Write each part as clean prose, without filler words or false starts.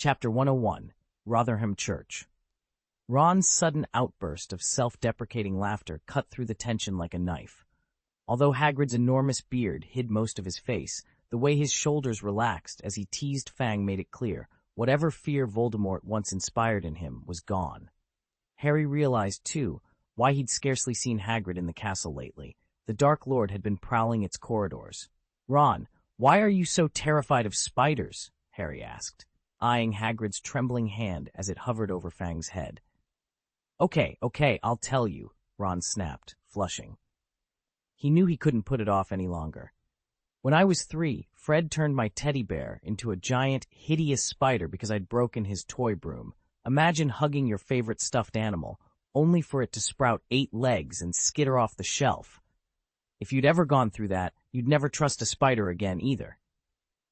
Chapter 101, Rotherham Church. Ron's sudden outburst of self-deprecating laughter cut through the tension like a knife. Although Hagrid's enormous beard hid most of his face, the way his shoulders relaxed as he teased Fang made it clear whatever fear Voldemort once inspired in him was gone. Harry realized, too, why he'd scarcely seen Hagrid in the castle lately. The Dark Lord had been prowling its corridors. "Ron, why are you so terrified of spiders?" Harry asked, eyeing Hagrid's trembling hand as it hovered over Fang's head. Okay, I'll tell you," Ron snapped, flushing. He knew he couldn't put it off any longer. "When I was 3, Fred turned my teddy bear into a giant, hideous spider because I'd broken his toy broom. Imagine hugging your favorite stuffed animal, only for it to sprout 8 legs and skitter off the shelf. If you'd ever gone through that, you'd never trust a spider again either."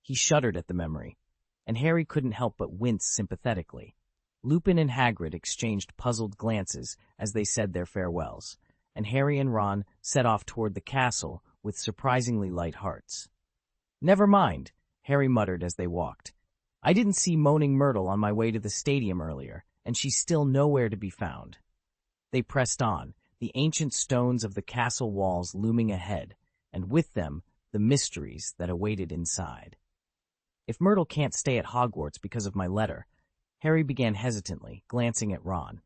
He shuddered at the memory, and Harry couldn't help but wince sympathetically. Lupin and Hagrid exchanged puzzled glances as they said their farewells, and Harry and Ron set off toward the castle with surprisingly light hearts. "Never mind," Harry muttered as they walked. "I didn't see Moaning Myrtle on my way to the stadium earlier, and she's still nowhere to be found." They pressed on, the ancient stones of the castle walls looming ahead, and with them the mysteries that awaited inside. "If Myrtle can't stay at Hogwarts because of my letter," Harry began hesitantly, glancing at Ron.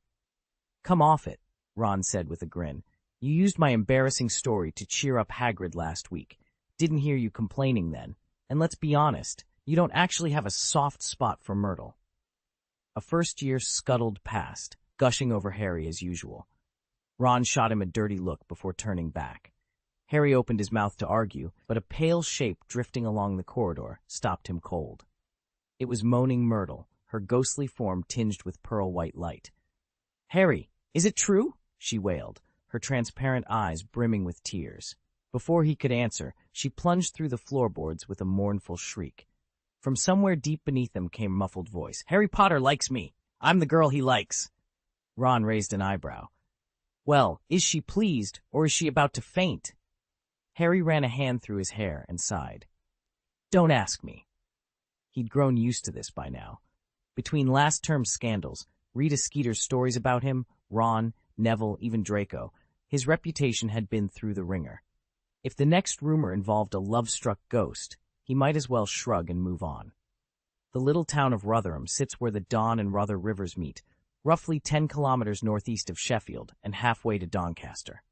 "Come off it," Ron said with a grin. "You used my embarrassing story to cheer up Hagrid last week. Didn't hear you complaining then. And let's be honest, you don't actually have a soft spot for Myrtle." A first year scuttled past, gushing over Harry as usual. Ron shot him a dirty look before turning back. Harry opened his mouth to argue, but a pale shape drifting along the corridor stopped him cold. It was Moaning Myrtle, her ghostly form tinged with pearl-white light. "Harry, is it true?" she wailed, her transparent eyes brimming with tears. Before he could answer, she plunged through the floorboards with a mournful shriek. From somewhere deep beneath them came a muffled voice. "Harry Potter likes me. I'm the girl he likes." Ron raised an eyebrow. "Well, is she pleased, or is she about to faint?" Harry ran a hand through his hair and sighed. "Don't ask me." He'd grown used to this by now. Between last term's scandals, Rita Skeeter's stories about him, Ron, Neville, even Draco, his reputation had been through the ringer. If the next rumor involved a love-struck ghost, he might as well shrug and move on. The little town of Rotherham sits where the Don and Rother rivers meet, roughly 10 kilometers northeast of Sheffield and halfway to Doncaster.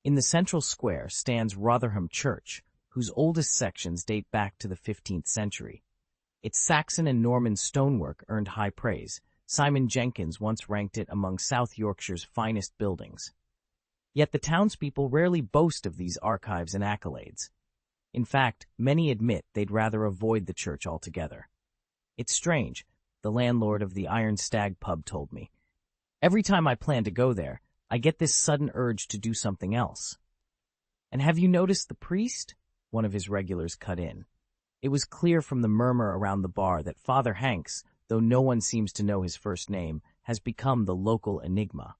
In the central square stands Rotherham Church, whose oldest sections date back to the 15th century. Its Saxon and Norman stonework earned high praise. Simon Jenkins once ranked it among South Yorkshire's finest buildings. Yet the townspeople rarely boast of these archives and accolades. In fact, many admit they'd rather avoid the church altogether. "It's strange," the landlord of the Iron Stag pub told me. "Every time I plan to go there, I get this sudden urge to do something else." "And have you noticed the priest?" one of his regulars cut in. It was clear from the murmur around the bar that Father Hanks, though no one seems to know his first name, has become the local enigma.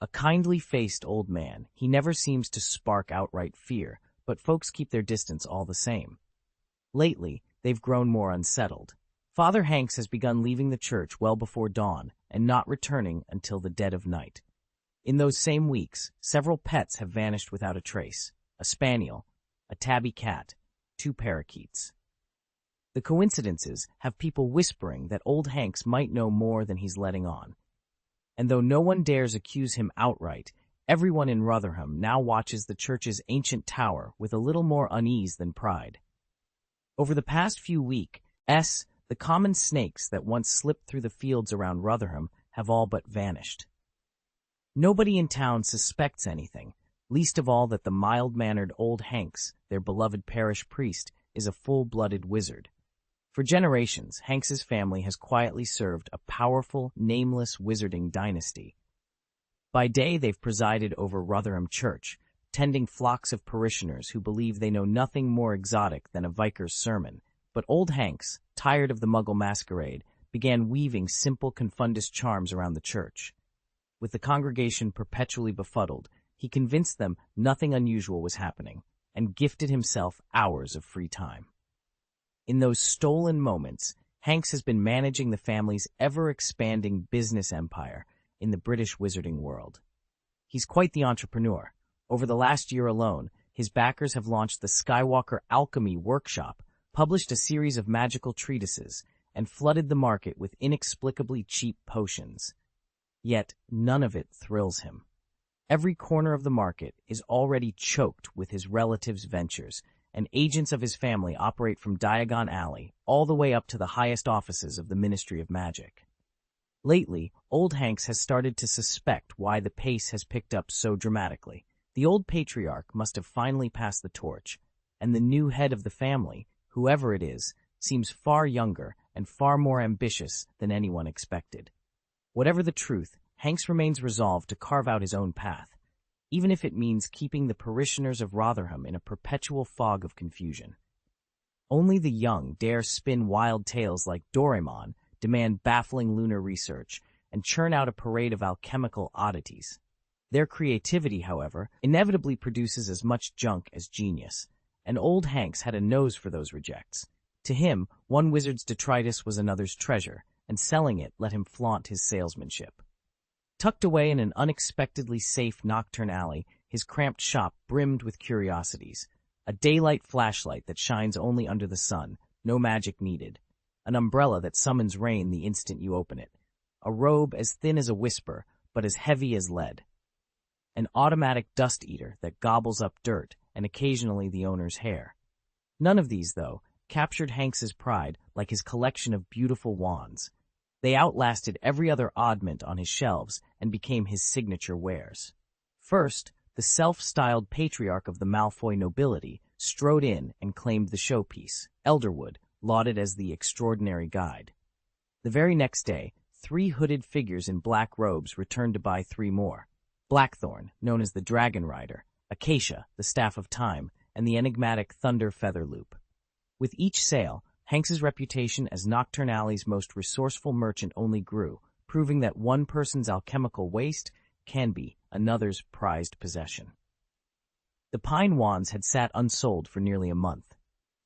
A kindly-faced old man, he never seems to spark outright fear, but folks keep their distance all the same. Lately, they've grown more unsettled. Father Hanks has begun leaving the church well before dawn and not returning until the dead of night. In those same weeks, several pets have vanished without a trace: a spaniel, a tabby cat, 2 parakeets. The coincidences have people whispering that old Hanks might know more than he's letting on. And though no one dares accuse him outright, everyone in Rotherham now watches the church's ancient tower with a little more unease than pride. Over the past few weeks, the common snakes that once slipped through the fields around Rotherham have all but vanished. Nobody in town suspects anything, least of all that the mild-mannered old Hanks, their beloved parish priest, is a full-blooded wizard. For generations, Hanks's family has quietly served a powerful, nameless wizarding dynasty. By day, they've presided over Rotherham Church, tending flocks of parishioners who believe they know nothing more exotic than a vicar's sermon. But old Hanks, tired of the Muggle masquerade, began weaving simple Confundus charms around the church. With the congregation perpetually befuddled, he convinced them nothing unusual was happening, and gifted himself hours of free time. In those stolen moments, Hanks has been managing the family's ever-expanding business empire in the British wizarding world. He's quite the entrepreneur. Over the last year alone, his backers have launched the Skywalker Alchemy Workshop, published a series of magical treatises, and flooded the market with inexplicably cheap potions. Yet, none of it thrills him. Every corner of the market is already choked with his relatives' ventures, and agents of his family operate from Diagon Alley all the way up to the highest offices of the Ministry of Magic. Lately, old Hanks has started to suspect why the pace has picked up so dramatically. The old patriarch must have finally passed the torch, and the new head of the family, whoever it is, seems far younger and far more ambitious than anyone expected. Whatever the truth, Hanks remains resolved to carve out his own path, even if it means keeping the parishioners of Rotherham in a perpetual fog of confusion. Only the young dare spin wild tales like Doraemon, demand baffling lunar research, and churn out a parade of alchemical oddities. Their creativity, however, inevitably produces as much junk as genius, and old Hanks had a nose for those rejects. To him, one wizard's detritus was another's treasure, and selling it let him flaunt his salesmanship. Tucked away in an unexpectedly safe nocturne alley, his cramped shop brimmed with curiosities. A daylight flashlight that shines only under the sun, no magic needed. An umbrella that summons rain the instant you open it. A robe as thin as a whisper, but as heavy as lead. An automatic dust eater that gobbles up dirt and occasionally the owner's hair. None of these, though, captured Hanks's pride like his collection of beautiful wands. They outlasted every other oddment on his shelves and became his signature wares. First, the self-styled patriarch of the Malfoy nobility strode in and claimed the showpiece, Elderwood, lauded as the extraordinary guide. The very next day, 3 hooded figures in black robes returned to buy 3 more. Blackthorn, known as the Dragon Rider, Acacia, the Staff of Time, and the enigmatic Thunder Featherloop. With each sale, Hanks's reputation as Nocturne Alley's most resourceful merchant only grew, proving that one person's alchemical waste can be another's prized possession. The pine wands had sat unsold for nearly a month.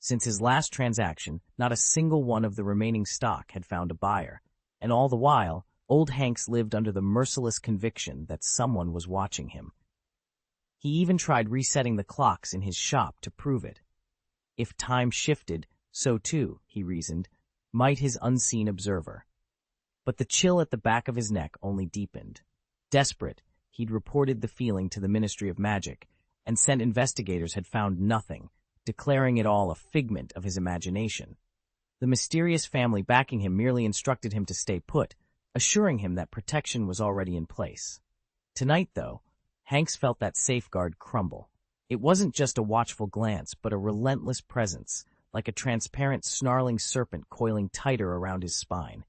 Since his last transaction, not a single one of the remaining stock had found a buyer, and all the while, old Hanks lived under the merciless conviction that someone was watching him. He even tried resetting the clocks in his shop to prove it. If time shifted, so too, he reasoned, might his unseen observer. But the chill at the back of his neck only deepened. Desperate, he'd reported the feeling to the Ministry of Magic, and sent investigators had found nothing, declaring it all a figment of his imagination. The mysterious family backing him merely instructed him to stay put, assuring him that protection was already in place. Tonight, though, Hanks felt that safeguard crumble. It wasn't just a watchful glance, but a relentless presence, like a transparent, snarling serpent coiling tighter around his spine.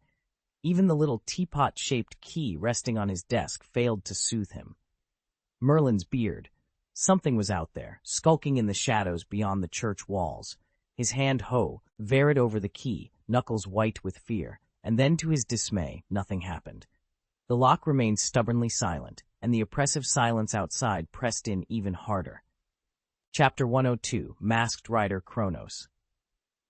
Even the little teapot-shaped key resting on his desk failed to soothe him. Merlin's beard. Something was out there, skulking in the shadows beyond the church walls. His hand varied over the key, knuckles white with fear, and then to his dismay, nothing happened. The lock remained stubbornly silent, and the oppressive silence outside pressed in even harder. Chapter 102, Masked Rider Kronos.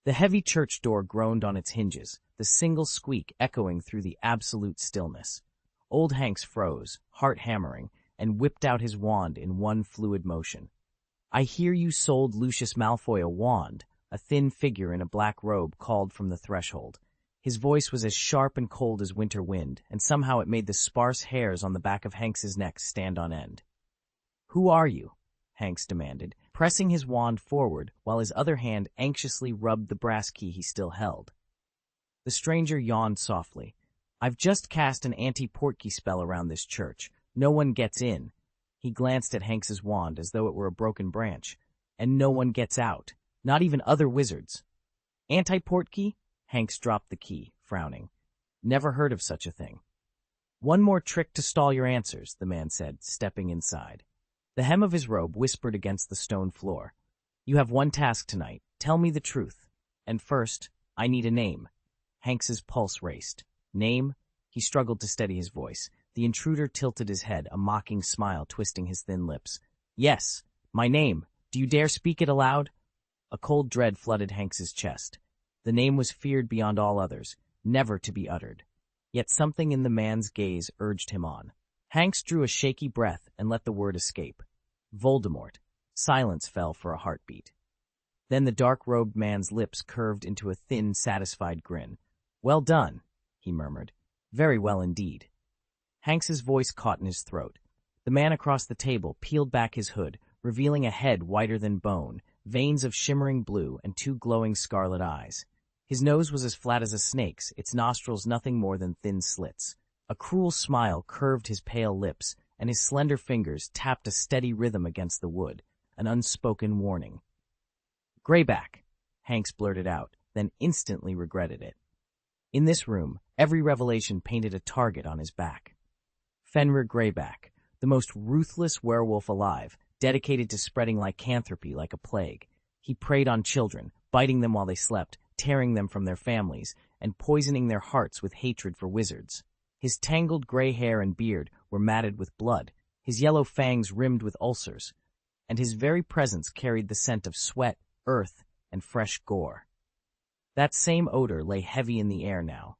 The heavy church door groaned on its hinges, the single squeak echoing through the absolute stillness. Old Hanks froze, heart hammering, and whipped out his wand in one fluid motion. "I hear you sold Lucius Malfoy a wand," a thin figure in a black robe called from the threshold. His voice was as sharp and cold as winter wind, and somehow it made the sparse hairs on the back of Hanks's neck stand on end. "Who are you?" Hanks demanded, pressing his wand forward while his other hand anxiously rubbed the brass key he still held. The stranger yawned softly. "I've just cast an anti-portkey spell around this church. No one gets in." He glanced at Hanks's wand as though it were a broken branch. "And no one gets out. Not even other wizards." "Anti-portkey?" Hanks dropped the key, frowning. "Never heard of such a thing." "One more trick to stall your answers," the man said, stepping inside. The hem of his robe whispered against the stone floor. "You have one task tonight. Tell me the truth. And first, I need a name." Hanks's pulse raced. "Name?" He struggled to steady his voice. The intruder tilted his head, a mocking smile twisting his thin lips. "Yes, my name. Do you dare speak it aloud?" A cold dread flooded Hanks's chest. The name was feared beyond all others, never to be uttered. Yet something in the man's gaze urged him on. Hanks drew a shaky breath and let the word escape. Voldemort. Silence fell for a heartbeat. Then the dark-robed man's lips curved into a thin, satisfied grin. "Well done," he murmured. "Very well indeed." Hanks's voice caught in his throat. The man across the table peeled back his hood, revealing a head whiter than bone, veins of shimmering blue, and two glowing scarlet eyes. His nose was as flat as a snake's, its nostrils nothing more than thin slits. A cruel smile curved his pale lips, and his slender fingers tapped a steady rhythm against the wood, an unspoken warning. "Greyback," Hanks blurted out, then instantly regretted it. In this room, every revelation painted a target on his back. Fenrir Greyback, the most ruthless werewolf alive, dedicated to spreading lycanthropy like a plague. He preyed on children, biting them while they slept, tearing them from their families, and poisoning their hearts with hatred for wizards. His tangled gray hair and beard were matted with blood, his yellow fangs rimmed with ulcers, and his very presence carried the scent of sweat, earth, and fresh gore. That same odor lay heavy in the air now.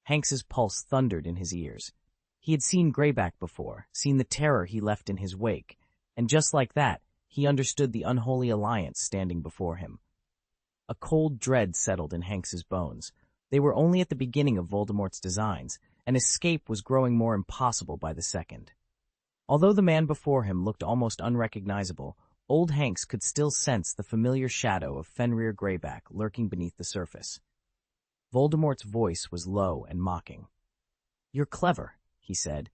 Hanks's pulse thundered in his ears. He had seen Greyback before, seen the terror he left in his wake, and just like that, he understood the unholy alliance standing before him. A cold dread settled in Hanks's bones. They were only at the beginning of Voldemort's designs, and escape was growing more impossible by the second. Although the man before him looked almost unrecognizable, old Hanks could still sense the familiar shadow of Fenrir Greyback lurking beneath the surface. Voldemort's voice was low and mocking. "You're clever," he said.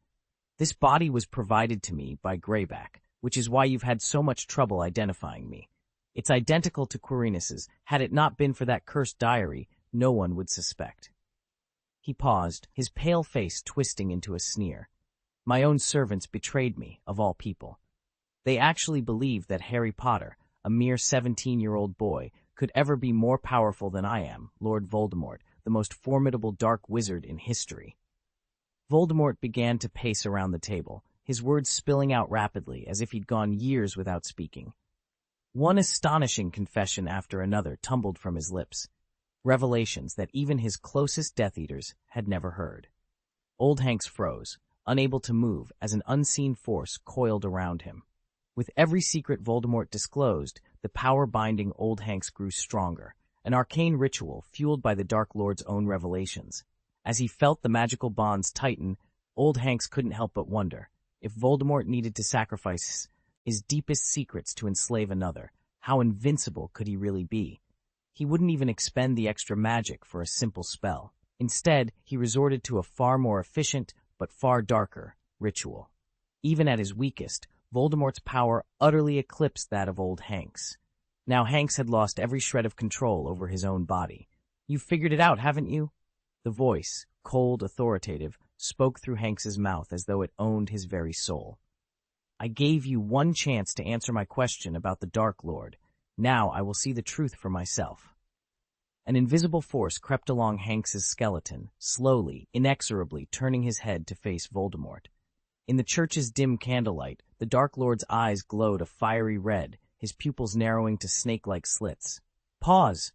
"This body was provided to me by Greyback, which is why you've had so much trouble identifying me. It's identical to Quirinus's. Had it not been for that cursed diary, no one would suspect." He paused, his pale face twisting into a sneer. "My own servants betrayed me, of all people. They actually believed that Harry Potter, a mere 17-year-old boy, could ever be more powerful than I am, Lord Voldemort, the most formidable dark wizard in history." Voldemort began to pace around the table, his words spilling out rapidly as if he'd gone years without speaking. One astonishing confession after another tumbled from his lips, revelations that even his closest Death Eaters had never heard. Old Hanks froze, unable to move as an unseen force coiled around him. With every secret Voldemort disclosed, the power binding Old Hanks grew stronger, an arcane ritual fueled by the Dark Lord's own revelations. As he felt the magical bonds tighten, Old Hanks couldn't help but wonder, if Voldemort needed to sacrifice his deepest secrets to enslave another, how invincible could he really be? He wouldn't even expend the extra magic for a simple spell. Instead, he resorted to a far more efficient, but far darker, ritual. Even at his weakest, Voldemort's power utterly eclipsed that of Old Hanks. Now Hanks had lost every shred of control over his own body. "You've figured it out, haven't you?" The voice, cold, authoritative, spoke through Hanks's mouth as though it owned his very soul. "I gave you one chance to answer my question about the Dark Lord. Now I will see the truth for myself." An invisible force crept along Hanks's skeleton, slowly, inexorably turning his head to face Voldemort. In the church's dim candlelight, the Dark Lord's eyes glowed a fiery red, his pupils narrowing to snake-like slits. "Pause!"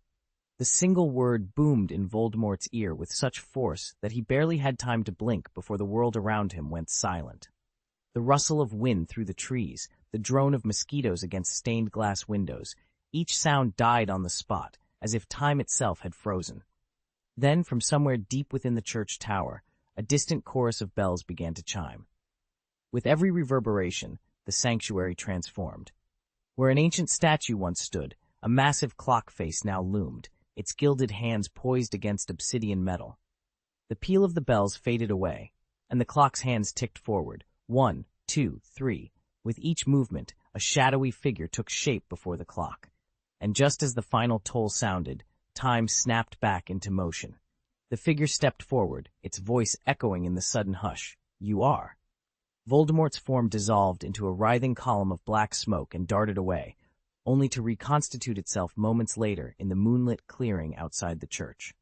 The single word boomed in Voldemort's ear with such force that he barely had time to blink before the world around him went silent. The rustle of wind through the trees, the drone of mosquitoes against stained glass windows, each sound died on the spot, as if time itself had frozen. Then, from somewhere deep within the church tower, a distant chorus of bells began to chime. With every reverberation, the sanctuary transformed. Where an ancient statue once stood, a massive clock face now loomed, its gilded hands poised against obsidian metal. The peal of the bells faded away, and the clock's hands ticked forward, 1, 2, 3. With each movement, a shadowy figure took shape before the clock. And just as the final toll sounded, time snapped back into motion. The figure stepped forward, its voice echoing in the sudden hush. "You are." Voldemort's form dissolved into a writhing column of black smoke and darted away, only to reconstitute itself moments later in the moonlit clearing outside the church.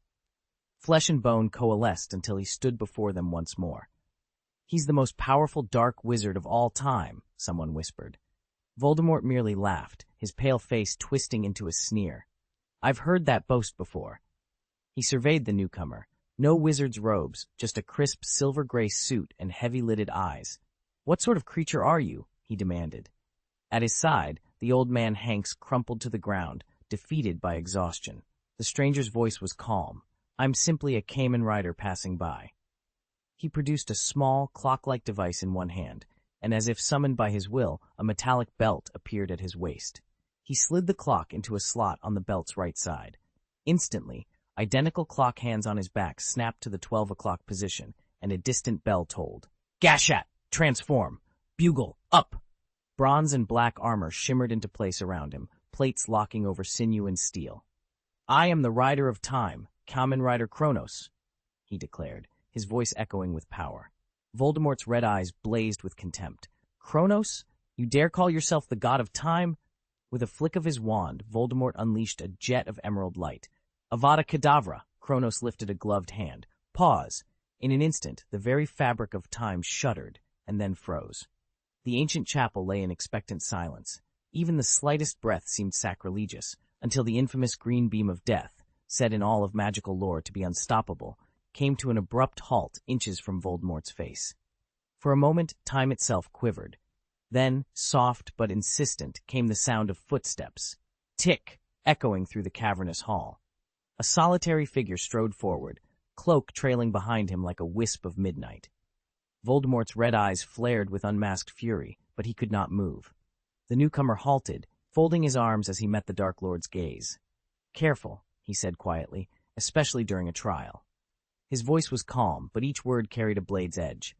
Flesh and bone coalesced until he stood before them once more. "He's the most powerful dark wizard of all time," someone whispered. Voldemort merely laughed, his pale face twisting into a sneer. "I've heard that boast before. He surveyed the newcomer. No wizard's robes, just a crisp silver-gray suit and heavy-lidded eyes. "What sort of creature are you?" he demanded. At his side, the old man Hanks crumpled to the ground, defeated by exhaustion. The stranger's voice was calm. "I'm simply a Kamen rider passing by." He produced a small, clock-like device in one hand, and as if summoned by his will, a metallic belt appeared at his waist. He slid the clock into a slot on the belt's right side. Instantly, identical clock hands on his back snapped to the 12 o'clock position, and a distant bell tolled. "Gashat! Transform! Bugle! Up!" Bronze and black armor shimmered into place around him, plates locking over sinew and steel. "I am the Rider of Time, Kamen Rider Kronos," he declared, his voice echoing with power. Voldemort's red eyes blazed with contempt. "Kronos? You dare call yourself the god of time?" With a flick of his wand, Voldemort unleashed a jet of emerald light. "Avada Kedavra!" Kronos lifted a gloved hand. "Pause!" In an instant, the very fabric of time shuddered, and then froze. The ancient chapel lay in expectant silence. Even the slightest breath seemed sacrilegious, until the infamous green beam of death, said in all of magical lore to be unstoppable, came to an abrupt halt inches from Voldemort's face. For a moment, time itself quivered. Then, soft but insistent, came the sound of footsteps. Tick, echoing through the cavernous hall. A solitary figure strode forward, cloak trailing behind him like a wisp of midnight. Voldemort's red eyes flared with unmasked fury, but he could not move. The newcomer halted, folding his arms as he met the Dark Lord's gaze. "Careful," he said quietly, "especially during a trial." His voice was calm, but each word carried a blade's edge.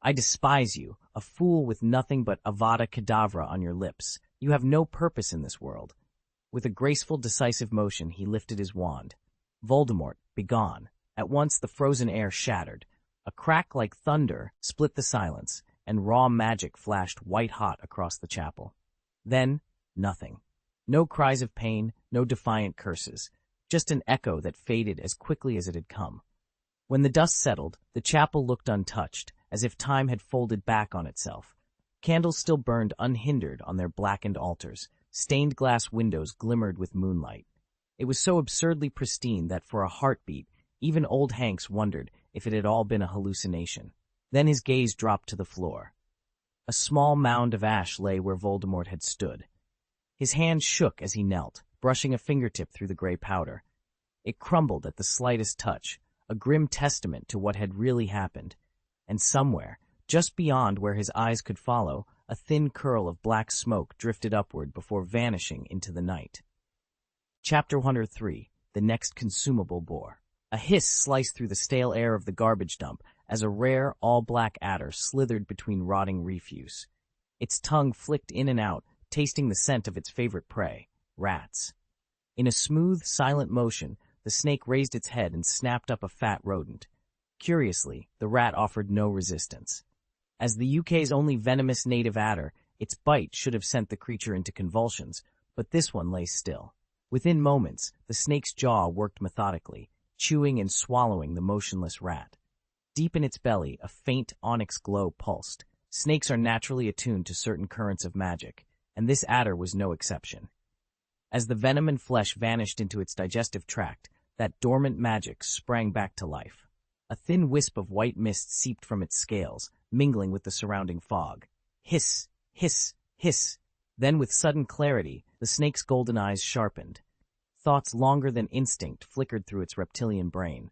"I despise you, a fool with nothing but Avada Kedavra on your lips. You have no purpose in this world." With a graceful, decisive motion, he lifted his wand. "Voldemort, begone." At once the frozen air shattered. A crack like thunder split the silence, and raw magic flashed white-hot across the chapel. Then, nothing. No cries of pain, no defiant curses, just an echo that faded as quickly as it had come. When the dust settled, the chapel looked untouched, as if time had folded back on itself. Candles still burned unhindered on their blackened altars. Stained glass windows glimmered with moonlight. It was so absurdly pristine that for a heartbeat, even old Hanks wondered if it had all been a hallucination. Then his gaze dropped to the floor. A small mound of ash lay where Voldemort had stood. His hand shook as he knelt, brushing a fingertip through the gray powder. It crumbled at the slightest touch, a grim testament to what had really happened. And somewhere, just beyond where his eyes could follow, a thin curl of black smoke drifted upward before vanishing into the night. Chapter 103, The Next Consumable Boar. A hiss sliced through the stale air of the garbage dump as a rare, all-black adder slithered between rotting refuse. Its tongue flicked in and out, tasting the scent of its favorite prey, rats. In a smooth, silent motion, the snake raised its head and snapped up a fat rodent. Curiously, the rat offered no resistance. As the UK's only venomous native adder, its bite should have sent the creature into convulsions, but this one lay still. Within moments, the snake's jaw worked methodically, chewing and swallowing the motionless rat. Deep in its belly, a faint onyx glow pulsed. Snakes are naturally attuned to certain currents of magic, and this adder was no exception. As the venom and flesh vanished into its digestive tract, that dormant magic sprang back to life. A thin wisp of white mist seeped from its scales, mingling with the surrounding fog. Hiss, hiss, hiss. Then with sudden clarity, the snake's golden eyes sharpened. Thoughts longer than instinct flickered through its reptilian brain.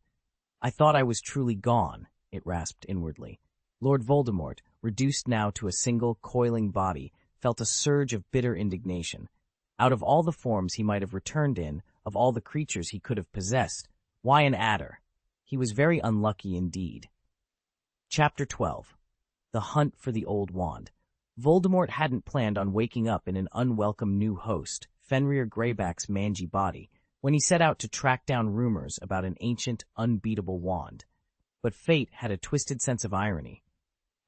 "I thought I was truly gone," it rasped inwardly. Lord Voldemort, reduced now to a single, coiling body, felt a surge of bitter indignation. Out of all the forms he might have returned in, of all the creatures he could have possessed, why an adder? He was very unlucky indeed. Chapter 12. The Hunt for the Old Wand. Voldemort hadn't planned on waking up in an unwelcome new host, Fenrir Greyback's mangy body, when he set out to track down rumors about an ancient, unbeatable wand. But fate had a twisted sense of irony.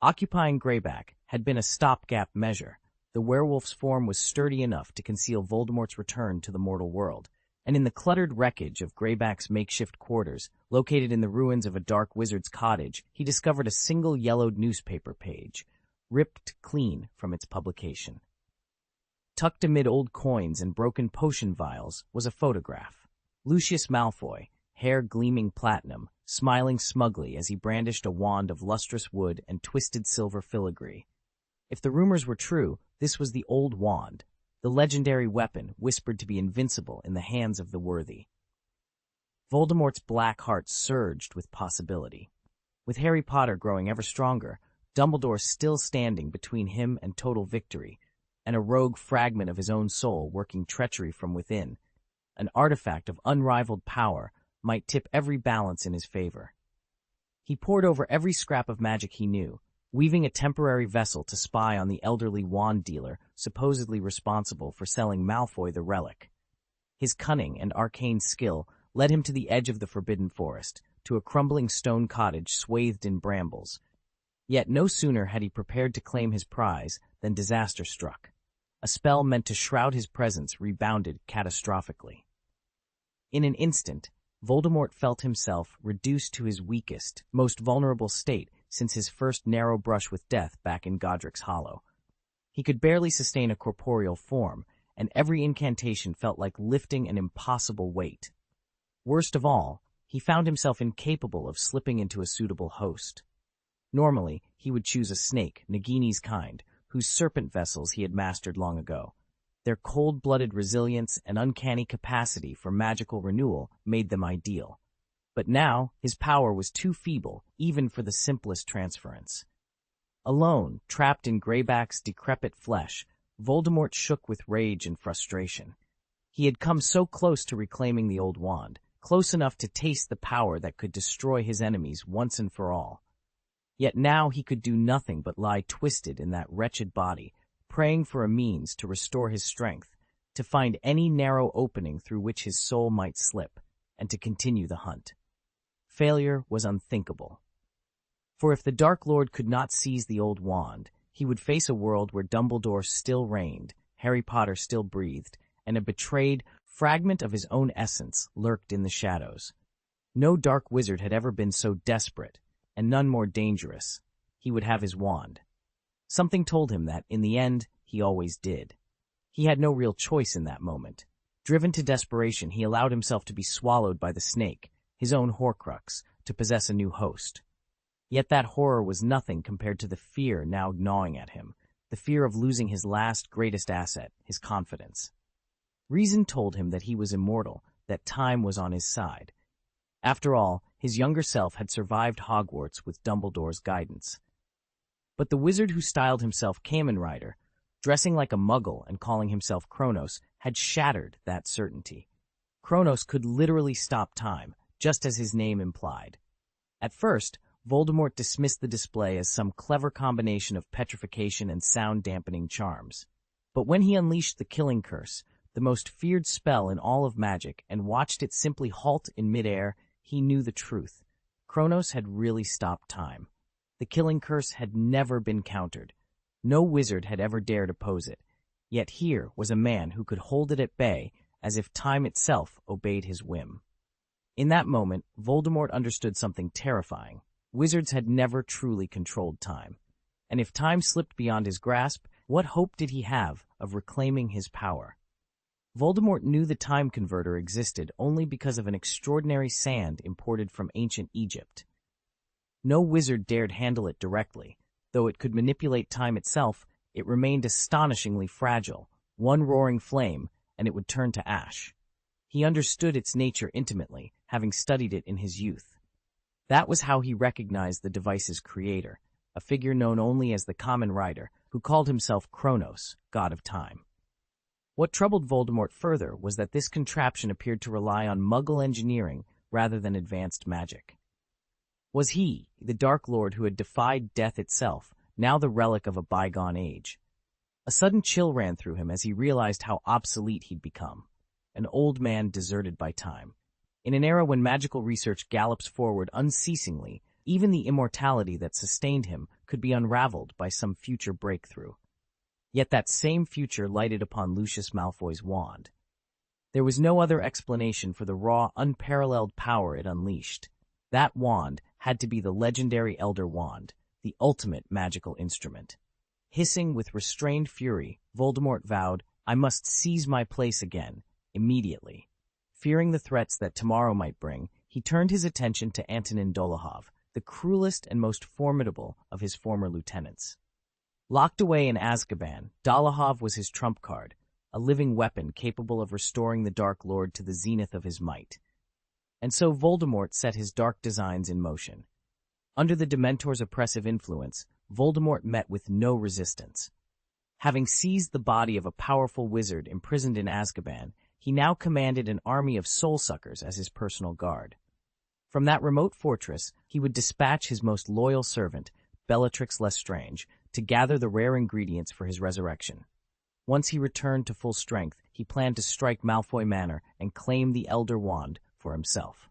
Occupying Greyback had been a stopgap measure. The werewolf's form was sturdy enough to conceal Voldemort's return to the mortal world, and in the cluttered wreckage of Greyback's makeshift quarters, located in the ruins of a dark wizard's cottage, he discovered a single yellowed newspaper page, ripped clean from its publication. Tucked amid old coins and broken potion vials was a photograph. Lucius Malfoy, hair gleaming platinum, smiling smugly as he brandished a wand of lustrous wood and twisted silver filigree. If the rumors were true, this was the old wand, the legendary weapon whispered to be invincible in the hands of the worthy. Voldemort's black heart surged with possibility. With Harry Potter growing ever stronger, Dumbledore still standing between him and total victory, and a rogue fragment of his own soul working treachery from within, an artifact of unrivaled power might tip every balance in his favor. He pored over every scrap of magic he knew, weaving a temporary vessel to spy on the elderly wand dealer supposedly responsible for selling Malfoy the relic. His cunning and arcane skill led him to the edge of the Forbidden Forest, to a crumbling stone cottage swathed in brambles. Yet no sooner had he prepared to claim his prize than disaster struck. A spell meant to shroud his presence rebounded catastrophically. In an instant, Voldemort felt himself reduced to his weakest, most vulnerable state since his first narrow brush with death back in Godric's Hollow. He could barely sustain a corporeal form, and every incantation felt like lifting an impossible weight. Worst of all, he found himself incapable of slipping into a suitable host. Normally, he would choose a snake, Nagini's kind, whose serpent vessels he had mastered long ago. Their cold-blooded resilience and uncanny capacity for magical renewal made them ideal. But now, his power was too feeble, even for the simplest transference. Alone, trapped in Greyback's decrepit flesh, Voldemort shook with rage and frustration. He had come so close to reclaiming the old wand, close enough to taste the power that could destroy his enemies once and for all. Yet now he could do nothing but lie twisted in that wretched body, praying for a means to restore his strength, to find any narrow opening through which his soul might slip, and to continue the hunt. Failure was unthinkable. For if the Dark Lord could not seize the old wand, he would face a world where Dumbledore still reigned, Harry Potter still breathed, and a betrayed fragment of his own essence lurked in the shadows. No dark wizard had ever been so desperate, and none more dangerous. He would have his wand. Something told him that, in the end, he always did. He had no real choice in that moment. Driven to desperation, he allowed himself to be swallowed by the snake, his own Horcrux, to possess a new host. Yet that horror was nothing compared to the fear now gnawing at him, the fear of losing his last greatest asset, his confidence. Reason told him that he was immortal, that time was on his side. After all, his younger self had survived Hogwarts with Dumbledore's guidance. But the wizard who styled himself Kamen Rider, dressing like a muggle and calling himself Kronos, had shattered that certainty. Kronos could literally stop time, just as his name implied. At first, Voldemort dismissed the display as some clever combination of petrification and sound-dampening charms. But when he unleashed the Killing Curse, the most feared spell in all of magic, and watched it simply halt in midair, he knew the truth. Kronos had really stopped time. The Killing Curse had never been countered. No wizard had ever dared oppose it. Yet here was a man who could hold it at bay, as if time itself obeyed his whim. In that moment, Voldemort understood something terrifying. Wizards had never truly controlled time. And if time slipped beyond his grasp, what hope did he have of reclaiming his power? Voldemort knew the time converter existed only because of an extraordinary sand imported from ancient Egypt. No wizard dared handle it directly. Though it could manipulate time itself, it remained astonishingly fragile. One roaring flame, and it would turn to ash. He understood its nature intimately, having studied it in his youth. That was how he recognized the device's creator, a figure known only as the Kamen Rider, who called himself Kronos, god of time. What troubled Voldemort further was that this contraption appeared to rely on Muggle engineering rather than advanced magic. Was he, the Dark Lord who had defied death itself, now the relic of a bygone age? A sudden chill ran through him as he realized how obsolete he'd become. An old man deserted by time. In an era when magical research gallops forward unceasingly, even the immortality that sustained him could be unraveled by some future breakthrough. Yet that same future lighted upon Lucius Malfoy's wand. There was no other explanation for the raw, unparalleled power it unleashed. That wand had to be the legendary Elder Wand, the ultimate magical instrument. Hissing with restrained fury, Voldemort vowed, "I must seize my place again, immediately." Fearing the threats that tomorrow might bring, he turned his attention to Antonin Dolohov, the cruelest and most formidable of his former lieutenants. Locked away in Azkaban, Dolohov was his trump card, a living weapon capable of restoring the Dark Lord to the zenith of his might. And so Voldemort set his dark designs in motion. Under the Dementor's oppressive influence, Voldemort met with no resistance. Having seized the body of a powerful wizard imprisoned in Azkaban, he now commanded an army of soul-suckers as his personal guard. From that remote fortress, he would dispatch his most loyal servant, Bellatrix Lestrange, to gather the rare ingredients for his resurrection. Once he returned to full strength, he planned to strike Malfoy Manor and claim the Elder Wand for himself.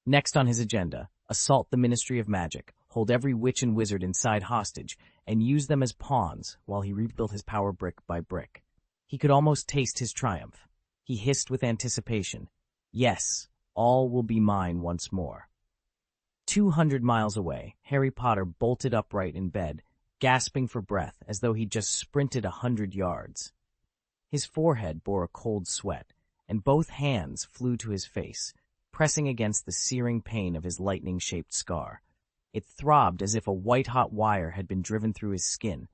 Next on his agenda, assault the Ministry of Magic, hold every witch and wizard inside hostage, and use them as pawns while he rebuilt his power brick by brick. He could almost taste his triumph. He hissed with anticipation. Yes, all will be mine once more. 200 miles away, Harry Potter bolted upright in bed, gasping for breath as though he'd just sprinted 100 yards. His forehead bore a cold sweat, and both hands flew to his face, pressing against the searing pain of his lightning-shaped scar. It throbbed as if a white-hot wire had been driven through his skin,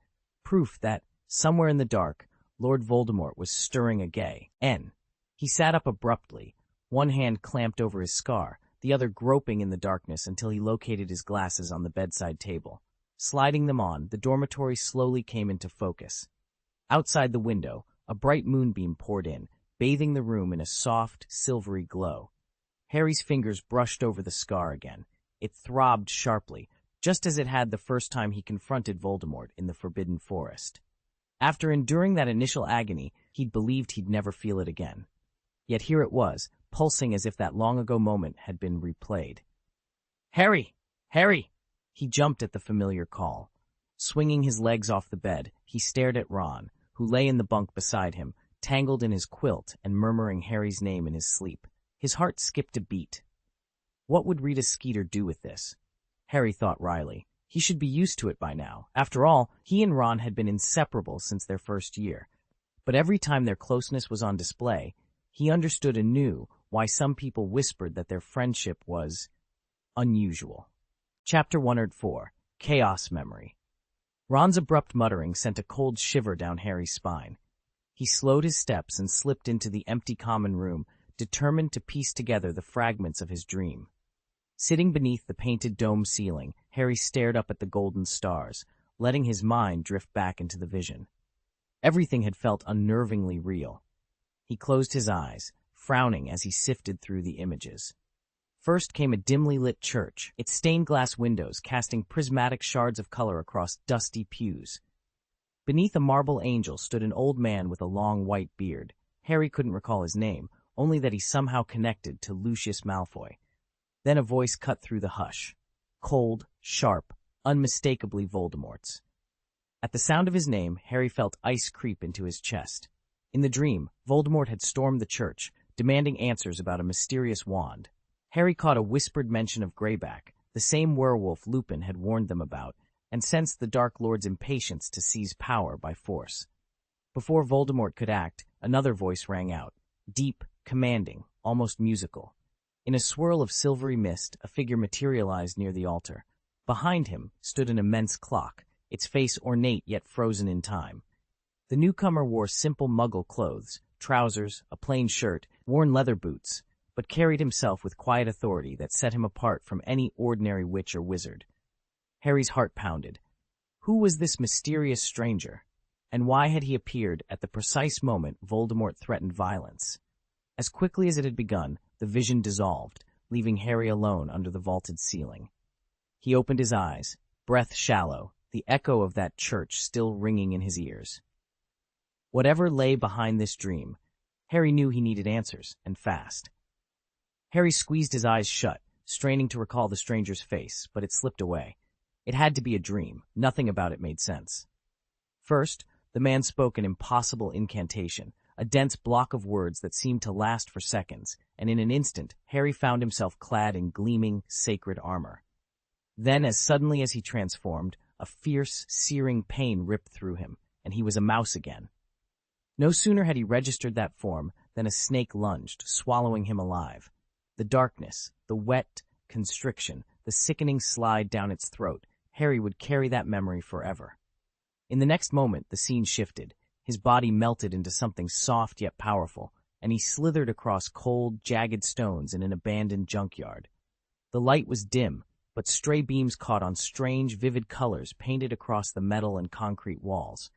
proof that, somewhere in the dark, Lord Voldemort was stirring again. He sat up abruptly, one hand clamped over his scar, the other groping in the darkness until he located his glasses on the bedside table. Sliding them on, the dormitory slowly came into focus. Outside the window, a bright moonbeam poured in, bathing the room in a soft, silvery glow. Harry's fingers brushed over the scar again. It throbbed sharply, just as it had the first time he confronted Voldemort in the Forbidden Forest. After enduring that initial agony, he'd believed he'd never feel it again. Yet here it was, pulsing as if that long-ago moment had been replayed. "Harry! Harry!" He jumped at the familiar call. Swinging his legs off the bed, he stared at Ron, who lay in the bunk beside him, tangled in his quilt and murmuring Harry's name in his sleep. His heart skipped a beat. What would Rita Skeeter do with this? Harry thought wryly. He should be used to it by now. After all, he and Ron had been inseparable since their first year. But every time their closeness was on display, he understood anew why some people whispered that their friendship was unusual. Chapter 104, Chaos Memory. Ron's abrupt muttering sent a cold shiver down Harry's spine. He slowed his steps and slipped into the empty common room, determined to piece together the fragments of his dream. Sitting beneath the painted dome ceiling, Harry stared up at the golden stars, letting his mind drift back into the vision. Everything had felt unnervingly real. He closed his eyes, frowning as he sifted through the images. First came a dimly lit church, its stained-glass windows casting prismatic shards of color across dusty pews. Beneath a marble angel stood an old man with a long white beard. Harry couldn't recall his name, only that he somehow connected to Lucius Malfoy. Then a voice cut through the hush. Cold, sharp, unmistakably Voldemort's. At the sound of his name, Harry felt ice creep into his chest. In the dream, Voldemort had stormed the church, demanding answers about a mysterious wand. Harry caught a whispered mention of Greyback, the same werewolf Lupin had warned them about, and sensed the Dark Lord's impatience to seize power by force. Before Voldemort could act, another voice rang out, deep, commanding, almost musical. In a swirl of silvery mist, a figure materialized near the altar. Behind him stood an immense clock, its face ornate yet frozen in time. The newcomer wore simple Muggle clothes, trousers, a plain shirt, worn leather boots, but carried himself with quiet authority that set him apart from any ordinary witch or wizard. Harry's heart pounded. Who was this mysterious stranger? And why had he appeared at the precise moment Voldemort threatened violence? As quickly as it had begun, the vision dissolved, leaving Harry alone under the vaulted ceiling. He opened his eyes, breath shallow, the echo of that church still ringing in his ears. Whatever lay behind this dream, Harry knew he needed answers, and fast. Harry squeezed his eyes shut, straining to recall the stranger's face, but it slipped away. It had to be a dream. Nothing about it made sense. First, the man spoke an impossible incantation, a dense block of words that seemed to last for seconds, and in an instant, Harry found himself clad in gleaming, sacred armor. Then, as suddenly as he transformed, a fierce, searing pain ripped through him, and he was a mouse again. No sooner had he registered that form than a snake lunged, swallowing him alive. The darkness, the wet constriction, the sickening slide down its throat. Harry would carry that memory forever. In the next moment, the scene shifted. His body melted into something soft yet powerful, and he slithered across cold, jagged stones in an abandoned junkyard. The light was dim, but stray beams caught on strange, vivid colors painted across the metal and concrete walls.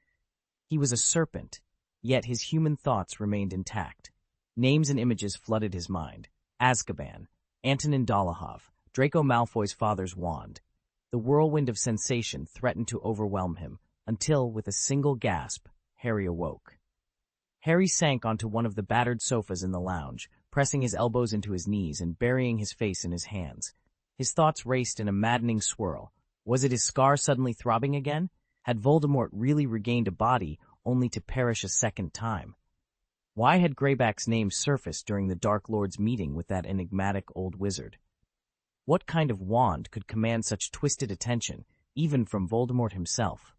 He was a serpent, yet his human thoughts remained intact. Names and images flooded his mind. Azkaban, Antonin Dolohov, Draco Malfoy's father's wand. The whirlwind of sensation threatened to overwhelm him, until, with a single gasp, Harry awoke. Harry sank onto one of the battered sofas in the lounge, pressing his elbows into his knees and burying his face in his hands. His thoughts raced in a maddening swirl. Was it his scar suddenly throbbing again? Had Voldemort really regained a body, only to perish a second time? Why had Greyback's name surfaced during the Dark Lord's meeting with that enigmatic old wizard? What kind of wand could command such twisted attention, even from Voldemort himself?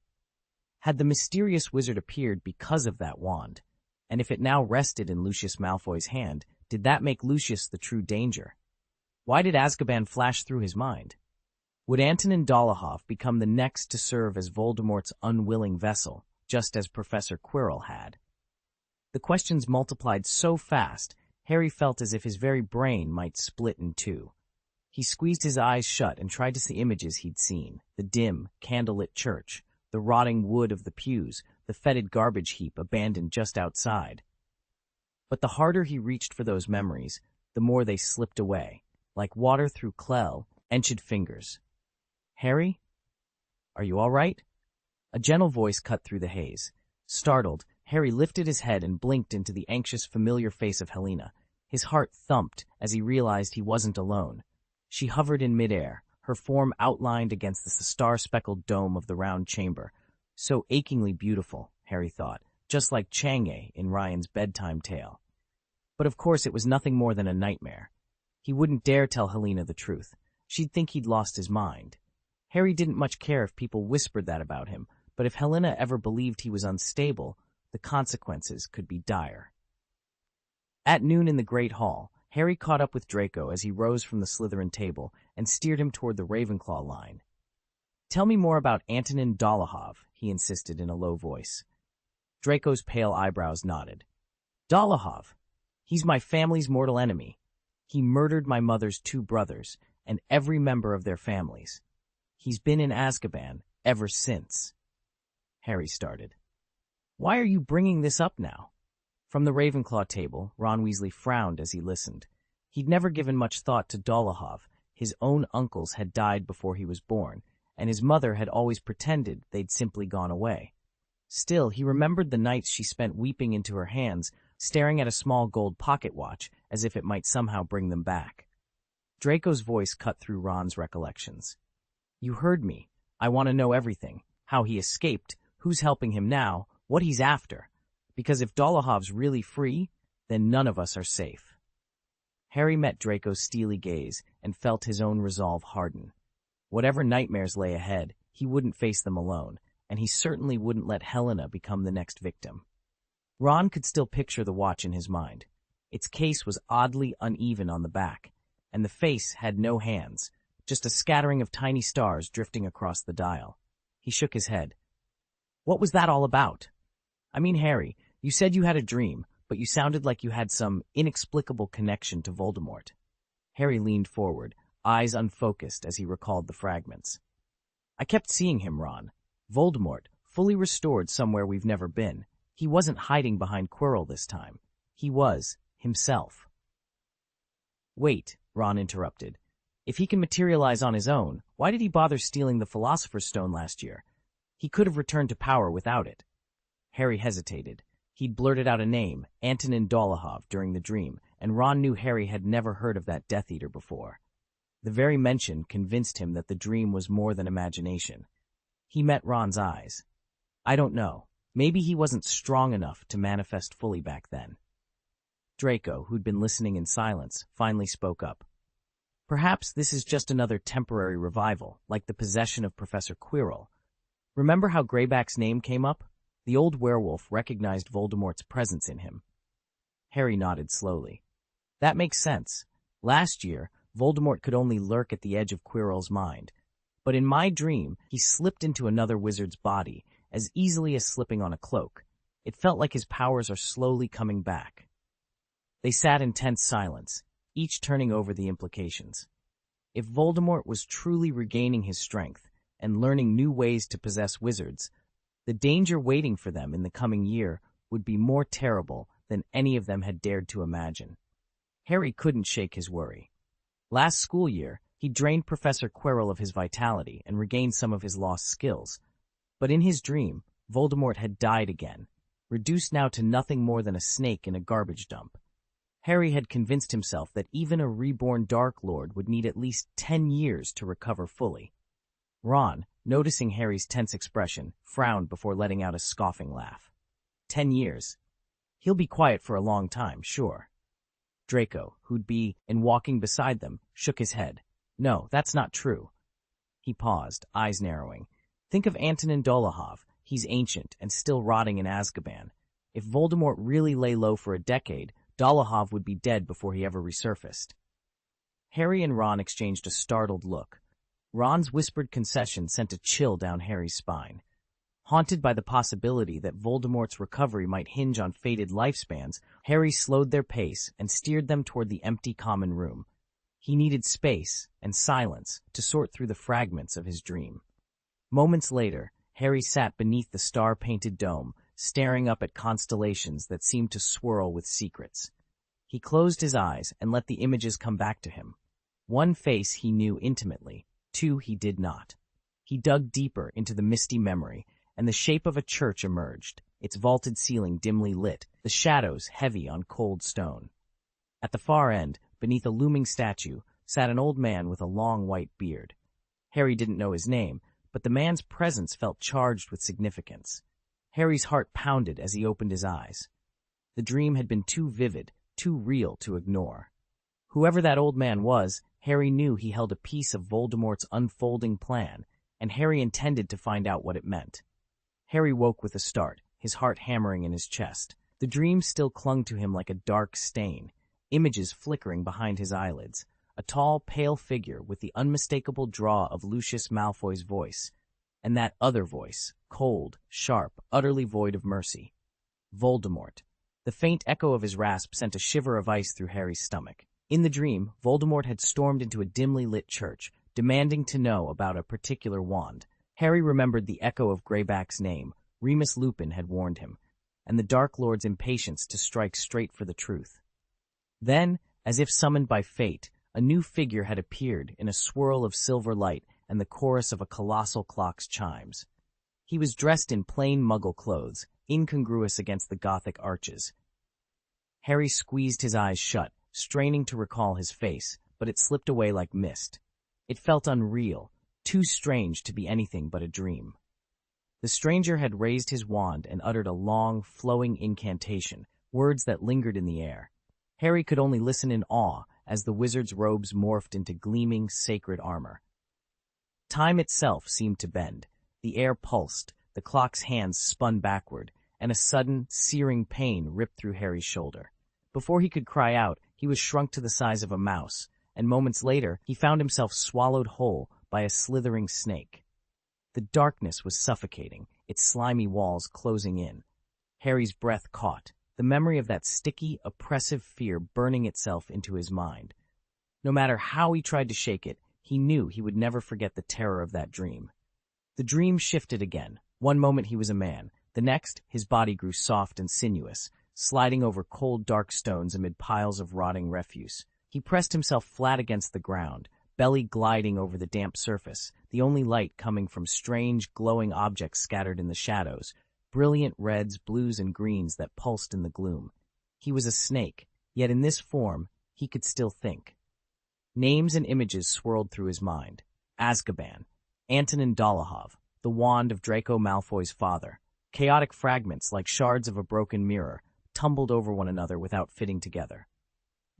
Had the mysterious wizard appeared because of that wand? And if it now rested in Lucius Malfoy's hand, did that make Lucius the true danger? Why did Azkaban flash through his mind? Would Antonin Dolohov become the next to serve as Voldemort's unwilling vessel, just as Professor Quirrell had? The questions multiplied so fast, Harry felt as if his very brain might split in two. He squeezed his eyes shut and tried to see images he'd seen: the dim, candlelit church, the rotting wood of the pews, the fetid garbage heap abandoned just outside. But the harder he reached for those memories, the more they slipped away, like water through clenched fingers. "Harry? Are you all right?" A gentle voice cut through the haze. Startled, Harry lifted his head and blinked into the anxious, familiar face of Helena. His heart thumped as he realized he wasn't alone. She hovered in midair, her form outlined against the star-speckled dome of the round chamber. So achingly beautiful, Harry thought, just like Chang'e in Ryan's bedtime tale. But of course it was nothing more than a nightmare. He wouldn't dare tell Helena the truth. She'd think he'd lost his mind. Harry didn't much care if people whispered that about him, but if Helena ever believed he was unstable, the consequences could be dire. At noon in the Great Hall, Harry caught up with Draco as he rose from the Slytherin table and steered him toward the Ravenclaw line. "Tell me more about Antonin Dolohov," he insisted in a low voice. Draco's pale eyebrows nodded. "Dolohov. He's my family's mortal enemy. He murdered my mother's 2 brothers and every member of their families. He's been in Azkaban ever since." Harry started. "Why are you bringing this up now?" From the Ravenclaw table, Ron Weasley frowned as he listened. He'd never given much thought to Dolohov. His own uncles had died before he was born, and his mother had always pretended they'd simply gone away. Still, he remembered the nights she spent weeping into her hands, staring at a small gold pocket watch as if it might somehow bring them back. Draco's voice cut through Ron's recollections. "You heard me. I want to know everything. How he escaped, who's helping him now, what he's after. Because if Dolohov's really free, then none of us are safe." Harry met Draco's steely gaze and felt his own resolve harden. Whatever nightmares lay ahead, he wouldn't face them alone, and he certainly wouldn't let Helena become the next victim. Ron could still picture the watch in his mind. Its case was oddly uneven on the back, and the face had no hands, just a scattering of tiny stars drifting across the dial. He shook his head. "What was that all about? I mean, Harry, you said you had a dream, but you sounded like you had some inexplicable connection to Voldemort." Harry leaned forward, eyes unfocused as he recalled the fragments. "I kept seeing him, Ron. Voldemort, fully restored somewhere we've never been. He wasn't hiding behind Quirrell this time. He was himself." "Wait," Ron interrupted. "If he can materialize on his own, why did he bother stealing the Philosopher's Stone last year? He could have returned to power without it." Harry hesitated. He'd blurted out a name, Antonin Dolohov, during the dream, and Ron knew Harry had never heard of that Death Eater before. The very mention convinced him that the dream was more than imagination. He met Ron's eyes. "I don't know. Maybe he wasn't strong enough to manifest fully back then." Draco, who'd been listening in silence, finally spoke up. "Perhaps this is just another temporary revival, like the possession of Professor Quirrell. Remember how Greyback's name came up? The old werewolf recognized Voldemort's presence in him." Harry nodded slowly. "That makes sense. Last year, Voldemort could only lurk at the edge of Quirrell's mind. But in my dream, he slipped into another wizard's body, as easily as slipping on a cloak. It felt like his powers are slowly coming back. They sat in tense silence, each turning over the implications. If Voldemort was truly regaining his strength and learning new ways to possess wizards, the danger waiting for them in the coming year would be more terrible than any of them had dared to imagine. Harry couldn't shake his worry. Last school year, he drained Professor Quirrell of his vitality and regained some of his lost skills. But in his dream, Voldemort had died again, reduced now to nothing more than a snake in a garbage dump. Harry had convinced himself that even a reborn Dark Lord would need at least 10 years to recover fully. Ron, noticing Harry's tense expression, frowned before letting out a scoffing laugh. 10 years. He'll be quiet for a long time, sure. Draco, who'd be in walking beside them, shook his head. No, that's not true. He paused, eyes narrowing. Think of Antonin Dolohov. He's ancient and still rotting in Azkaban. If Voldemort really lay low for a decade, Dolohov would be dead before he ever resurfaced. Harry and Ron exchanged a startled look. Ron's whispered concession sent a chill down Harry's spine. Haunted by the possibility that Voldemort's recovery might hinge on fated lifespans, Harry slowed their pace and steered them toward the empty common room. He needed space and silence to sort through the fragments of his dream. Moments later, Harry sat beneath the star-painted dome, staring up at constellations that seemed to swirl with secrets. He closed his eyes and let the images come back to him. One face he knew intimately, two he did not. He dug deeper into the misty memory, and the shape of a church emerged, its vaulted ceiling dimly lit, the shadows heavy on cold stone. At the far end, beneath a looming statue, sat an old man with a long white beard. Harry didn't know his name, but the man's presence felt charged with significance. Harry's heart pounded as he opened his eyes. The dream had been too vivid, too real to ignore. Whoever that old man was, Harry knew he held a piece of Voldemort's unfolding plan, and Harry intended to find out what it meant. Harry woke with a start, his heart hammering in his chest. The dream still clung to him like a dark stain, images flickering behind his eyelids, a tall, pale figure with the unmistakable draw of Lucius Malfoy's voice, and that other voice, cold, sharp, utterly void of mercy. Voldemort. The faint echo of his rasp sent a shiver of ice through Harry's stomach. In the dream, Voldemort had stormed into a dimly lit church, demanding to know about a particular wand. Harry remembered the echo of Greyback's name. Remus Lupin had warned him, and the Dark Lord's impatience to strike straight for the truth. Then, as if summoned by fate, a new figure had appeared in a swirl of silver light and the chorus of a colossal clock's chimes. He was dressed in plain Muggle clothes, incongruous against the Gothic arches. Harry squeezed his eyes shut, straining to recall his face, but it slipped away like mist. It felt unreal, too strange to be anything but a dream. The stranger had raised his wand and uttered a long, flowing incantation, words that lingered in the air. Harry could only listen in awe as the wizard's robes morphed into gleaming, sacred armor. Time itself seemed to bend. The air pulsed, the clock's hands spun backward, and a sudden, searing pain ripped through Harry's shoulder. Before he could cry out, he was shrunk to the size of a mouse, and moments later, he found himself swallowed whole by a slithering snake. The darkness was suffocating, its slimy walls closing in. Harry's breath caught, the memory of that sticky, oppressive fear burning itself into his mind. No matter how he tried to shake it, he knew he would never forget the terror of that dream. The dream shifted again. One moment he was a man. The next, his body grew soft and sinuous, sliding over cold, dark stones amid piles of rotting refuse. He pressed himself flat against the ground, belly gliding over the damp surface, the only light coming from strange, glowing objects scattered in the shadows, brilliant reds, blues, and greens that pulsed in the gloom. He was a snake, yet in this form, he could still think. Names and images swirled through his mind. Azkaban, Antonin Dolohov, the wand of Draco Malfoy's father. Chaotic fragments, like shards of a broken mirror, tumbled over one another without fitting together.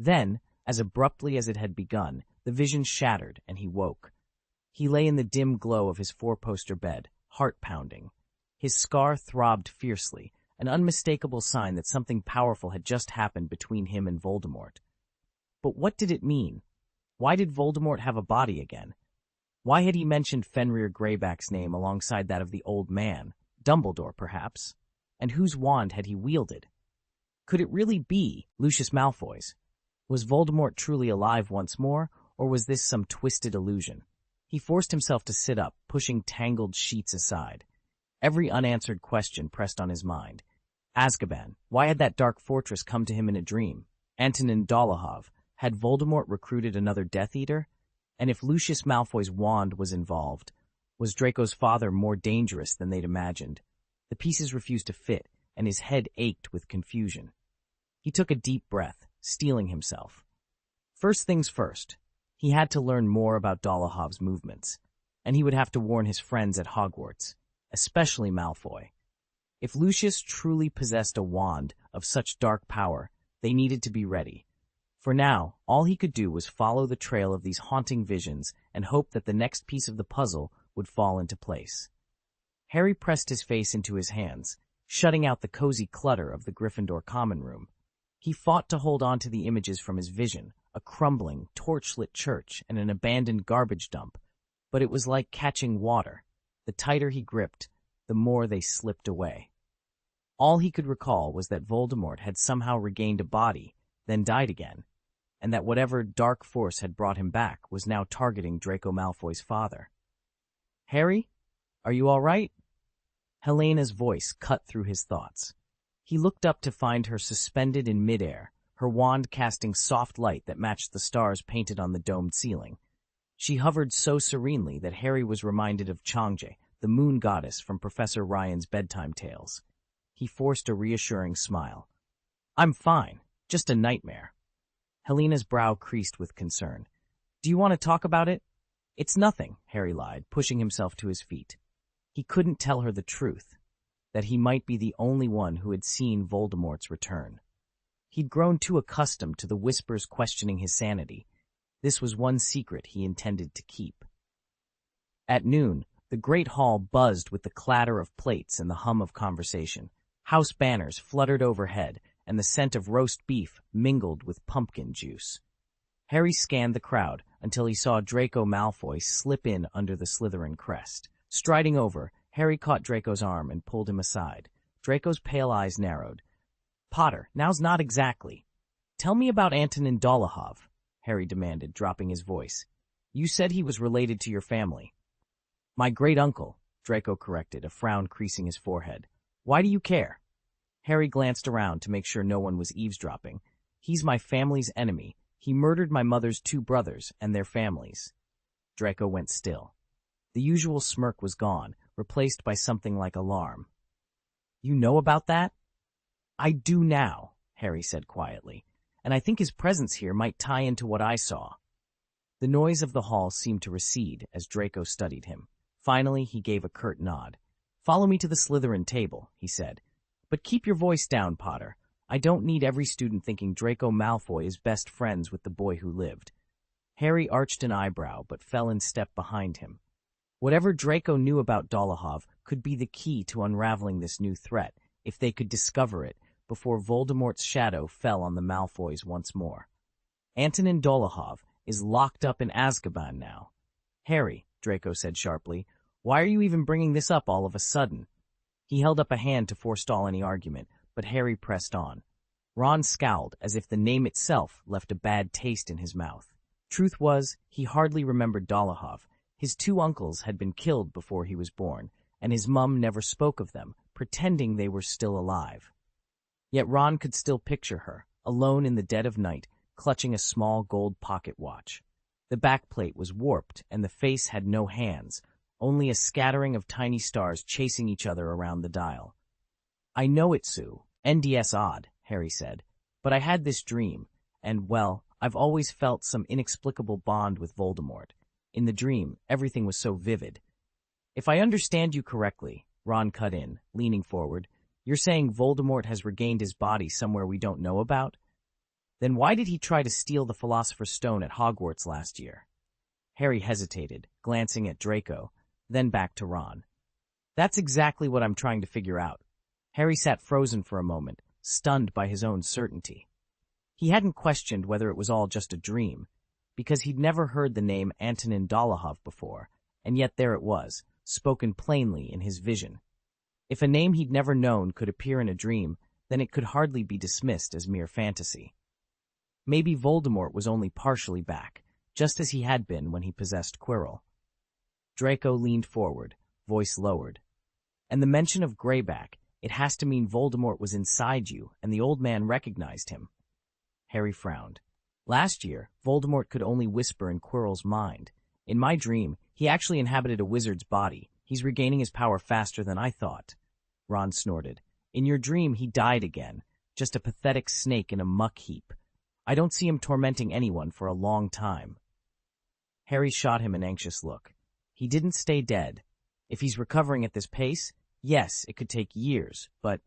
Then, as abruptly as it had begun, the vision shattered and he woke. He lay in the dim glow of his four-poster bed, heart pounding. His scar throbbed fiercely, an unmistakable sign that something powerful had just happened between him and Voldemort. But what did it mean? Why did Voldemort have a body again? Why had he mentioned Fenrir Greyback's name alongside that of the old man? Dumbledore, perhaps? And whose wand had he wielded? Could it really be Lucius Malfoy's? Was Voldemort truly alive once more, or was this some twisted illusion? He forced himself to sit up, pushing tangled sheets aside. Every unanswered question pressed on his mind. Azkaban. Why had that dark fortress come to him in a dream? Antonin Dolohov. Had Voldemort recruited another Death Eater? And if Lucius Malfoy's wand was involved, was Draco's father more dangerous than they'd imagined? The pieces refused to fit, and his head ached with confusion. He took a deep breath, steeling himself. First things first, he had to learn more about Dolohov's movements, and he would have to warn his friends at Hogwarts, especially Malfoy. If Lucius truly possessed a wand of such dark power, they needed to be ready. For now, all he could do was follow the trail of these haunting visions and hope that the next piece of the puzzle would fall into place. Harry pressed his face into his hands, shutting out the cozy clutter of the Gryffindor common room. He fought to hold on to the images from his vision, a crumbling, torchlit church and an abandoned garbage dump, but it was like catching water. The tighter he gripped, the more they slipped away. All he could recall was that Voldemort had somehow regained a body, then died again, and that whatever dark force had brought him back was now targeting Draco Malfoy's father. "Harry, are you all right?" Helena's voice cut through his thoughts. He looked up to find her suspended in midair, her wand casting soft light that matched the stars painted on the domed ceiling. She hovered so serenely that Harry was reminded of Chang'e, the moon goddess from Professor Ryan's bedtime tales. He forced a reassuring smile. "I'm fine, just a nightmare." Helena's brow creased with concern. "Do you want to talk about it?" "It's nothing," Harry lied, pushing himself to his feet. He couldn't tell her the truth, that he might be the only one who had seen Voldemort's return. He'd grown too accustomed to the whispers questioning his sanity. This was one secret he intended to keep. At noon, the great hall buzzed with the clatter of plates and the hum of conversation. House banners fluttered overhead, and the scent of roast beef mingled with pumpkin juice. Harry scanned the crowd until he saw Draco Malfoy slip in under the Slytherin crest. Striding over, Harry caught Draco's arm and pulled him aside. Draco's pale eyes narrowed. "Potter, now's not exactly. Tell me about Antonin Dolohov," Harry demanded, dropping his voice. "You said he was related to your family." "My great-uncle," Draco corrected, a frown creasing his forehead. "Why do you care?" Harry glanced around to make sure no one was eavesdropping. "He's my family's enemy. He murdered my mother's 2 brothers and their families." Draco went still. The usual smirk was gone, replaced by something like alarm. "You know about that?" "I do now," Harry said quietly, "and I think his presence here might tie into what I saw." The noise of the hall seemed to recede as Draco studied him. Finally, he gave a curt nod. "Follow me to the Slytherin table," he said. "But keep your voice down, Potter. I don't need every student thinking Draco Malfoy is best friends with the boy who lived." Harry arched an eyebrow, but fell in step behind him. Whatever Draco knew about Dolohov could be the key to unraveling this new threat, if they could discover it before Voldemort's shadow fell on the Malfoys once more. "Antonin Dolohov is locked up in Azkaban now." "Harry," Draco said sharply, "why are you even bringing this up all of a sudden?" He held up a hand to forestall any argument, but Harry pressed on. Ron scowled as if the name itself left a bad taste in his mouth. Truth was, he hardly remembered Dolohov. His 2 uncles had been killed before he was born, and his mum never spoke of them, pretending they were still alive. Yet Ron could still picture her, alone in the dead of night, clutching a small gold pocket watch. The backplate was warped, and the face had no hands, only a scattering of tiny stars chasing each other around the dial. "I know it, Sue. NDS odd," Harry said. "But I had this dream, and, well, I've always felt some inexplicable bond with Voldemort. In the dream, everything was so vivid." "If I understand you correctly," Ron cut in, leaning forward, "you're saying Voldemort has regained his body somewhere we don't know about? Then why did he try to steal the Philosopher's Stone at Hogwarts last year?" Harry hesitated, glancing at Draco, then back to Ron. "That's exactly what I'm trying to figure out." Harry sat frozen for a moment, stunned by his own certainty. He hadn't questioned whether it was all just a dream. because he'd never heard the name Antonin Dolohov before, and yet there it was, spoken plainly in his vision. If a name he'd never known could appear in a dream, then it could hardly be dismissed as mere fantasy. Maybe Voldemort was only partially back, just as he had been when he possessed Quirrell. Draco leaned forward, voice lowered. And the mention of Greyback, it has to mean Voldemort was inside you, and the old man recognized him. Harry frowned. Last year, Voldemort could only whisper in Quirrell's mind. In my dream, he actually inhabited a wizard's body. He's regaining his power faster than I thought. Ron snorted. In your dream, he died again, just a pathetic snake in a muck heap. I don't see him tormenting anyone for a long time. Harry shot him an anxious look. He didn't stay dead. If he's recovering at this pace, yes, it could take years, but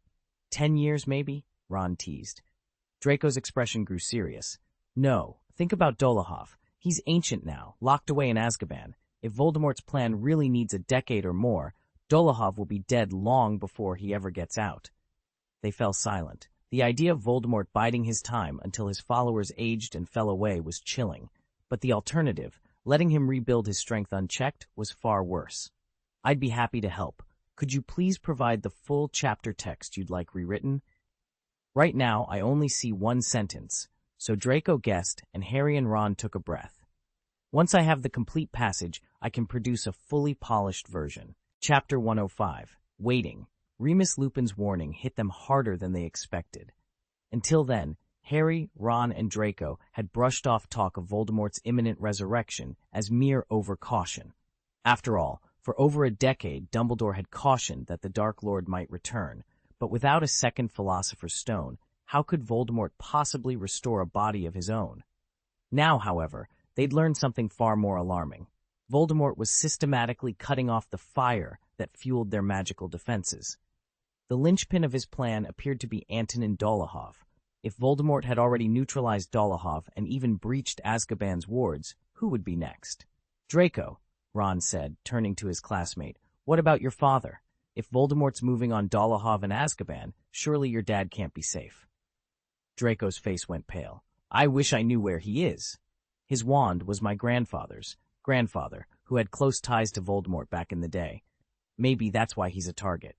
10 years maybe? Ron teased. Draco's expression grew serious. No, think about Dolohov. He's ancient now, locked away in Azkaban. If Voldemort's plan really needs a decade or more, Dolohov will be dead long before he ever gets out. They fell silent. The idea of Voldemort biding his time until his followers aged and fell away was chilling, but the alternative, letting him rebuild his strength unchecked, was far worse. I'd be happy to help. Could you please provide the full chapter text you'd like rewritten? Right now, I only see one sentence, so Draco guessed, and Harry and Ron took a breath. Once I have the complete passage, I can produce a fully polished version. Chapter 105, Waiting. Remus Lupin's warning hit them harder than they expected. Until then, Harry, Ron, and Draco had brushed off talk of Voldemort's imminent resurrection as mere overcaution. After all, for over a decade, Dumbledore had cautioned that the Dark Lord might return, but without a second Philosopher's Stone, how could Voldemort possibly restore a body of his own? Now, however, they'd learned something far more alarming. Voldemort was systematically cutting off the fire that fueled their magical defenses. The linchpin of his plan appeared to be Antonin Dolohov. If Voldemort had already neutralized Dolohov and even breached Azkaban's wards, who would be next? Draco, Ron said, turning to his classmate. What about your father? If Voldemort's moving on Dolohov and Azkaban, surely your dad can't be safe. Draco's face went pale. I wish I knew where he is. His wand was my grandfather's grandfather, who had close ties to Voldemort back in the day. Maybe that's why he's a target.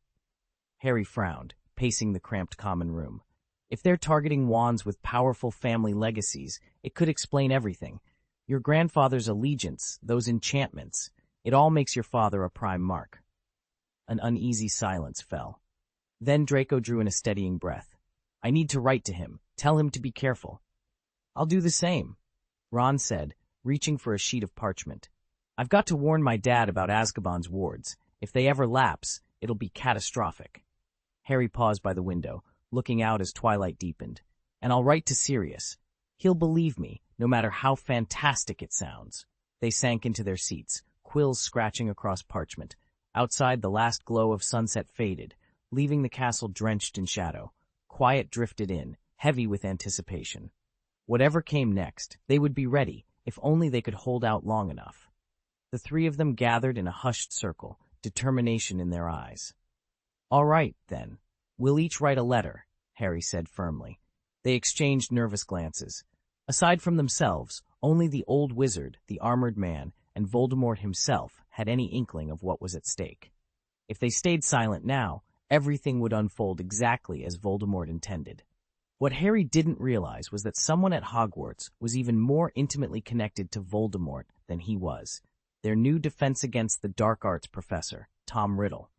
Harry frowned, pacing the cramped common room. If they're targeting wands with powerful family legacies, it could explain everything. Your grandfather's allegiance, those enchantments, it all makes your father a prime mark. An uneasy silence fell. Then Draco drew in a steadying breath. I need to write to him. Tell him to be careful. I'll do the same, Ron said, reaching for a sheet of parchment. I've got to warn my dad about Azkaban's wards. If they ever lapse, it'll be catastrophic. Harry paused by the window, looking out as twilight deepened. And I'll write to Sirius. He'll believe me, no matter how fantastic it sounds. They sank into their seats, quills scratching across parchment. Outside, the last glow of sunset faded, leaving the castle drenched in shadow. Quiet drifted in, heavy with anticipation. Whatever came next, they would be ready, if only they could hold out long enough. The three of them gathered in a hushed circle, determination in their eyes. All right, then. We'll each write a letter, Harry said firmly. They exchanged nervous glances. Aside from themselves, only the old wizard, the armored man, and Voldemort himself had any inkling of what was at stake. If they stayed silent now, everything would unfold exactly as Voldemort intended. What Harry didn't realize was that someone at Hogwarts was even more intimately connected to Voldemort than he was. Their new Defense Against the Dark Arts professor, Tom Riddle.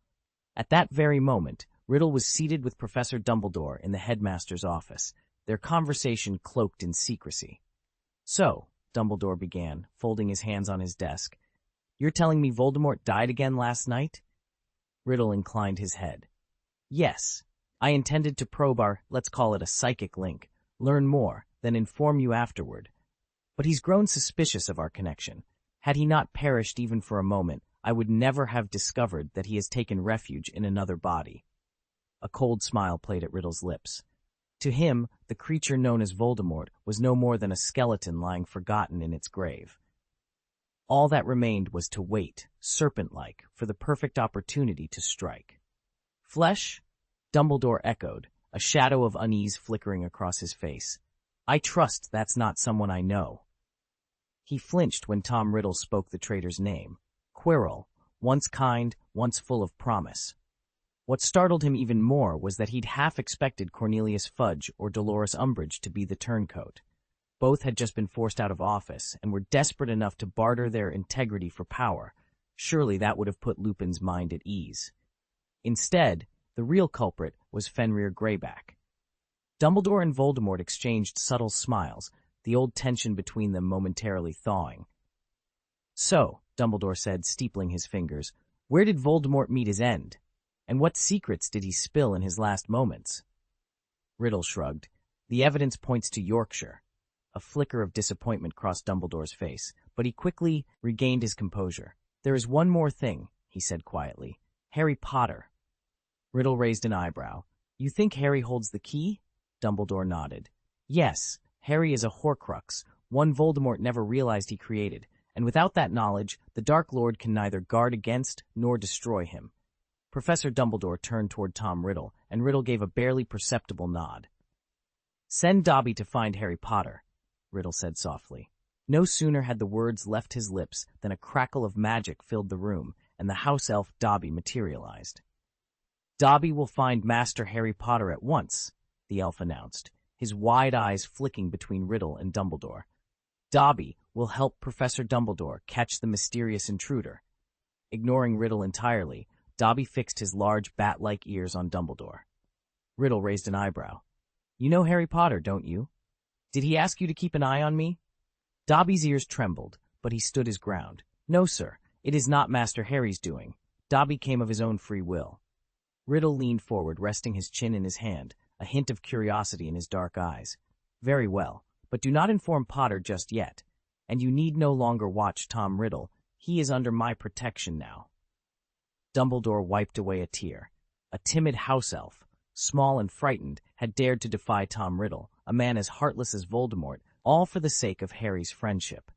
At that very moment, Riddle was seated with Professor Dumbledore in the headmaster's office, their conversation cloaked in secrecy. So, Dumbledore began, folding his hands on his desk, you're telling me Voldemort died again last night? Riddle inclined his head. Yes. I intended to probe our, let's call it a psychic link, learn more, then inform you afterward. But he's grown suspicious of our connection. Had he not perished even for a moment, I would never have discovered that he has taken refuge in another body. A cold smile played at Riddle's lips. To him, the creature known as Voldemort was no more than a skeleton lying forgotten in its grave. All that remained was to wait, serpent-like, for the perfect opportunity to strike. Flesh? Dumbledore echoed, a shadow of unease flickering across his face. I trust that's not someone I know. He flinched when Tom Riddle spoke the traitor's name. Quirrell, once kind, once full of promise. What startled him even more was that he'd half expected Cornelius Fudge or Dolores Umbridge to be the turncoat. Both had just been forced out of office and were desperate enough to barter their integrity for power. Surely that would have put Lupin's mind at ease. Instead, the real culprit was Fenrir Greyback. Dumbledore and Voldemort exchanged subtle smiles, the old tension between them momentarily thawing. "So," Dumbledore said, steepling his fingers, "where did Voldemort meet his end? And what secrets did he spill in his last moments?" Riddle shrugged. "The evidence points to Yorkshire." A flicker of disappointment crossed Dumbledore's face, but he quickly regained his composure. "There is one more thing," he said quietly. "Harry Potter." Riddle raised an eyebrow. "You think Harry holds the key?" Dumbledore nodded. "Yes, Harry is a Horcrux, one Voldemort never realized he created, and without that knowledge, the Dark Lord can neither guard against nor destroy him." Professor Dumbledore turned toward Tom Riddle, and Riddle gave a barely perceptible nod. "Send Dobby to find Harry Potter," Riddle said softly. No sooner had the words left his lips than a crackle of magic filled the room, and the house elf Dobby materialized. "Dobby will find Master Harry Potter at once," the elf announced, his wide eyes flicking between Riddle and Dumbledore. "Dobby will help Professor Dumbledore catch the mysterious intruder." Ignoring Riddle entirely, Dobby fixed his large bat-like ears on Dumbledore. Riddle raised an eyebrow. "You know Harry Potter, don't you? Did he ask you to keep an eye on me?" Dobby's ears trembled, but he stood his ground. "No, sir, it is not Master Harry's doing. Dobby came of his own free will." Riddle leaned forward, resting his chin in his hand, a hint of curiosity in his dark eyes. "Very well, but do not inform Potter just yet. And you need no longer watch Tom Riddle. He is under my protection now." Dumbledore wiped away a tear. A timid house elf, small and frightened, had dared to defy Tom Riddle, a man as heartless as Voldemort, all for the sake of Harry's friendship.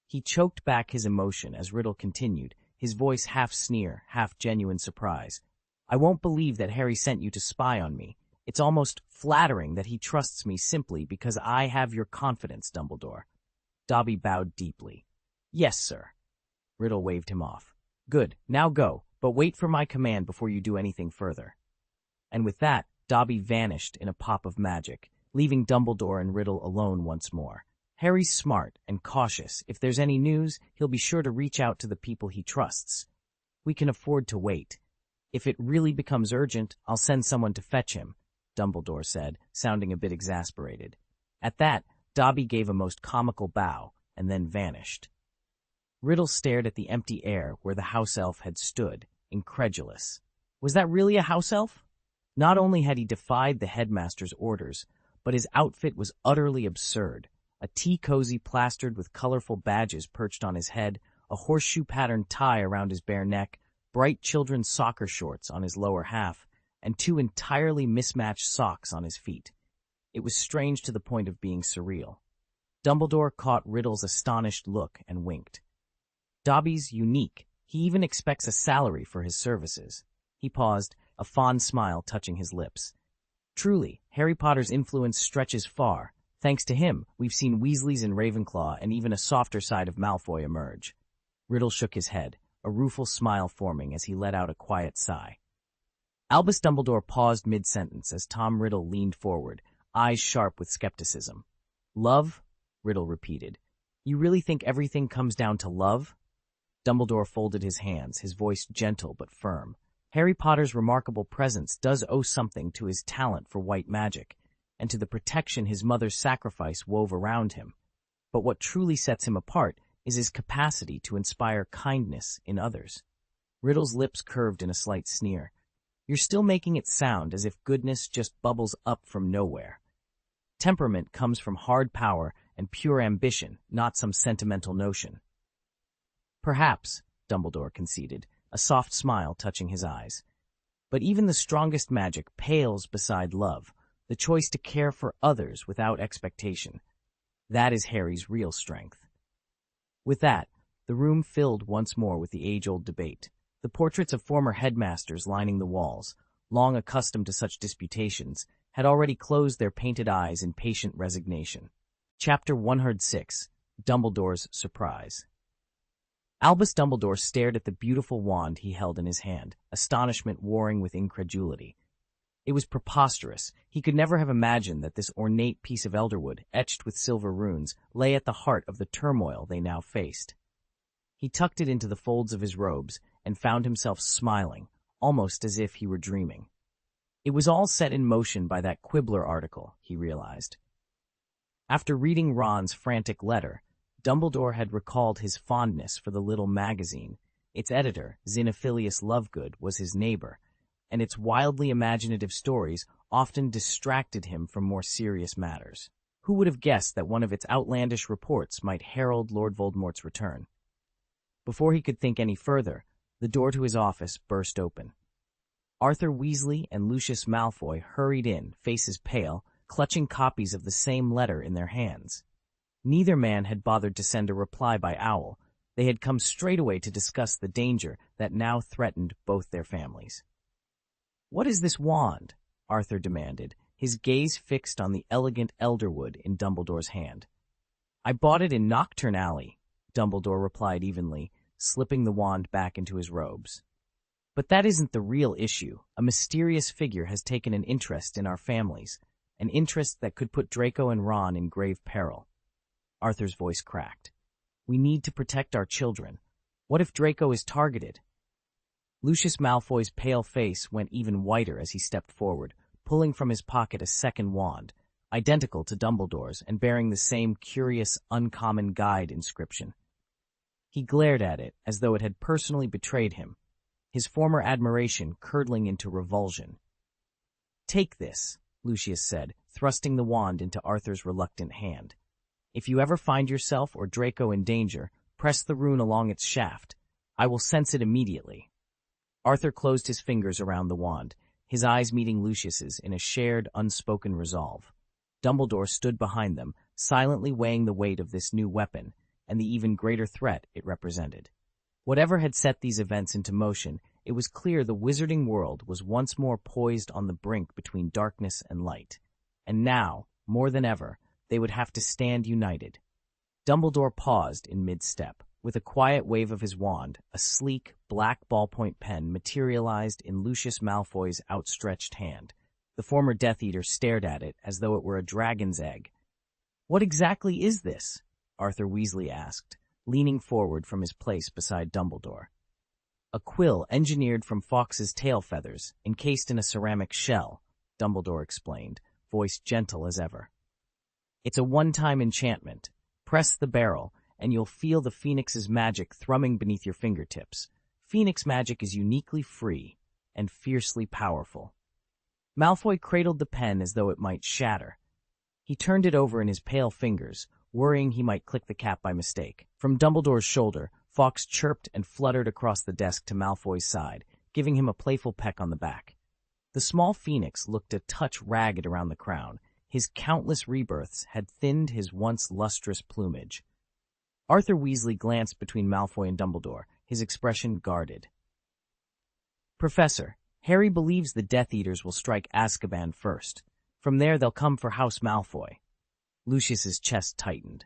He choked back his emotion as Riddle continued, his voice half sneer, half genuine surprise. "I won't believe that Harry sent you to spy on me. It's almost flattering that he trusts me simply because I have your confidence, Dumbledore." Dobby bowed deeply. "Yes, sir." Riddle waved him off. "Good, now go, but wait for my command before you do anything further." And with that, Dobby vanished in a pop of magic, leaving Dumbledore and Riddle alone once more. "Harry's smart and cautious. If there's any news, he'll be sure to reach out to the people he trusts. We can afford to wait. If it really becomes urgent, I'll send someone to fetch him," Dumbledore said, sounding a bit exasperated. At that, Dobby gave a most comical bow and then vanished. Riddle stared at the empty air where the house elf had stood, incredulous. Was that really a house elf? Not only had he defied the headmaster's orders, but his outfit was utterly absurd. A tea cozy plastered with colorful badges perched on his head, a horseshoe-patterned tie around his bare neck, bright children's soccer shorts on his lower half, and two entirely mismatched socks on his feet. It was strange to the point of being surreal. Dumbledore caught Riddle's astonished look and winked. "Dobby's unique. He even expects a salary for his services." He paused, a fond smile touching his lips. "Truly, Harry Potter's influence stretches far. Thanks to him, we've seen Weasleys and Ravenclaw and even a softer side of Malfoy emerge." Riddle shook his head, a rueful smile forming as he let out a quiet sigh. Albus Dumbledore paused mid-sentence as Tom Riddle leaned forward, eyes sharp with skepticism. "Love?" Riddle repeated. "You really think everything comes down to love?" Dumbledore folded his hands, his voice gentle but firm. "Harry Potter's remarkable presence does owe something to his talent for white magic, and to the protection his mother's sacrifice wove around him. But what truly sets him apart is his capacity to inspire kindness in others." Riddle's lips curved in a slight sneer. "You're still making it sound as if goodness just bubbles up from nowhere. Temperament comes from hard power and pure ambition, not some sentimental notion." "Perhaps," Dumbledore conceded, a soft smile touching his eyes. "But even the strongest magic pales beside love, the choice to care for others without expectation. That is Harry's real strength." With that, the room filled once more with the age-old debate. The portraits of former headmasters lining the walls, long accustomed to such disputations, had already closed their painted eyes in patient resignation. Chapter 106. Dumbledore's surprise. Albus Dumbledore stared at the beautiful wand he held in his hand, astonishment warring with incredulity. It was preposterous. He could never have imagined that this ornate piece of elderwood, etched with silver runes, lay at the heart of the turmoil they now faced. He tucked it into the folds of his robes and found himself smiling, almost as if he were dreaming. It was all set in motion by that Quibbler article, he realized. After reading Ron's frantic letter, Dumbledore had recalled his fondness for the little magazine. Its editor, Xenophilius Lovegood, was his neighbor, and its wildly imaginative stories often distracted him from more serious matters. Who would have guessed that one of its outlandish reports might herald Lord Voldemort's return? Before he could think any further, the door to his office burst open. Arthur Weasley and Lucius Malfoy hurried in, faces pale, clutching copies of the same letter in their hands. Neither man had bothered to send a reply by owl. They had come straight away to discuss the danger that now threatened both their families. "What is this wand?" Arthur demanded, his gaze fixed on the elegant elderwood in Dumbledore's hand. "I bought it in Nocturne Alley," Dumbledore replied evenly, slipping the wand back into his robes. "But that isn't the real issue. A mysterious figure has taken an interest in our families, an interest that could put Draco and Ron in grave peril." Arthur's voice cracked. "We need to protect our children. What if Draco is targeted?" Lucius Malfoy's pale face went even whiter as he stepped forward, pulling from his pocket a second wand, identical to Dumbledore's and bearing the same curious, uncommon guide inscription. He glared at it as though it had personally betrayed him, his former admiration curdling into revulsion. "Take this," Lucius said, thrusting the wand into Arthur's reluctant hand. "If you ever find yourself or Draco in danger, press the rune along its shaft. I will sense it immediately." Arthur closed his fingers around the wand, his eyes meeting Lucius's in a shared, unspoken resolve. Dumbledore stood behind them, silently weighing the weight of this new weapon and the even greater threat it represented. Whatever had set these events into motion, it was clear the wizarding world was once more poised on the brink between darkness and light. And now, more than ever, they would have to stand united. Dumbledore paused in mid-step. With a quiet wave of his wand, a sleek, black ballpoint pen materialized in Lucius Malfoy's outstretched hand. The former Death Eater stared at it as though it were a dragon's egg. "What exactly is this?" Arthur Weasley asked, leaning forward from his place beside Dumbledore. "A quill engineered from Fawkes's tail feathers, encased in a ceramic shell," Dumbledore explained, voice gentle as ever. "It's a one-time enchantment. Press the barrel, and you'll feel the Phoenix's magic thrumming beneath your fingertips. Phoenix magic is uniquely free and fiercely powerful." Malfoy cradled the pen as though it might shatter. He turned it over in his pale fingers, worrying he might click the cap by mistake. From Dumbledore's shoulder, Fawkes chirped and fluttered across the desk to Malfoy's side, giving him a playful peck on the back. The small Phoenix looked a touch ragged around the crown. His countless rebirths had thinned his once lustrous plumage. Arthur Weasley glanced between Malfoy and Dumbledore, his expression guarded. "Professor, Harry believes the Death Eaters will strike Azkaban first. From there they'll come for House Malfoy." Lucius's chest tightened.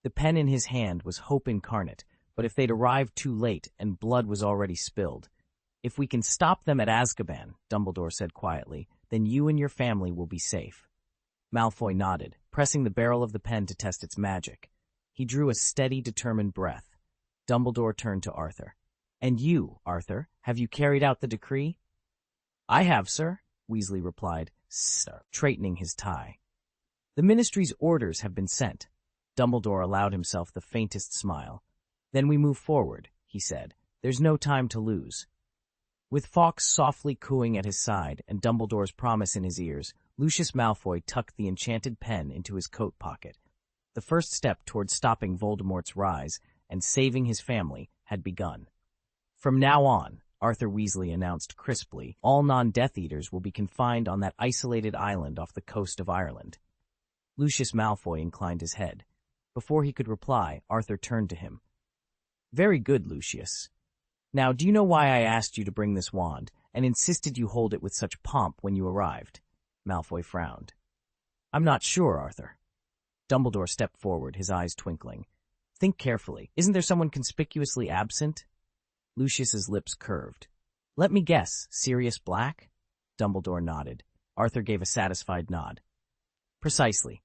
The pen in his hand was hope incarnate, but if they'd arrived too late and blood was already spilled. "If we can stop them at Azkaban," Dumbledore said quietly, "then you and your family will be safe." Malfoy nodded, pressing the barrel of the pen to test its magic. He drew a steady, determined breath. Dumbledore turned to Arthur. "And you, Arthur, have you carried out the decree?" "I have, sir," Weasley replied, straightening his tie. "The Ministry's orders have been sent." Dumbledore allowed himself the faintest smile. "Then we move forward," he said. "There's no time to lose." With Fawkes softly cooing at his side and Dumbledore's promise in his ears, Lucius Malfoy tucked the enchanted pen into his coat pocket. The first step toward stopping Voldemort's rise and saving his family had begun. "From now on," Arthur Weasley announced crisply, "all non-Death Eaters will be confined on that isolated island off the coast of Ireland." Lucius Malfoy inclined his head. Before he could reply, Arthur turned to him. "Very good, Lucius. Now, do you know why I asked you to bring this wand, and insisted you hold it with such pomp when you arrived?" Malfoy frowned. "I'm not sure, Arthur." Dumbledore stepped forward, his eyes twinkling. Think carefully. Isn't there someone conspicuously absent? Lucius's lips curved. Let me guess, Sirius Black? Dumbledore nodded. Arthur gave a satisfied nod. Precisely.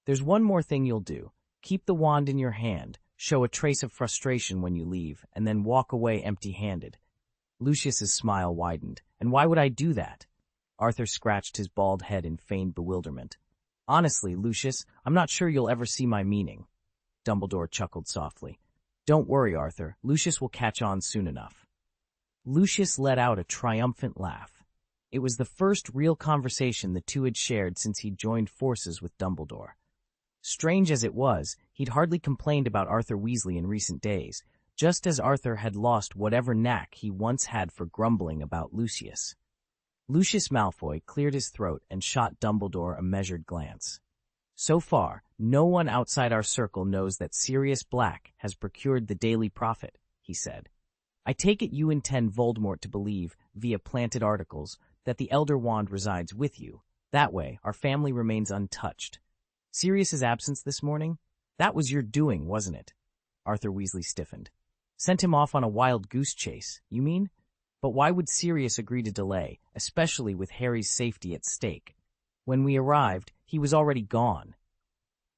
There's one more thing you'll do. Keep the wand in your hand, show a trace of frustration when you leave, and then walk away empty-handed. Lucius's smile widened. And why would I do that? Arthur scratched his bald head in feigned bewilderment. Honestly, Lucius, I'm not sure you'll ever see my meaning. Dumbledore chuckled softly. Don't worry, Arthur. Lucius will catch on soon enough. Lucius let out a triumphant laugh. It was the first real conversation the two had shared since he'd joined forces with Dumbledore. Strange as it was, he'd hardly complained about Arthur Weasley in recent days, just as Arthur had lost whatever knack he once had for grumbling about Lucius. Lucius Malfoy cleared his throat and shot Dumbledore a measured glance. So far, no one outside our circle knows that Sirius Black has procured the Daily Prophet, he said. I take it you intend Voldemort to believe, via planted articles, that the Elder Wand resides with you. That way, our family remains untouched. Sirius's absence this morning? That was your doing, wasn't it? Arthur Weasley stiffened. Sent him off on a wild goose chase, you mean? But why would Sirius agree to delay, especially with Harry's safety at stake? When we arrived, he was already gone.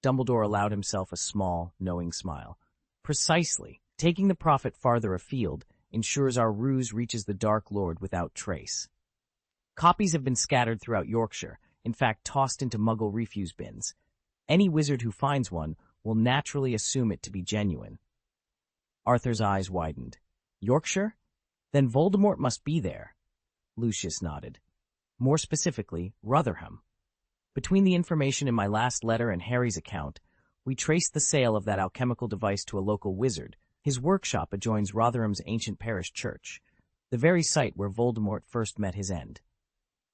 Dumbledore allowed himself a small, knowing smile. Precisely. Taking the Prophet farther afield ensures our ruse reaches the Dark Lord without trace. Copies have been scattered throughout Yorkshire, in fact tossed into Muggle refuse bins. Any wizard who finds one will naturally assume it to be genuine. Arthur's eyes widened. Yorkshire? Then Voldemort must be there. Lucius nodded. More specifically, Rotherham. Between the information in my last letter and Harry's account, we traced the sale of that alchemical device to a local wizard. His workshop adjoins Rotherham's ancient parish church, the very site where Voldemort first met his end.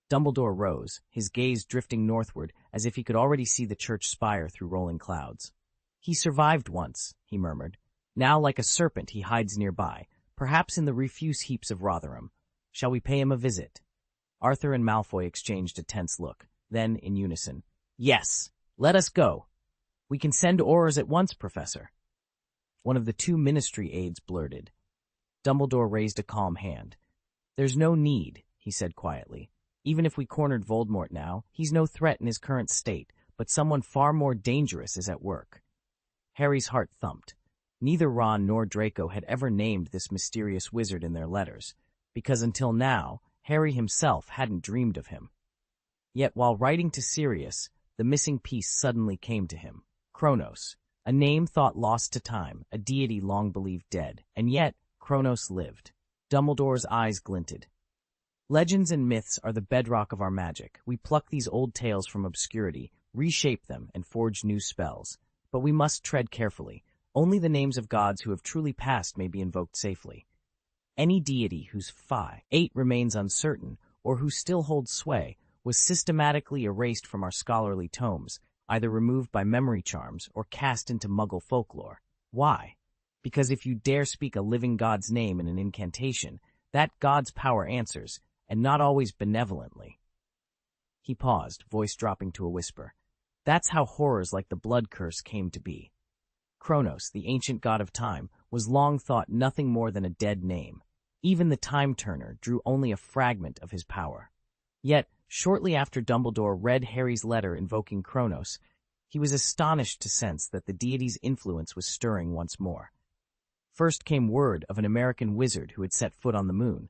Dumbledore rose, his gaze drifting northward as if he could already see the church spire through rolling clouds. He survived once, he murmured. Now, like a serpent, he hides nearby, perhaps in the refuse heaps of Rotherham. Shall we pay him a visit? Arthur and Malfoy exchanged a tense look. Then, in unison, Yes, let us go. We can send orders at once, Professor. One of the two ministry aides blurted. Dumbledore raised a calm hand. There's no need, he said quietly. Even if we cornered Voldemort now, he's no threat in his current state, but someone far more dangerous is at work. Harry's heart thumped. Neither Ron nor Draco had ever named this mysterious wizard in their letters, because until now, Harry himself hadn't dreamed of him. Yet while writing to Sirius, the missing piece suddenly came to him. Kronos, a name thought lost to time, a deity long believed dead, and yet Kronos lived. Dumbledore's eyes glinted. Legends and myths are the bedrock of our magic. We pluck these old tales from obscurity, reshape them, and forge new spells. But we must tread carefully. Only the names of gods who have truly passed may be invoked safely. Any deity whose fate remains uncertain, or who still holds sway, was systematically erased from our scholarly tomes, either removed by memory charms or cast into Muggle folklore. Why? Because if you dare speak a living god's name in an incantation, that god's power answers, and not always benevolently. He paused, voice dropping to a whisper. That's how horrors like the blood curse came to be. Kronos, the ancient god of time, was long thought nothing more than a dead name. Even the time-turner drew only a fragment of his power. Yet, shortly after Dumbledore read Harry's letter invoking Kronos, he was astonished to sense that the deity's influence was stirring once more. First came word of an American wizard who had set foot on the moon.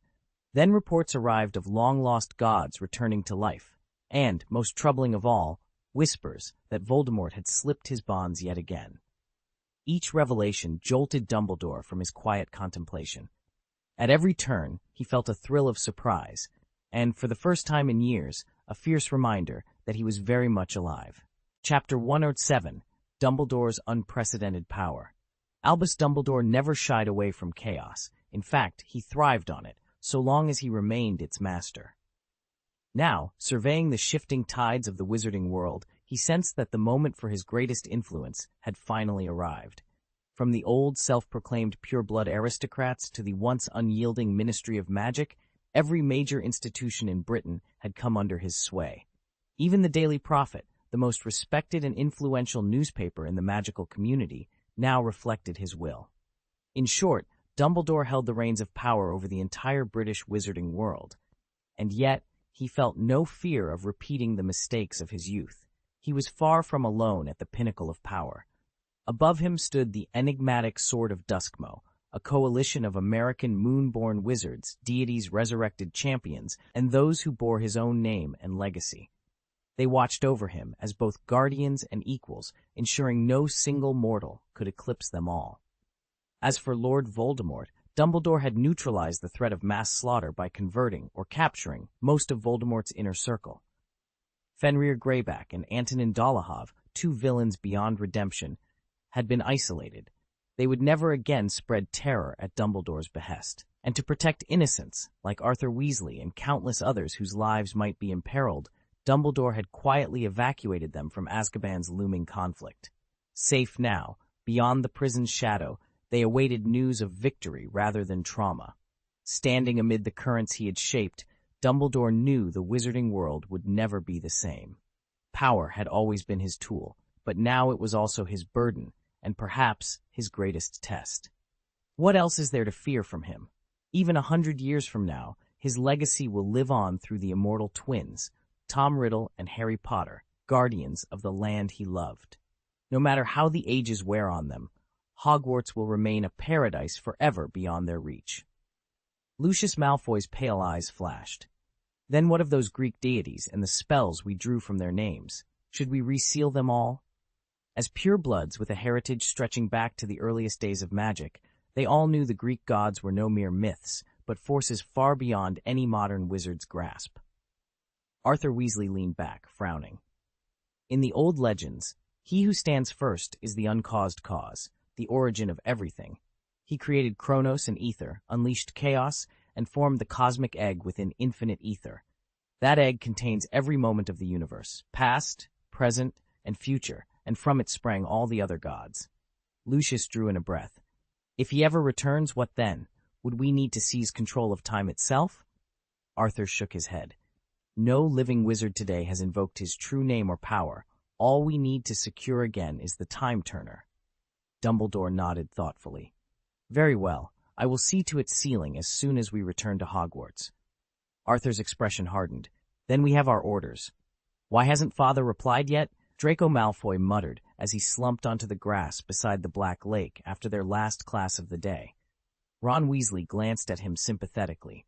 Then reports arrived of long-lost gods returning to life, and, most troubling of all, whispers that Voldemort had slipped his bonds yet again. Each revelation jolted Dumbledore from his quiet contemplation. At every turn, he felt a thrill of surprise, and, for the first time in years, a fierce reminder that he was very much alive. Chapter 107, Dumbledore's Unprecedented Power. Albus Dumbledore never shied away from chaos. In fact, he thrived on it, so long as he remained its master. Now, surveying the shifting tides of the wizarding world, he sensed that the moment for his greatest influence had finally arrived. From the old self-proclaimed pure-blood aristocrats to the once unyielding Ministry of Magic, every major institution in Britain had come under his sway. Even the Daily Prophet, the most respected and influential newspaper in the magical community, now reflected his will. In short, Dumbledore held the reins of power over the entire British wizarding world, and yet he felt no fear of repeating the mistakes of his youth. He was far from alone at the pinnacle of power. Above him stood the enigmatic Sword of Duskmo, a coalition of American moon-born wizards, deities' resurrected champions, and those who bore his own name and legacy. They watched over him as both guardians and equals, ensuring no single mortal could eclipse them all. As for Lord Voldemort, Dumbledore had neutralized the threat of mass slaughter by converting or capturing most of Voldemort's inner circle. Fenrir Greyback and Antonin Dolohov, two villains beyond redemption, had been isolated. They would never again spread terror at Dumbledore's behest. And to protect innocents, like Arthur Weasley and countless others whose lives might be imperiled, Dumbledore had quietly evacuated them from Azkaban's looming conflict. Safe now, beyond the prison's shadow, they awaited news of victory rather than trauma. Standing amid the currents he had shaped, Dumbledore knew the wizarding world would never be the same. Power had always been his tool, but now it was also his burden, and perhaps his greatest test. What else is there to fear from him? Even 100 years from now, his legacy will live on through the immortal twins, Tom Riddle and Harry Potter, guardians of the land he loved. No matter how the ages wear on them, Hogwarts will remain a paradise forever beyond their reach. Lucius Malfoy's pale eyes flashed. Then what of those Greek deities and the spells we drew from their names? Should we reseal them all? As purebloods with a heritage stretching back to the earliest days of magic, they all knew the Greek gods were no mere myths, but forces far beyond any modern wizard's grasp. Arthur Weasley leaned back, frowning. In the old legends, he who stands first is the uncaused cause, the origin of everything. He created Chronos and Ether, unleashed chaos, and formed the cosmic egg within infinite ether. That egg contains every moment of the universe, past, present, and future, and from it sprang all the other gods. Lucius drew in a breath. If he ever returns, what then? Would we need to seize control of time itself? Arthur shook his head. No living wizard today has invoked his true name or power. All we need to secure again is the Time Turner. Dumbledore nodded thoughtfully. Very well, I will see to its sealing as soon as we return to Hogwarts. Arthur's expression hardened. Then we have our orders. Why hasn't Father replied yet? Draco Malfoy muttered as he slumped onto the grass beside the Black Lake after their last class of the day. Ron Weasley glanced at him sympathetically.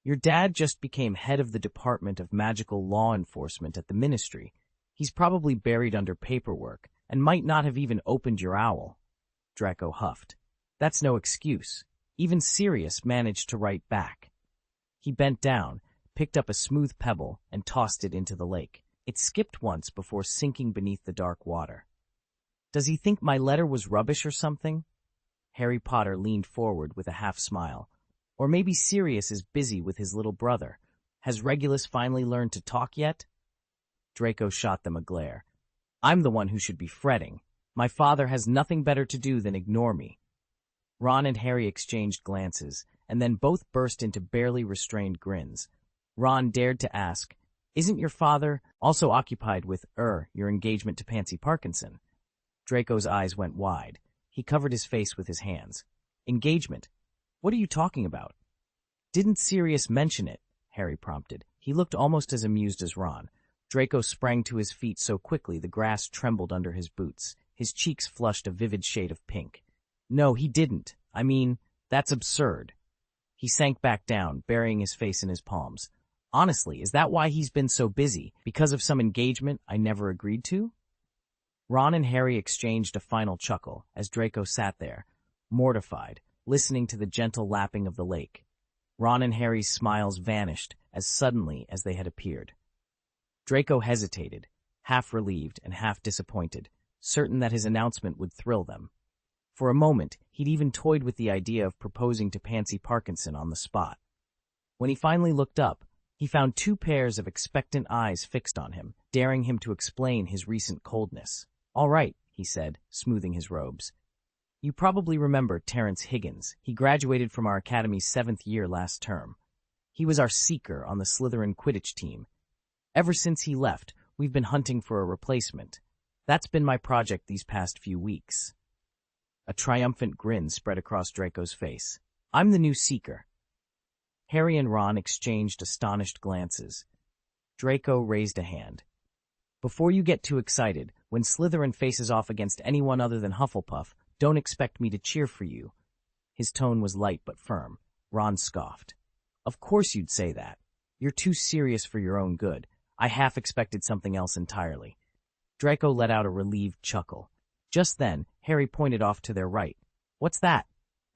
Your dad just became head of the Department of Magical Law Enforcement at the Ministry. He's probably buried under paperwork and might not have even opened your owl. Draco huffed. That's no excuse. Even Sirius managed to write back. He bent down, picked up a smooth pebble, and tossed it into the lake. It skipped once before sinking beneath the dark water. Does he think my letter was rubbish or something? Harry Potter leaned forward with a half-smile. Or maybe Sirius is busy with his little brother. Has Regulus finally learned to talk yet? Draco shot them a glare. I'm the one who should be fretting. My father has nothing better to do than ignore me. Ron and Harry exchanged glances, and then both burst into barely restrained grins. Ron dared to ask, Isn't your father also occupied with, your engagement to Pansy Parkinson? Draco's eyes went wide. He covered his face with his hands. Engagement? What are you talking about? Didn't Sirius mention it? Harry prompted. He looked almost as amused as Ron. Draco sprang to his feet so quickly the grass trembled under his boots. His cheeks flushed a vivid shade of pink. No, he didn't. I mean, that's absurd. He sank back down, burying his face in his palms. Honestly, is that why he's been so busy? Because of some engagement I never agreed to? Ron and Harry exchanged a final chuckle as Draco sat there, mortified, listening to the gentle lapping of the lake. Ron and Harry's smiles vanished as suddenly as they had appeared. Draco hesitated, half relieved and half disappointed, certain that his announcement would thrill them. For a moment, he'd even toyed with the idea of proposing to Pansy Parkinson on the spot. When he finally looked up, he found two pairs of expectant eyes fixed on him, daring him to explain his recent coldness. All right, he said, smoothing his robes. You probably remember Terrence Higgins. He graduated from our academy's 7th year last term. He was our seeker on the Slytherin Quidditch team. Ever since he left, we've been hunting for a replacement. That's been my project these past few weeks. A triumphant grin spread across Draco's face. I'm the new Seeker. Harry and Ron exchanged astonished glances. Draco raised a hand. Before you get too excited, when Slytherin faces off against anyone other than Hufflepuff, don't expect me to cheer for you. His tone was light but firm. Ron scoffed. Of course you'd say that. You're too serious for your own good. I half expected something else entirely. Draco let out a relieved chuckle. Just then, Harry pointed off to their right. What's that?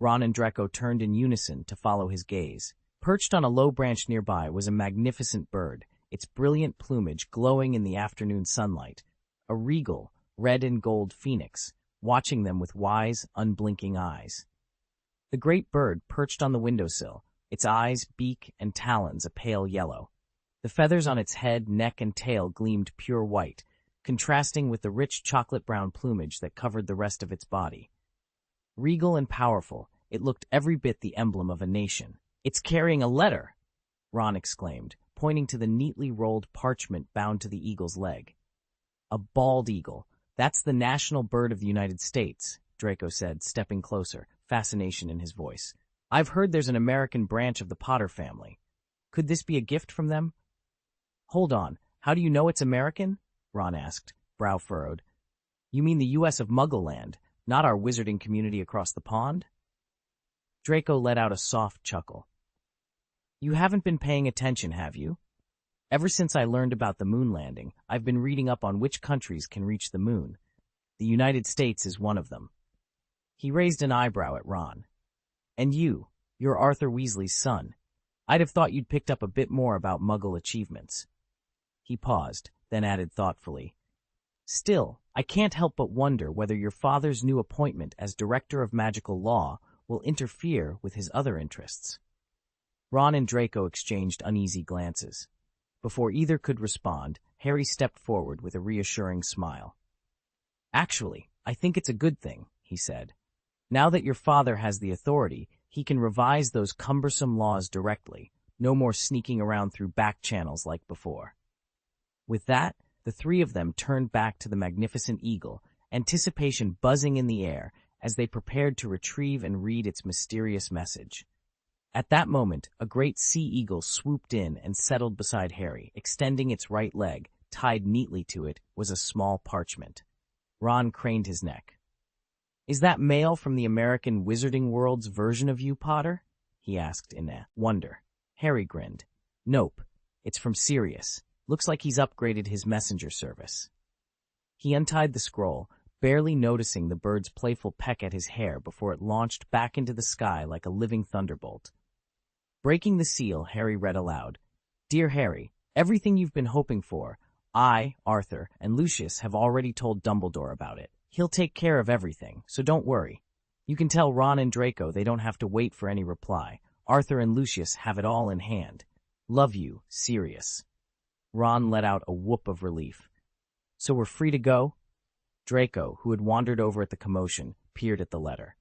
Ron and Draco turned in unison to follow his gaze. Perched on a low branch nearby was a magnificent bird, its brilliant plumage glowing in the afternoon sunlight. A regal, red and gold phoenix, watching them with wise, unblinking eyes. The great bird perched on the windowsill, its eyes, beak, and talons a pale yellow. The feathers on its head, neck, and tail gleamed pure white, contrasting with the rich chocolate-brown plumage that covered the rest of its body. Regal and powerful, it looked every bit the emblem of a nation. It's carrying a letter, Ron exclaimed, pointing to the neatly rolled parchment bound to the eagle's leg. A bald eagle. That's the national bird of the United States, Draco said, stepping closer, fascination in his voice. I've heard there's an American branch of the Potter family. Could this be a gift from them? Hold on, how do you know it's American? Ron asked, brow furrowed. You mean the U.S. of Muggleland, not our wizarding community across the pond? Draco let out a soft chuckle. You haven't been paying attention, have you? Ever since I learned about the moon landing, I've been reading up on which countries can reach the moon. The United States is one of them. He raised an eyebrow at Ron. And you're Arthur Weasley's son. I'd have thought you'd picked up a bit more about Muggle achievements. He paused, then added thoughtfully, Still, I can't help but wonder whether your father's new appointment as Director of Magical Law will interfere with his other interests. Ron and Draco exchanged uneasy glances. Before either could respond, Harry stepped forward with a reassuring smile. Actually, I think it's a good thing, he said. Now that your father has the authority, he can revise those cumbersome laws directly, no more sneaking around through back channels like before. With that, the three of them turned back to the magnificent eagle, anticipation buzzing in the air as they prepared to retrieve and read its mysterious message. At that moment, a great sea eagle swooped in and settled beside Harry, extending its right leg. Tied neatly to it was a small parchment. Ron craned his neck. Is that mail from the American Wizarding World's version of you, Potter? He asked in wonder. Harry grinned. Nope, it's from Sirius. Looks like he's upgraded his messenger service. He untied the scroll, barely noticing the bird's playful peck at his hair before it launched back into the sky like a living thunderbolt. Breaking the seal, Harry read aloud, Dear Harry, everything you've been hoping for, I, Arthur, and Lucius have already told Dumbledore about it. He'll take care of everything, so don't worry. You can tell Ron and Draco they don't have to wait for any reply. Arthur and Lucius have it all in hand. Love you, Sirius. Ron let out a whoop of relief. So we're free to go? Draco, who had wandered over at the commotion, peered at the letter.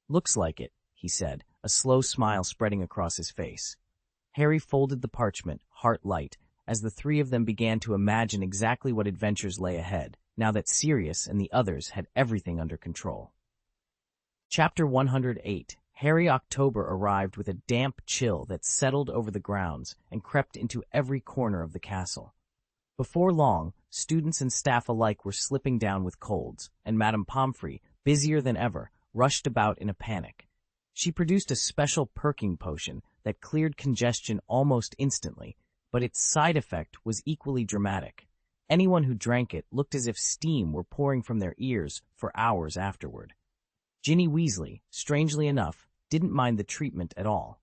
Looks like it, he said, a slow smile spreading across his face. Harry folded the parchment, heart light, as the three of them began to imagine exactly what adventures lay ahead, now that Sirius and the others had everything under control. Chapter 108. Harry October arrived with a damp chill that settled over the grounds and crept into every corner of the castle. Before long, students and staff alike were slipping down with colds, and Madame Pomfrey, busier than ever, rushed about in a panic. She produced a special perking potion that cleared congestion almost instantly, but its side effect was equally dramatic. Anyone who drank it looked as if steam were pouring from their ears for hours afterward. Ginny Weasley, strangely enough, didn't mind the treatment at all.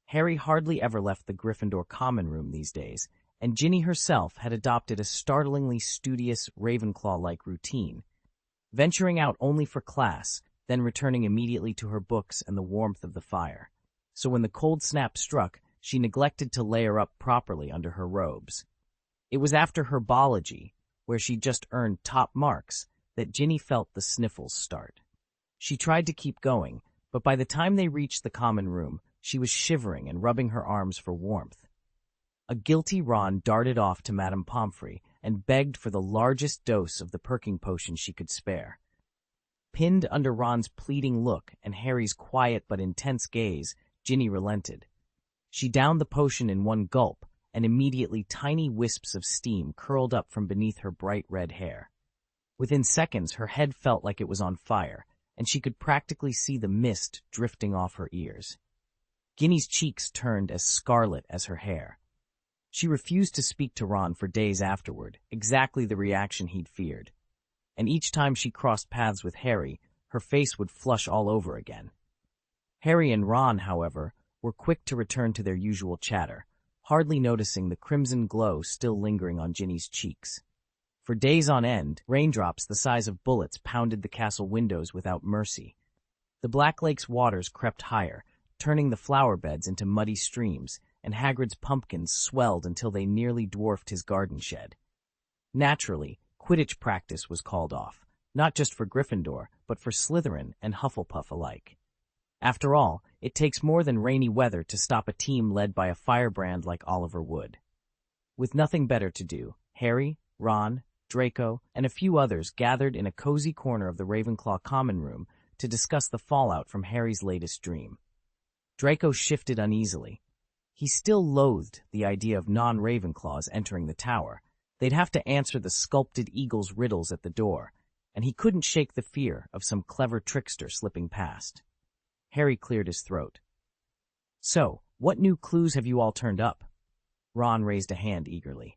Harry hardly ever left the Gryffindor common room these days, and Ginny herself had adopted a startlingly studious Ravenclaw-like routine, venturing out only for class, then returning immediately to her books and the warmth of the fire. So when the cold snap struck, she neglected to layer up properly under her robes. It was after herbology, where she just earned top marks, that Ginny felt the sniffles start. She tried to keep going, but by the time they reached the common room, she was shivering and rubbing her arms for warmth. A guilty Ron darted off to Madame Pomfrey and begged for the largest dose of the perking potion she could spare. Pinned under Ron's pleading look and Harry's quiet but intense gaze, Ginny relented. She downed the potion in one gulp, and immediately tiny wisps of steam curled up from beneath her bright red hair. Within seconds, her head felt like it was on fire, and she could practically see the mist drifting off her ears. Ginny's cheeks turned as scarlet as her hair. She refused to speak to Ron for days afterward, exactly the reaction he'd feared. And each time she crossed paths with Harry, her face would flush all over again. Harry and Ron, however, were quick to return to their usual chatter, hardly noticing the crimson glow still lingering on Ginny's cheeks. For days on end, raindrops the size of bullets pounded the castle windows without mercy. The Black Lake's waters crept higher, turning the flower beds into muddy streams, and Hagrid's pumpkins swelled until they nearly dwarfed his garden shed. Naturally, Quidditch practice was called off, not just for Gryffindor, but for Slytherin and Hufflepuff alike. After all, it takes more than rainy weather to stop a team led by a firebrand like Oliver Wood. With nothing better to do, Harry, Ron, Draco, and a few others gathered in a cozy corner of the Ravenclaw common room to discuss the fallout from Harry's latest dream. Draco shifted uneasily. He still loathed the idea of non-Ravenclaws entering the tower. They'd have to answer the sculpted eagle's riddles at the door, and he couldn't shake the fear of some clever trickster slipping past. Harry cleared his throat. "So, what new clues have you all turned up?" Ron raised a hand eagerly.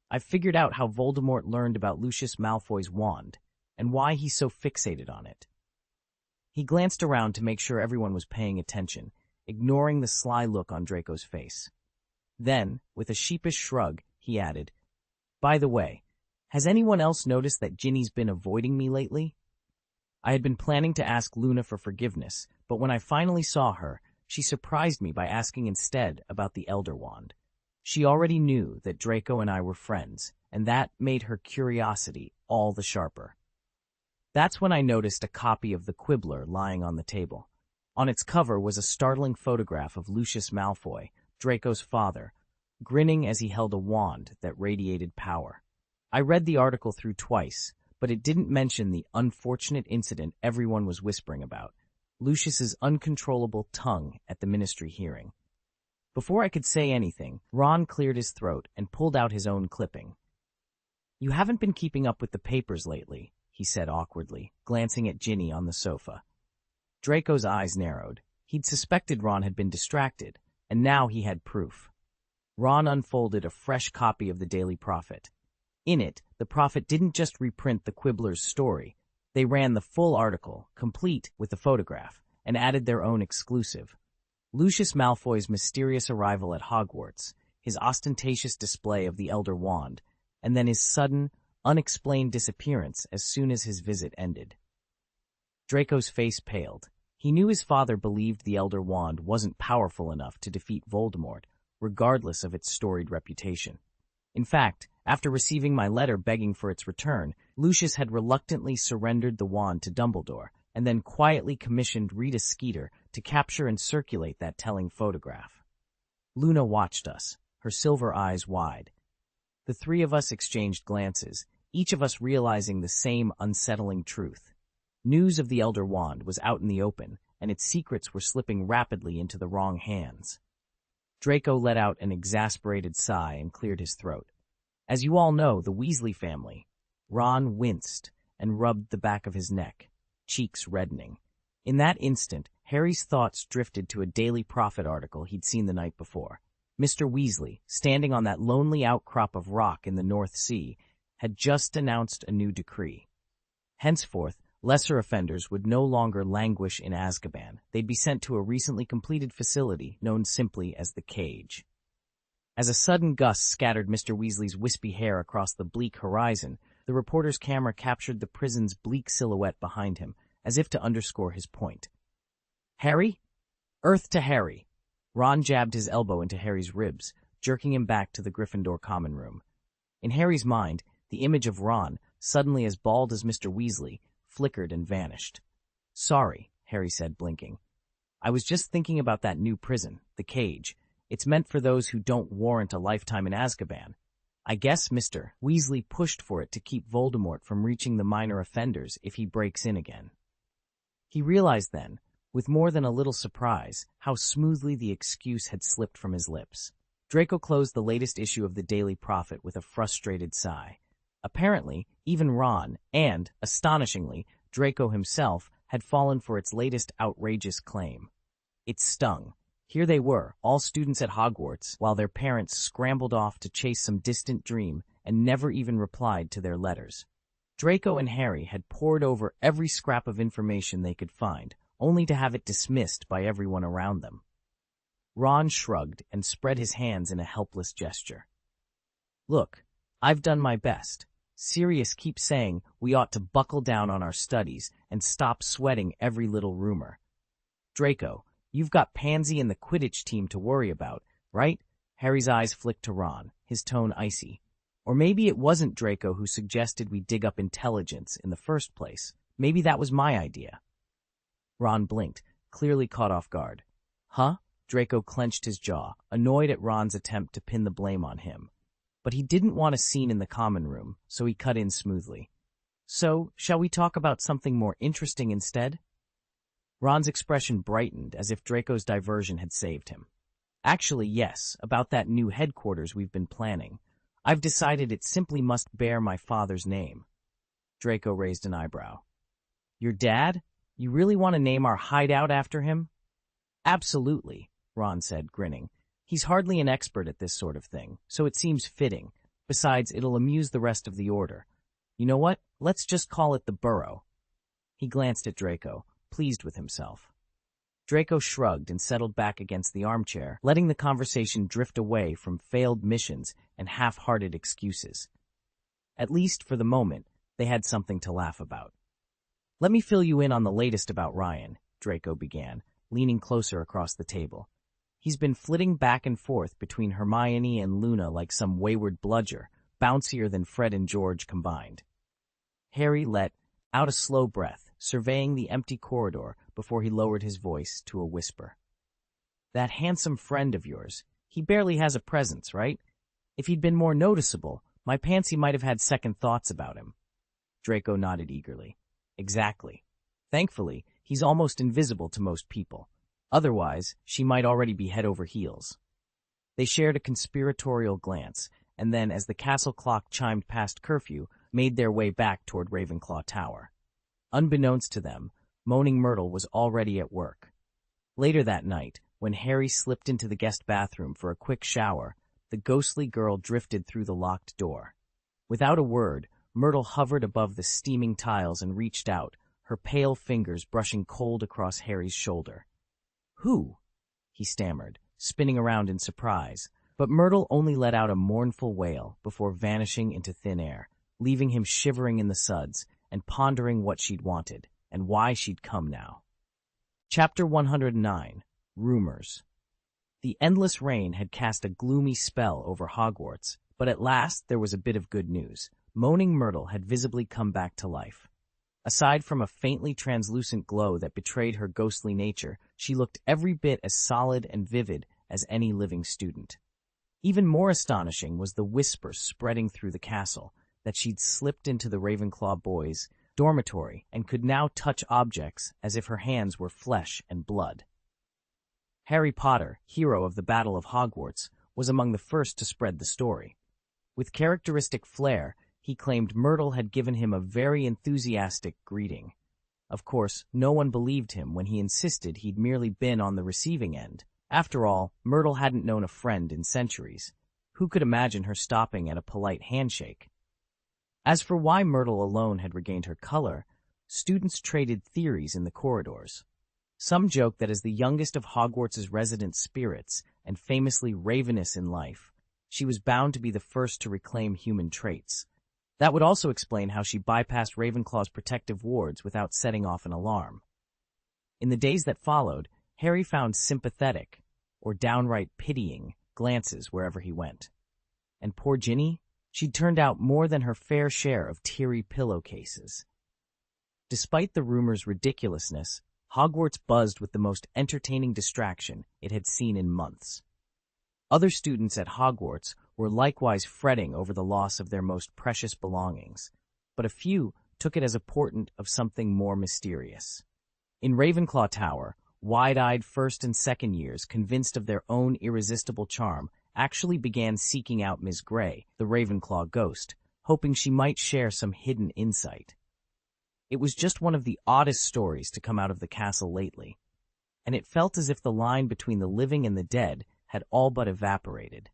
"I've figured out how Voldemort learned about Lucius Malfoy's wand, and why he's so fixated on it." He glanced around to make sure everyone was paying attention, ignoring the sly look on Draco's face. Then, with a sheepish shrug, he added, "By the way, has anyone else noticed that Ginny's been avoiding me lately?" I had been planning to ask Luna for forgiveness, but when I finally saw her, she surprised me by asking instead about the Elder Wand. She already knew that Draco and I were friends, and that made her curiosity all the sharper. That's when I noticed a copy of the Quibbler lying on the table. On its cover was a startling photograph of Lucius Malfoy, Draco's father, grinning as he held a wand that radiated power. I read the article through twice, but it didn't mention the unfortunate incident everyone was whispering about, Lucius's uncontrollable tongue at the ministry hearing. Before I could say anything, Ron cleared his throat and pulled out his own clipping. "You haven't been keeping up with the papers lately," he said awkwardly, glancing at Ginny on the sofa. Draco's eyes narrowed. He'd suspected Ron had been distracted, and now he had proof. Ron unfolded a fresh copy of the Daily Prophet. In it, the Prophet didn't just reprint the Quibbler's story. They ran the full article, complete with the photograph, and added their own exclusive. Lucius Malfoy's mysterious arrival at Hogwarts, his ostentatious display of the Elder Wand, and then his sudden, unexplained disappearance as soon as his visit ended. Draco's face paled. He knew his father believed the Elder Wand wasn't powerful enough to defeat Voldemort, regardless of its storied reputation. In fact, after receiving my letter begging for its return, Lucius had reluctantly surrendered the wand to Dumbledore, and then quietly commissioned Rita Skeeter to capture and circulate that telling photograph. Luna watched us, her silver eyes wide. The three of us exchanged glances, each of us realizing the same unsettling truth. News of the Elder Wand was out in the open, and its secrets were slipping rapidly into the wrong hands. Draco let out an exasperated sigh and cleared his throat. "As you all know, the Weasley family." Ron winced and rubbed the back of his neck, cheeks reddening. In that instant, Harry's thoughts drifted to a Daily Prophet article he'd seen the night before. Mr. Weasley, standing on that lonely outcrop of rock in the North Sea, had just announced a new decree. Henceforth, lesser offenders would no longer languish in Azkaban. They'd be sent to a recently completed facility known simply as the Cage. As a sudden gust scattered Mr. Weasley's wispy hair across the bleak horizon, the reporter's camera captured the prison's bleak silhouette behind him, as if to underscore his point. "Harry? Earth to Harry!" Ron jabbed his elbow into Harry's ribs, jerking him back to the Gryffindor common room. In Harry's mind, the image of Ron, suddenly as bald as Mr. Weasley, flickered and vanished. "Sorry," Harry said, blinking. "I was just thinking about that new prison, the Cage. It's meant for those who don't warrant a lifetime in Azkaban." I guess Mr. Weasley pushed for it to keep Voldemort from reaching the minor offenders if he breaks in again. He realized then, with more than a little surprise, how smoothly the excuse had slipped from his lips. Draco closed the latest issue of the Daily Prophet with a frustrated sigh. Apparently, even Ron, and, astonishingly, Draco himself, had fallen for its latest outrageous claim. It stung. Here they were, all students at Hogwarts, while their parents scrambled off to chase some distant dream and never even replied to their letters. Draco and Harry had pored over every scrap of information they could find, only to have it dismissed by everyone around them. Ron shrugged and spread his hands in a helpless gesture. Look, I've done my best. Sirius keeps saying we ought to buckle down on our studies and stop sweating every little rumor. Draco, you've got Pansy and the Quidditch team to worry about, right? Harry's eyes flicked to Ron, his tone icy. Or maybe it wasn't Draco who suggested we dig up intelligence in the first place. Maybe that was my idea. Ron blinked, clearly caught off guard. Huh? Draco clenched his jaw, annoyed at Ron's attempt to pin the blame on him. But he didn't want a scene in the common room, so he cut in smoothly. So, shall we talk about something more interesting instead? Ron's expression brightened as if Draco's diversion had saved him. Actually, yes, about that new headquarters we've been planning. I've decided it simply must bear my father's name. Draco raised an eyebrow. Your dad? You really want to name our hideout after him? Absolutely, Ron said, grinning. He's hardly an expert at this sort of thing, so it seems fitting. Besides, it'll amuse the rest of the Order. You know what? Let's just call it the Burrow. He glanced at Draco, pleased with himself. Draco shrugged and settled back against the armchair, letting the conversation drift away from failed missions and half-hearted excuses. At least, for the moment, they had something to laugh about. Let me fill you in on the latest about Ryan, Draco began, leaning closer across the table. He's been flitting back and forth between Hermione and Luna like some wayward bludger, bouncier than Fred and George combined. Harry let out a slow breath, surveying the empty corridor before he lowered his voice to a whisper. That handsome friend of yours, he barely has a presence, right? If he'd been more noticeable, my Pansy might have had second thoughts about him. Draco nodded eagerly. Exactly. Thankfully, he's almost invisible to most people. Otherwise, she might already be head over heels. They shared a conspiratorial glance, and then, as the castle clock chimed past curfew, made their way back toward Ravenclaw Tower. Unbeknownst to them, Moaning Myrtle was already at work. Later that night, when Harry slipped into the guest bathroom for a quick shower, the ghostly girl drifted through the locked door. Without a word, Myrtle hovered above the steaming tiles and reached out, her pale fingers brushing cold across Harry's shoulder. Who? He stammered, spinning around in surprise, but Myrtle only let out a mournful wail before vanishing into thin air, leaving him shivering in the suds and pondering what she'd wanted and why she'd come now. Chapter 109. Rumors. The endless rain had cast a gloomy spell over Hogwarts, but at last there was a bit of good news. Moaning Myrtle had visibly come back to life. Aside from a faintly translucent glow that betrayed her ghostly nature, she looked every bit as solid and vivid as any living student. Even more astonishing was the whisper spreading through the castle that she'd slipped into the Ravenclaw boys' dormitory and could now touch objects as if her hands were flesh and blood. Harry Potter, hero of the Battle of Hogwarts, was among the first to spread the story. With characteristic flair, he claimed Myrtle had given him a very enthusiastic greeting. Of course, no one believed him when he insisted he'd merely been on the receiving end. After all, Myrtle hadn't known a friend in centuries. Who could imagine her stopping at a polite handshake? As for why Myrtle alone had regained her color, students traded theories in the corridors. Some joked that as the youngest of Hogwarts' resident spirits and famously ravenous in life, she was bound to be the first to reclaim human traits. That would also explain how she bypassed Ravenclaw's protective wards without setting off an alarm. In the days that followed, Harry found sympathetic, or downright pitying, glances wherever he went. And poor Ginny? She'd turned out more than her fair share of teary pillowcases. Despite the rumor's ridiculousness, Hogwarts buzzed with the most entertaining distraction it had seen in months. Other students at Hogwarts were were likewise fretting over the loss of their most precious belongings, but a few took it as a portent of something more mysterious. In Ravenclaw Tower, wide-eyed first and second years, convinced of their own irresistible charm, actually began seeking out Ms. Grey, the Ravenclaw ghost, hoping she might share some hidden insight. It was just one of the oddest stories to come out of the castle lately, and it felt as if the line between the living and the dead had all but evaporated.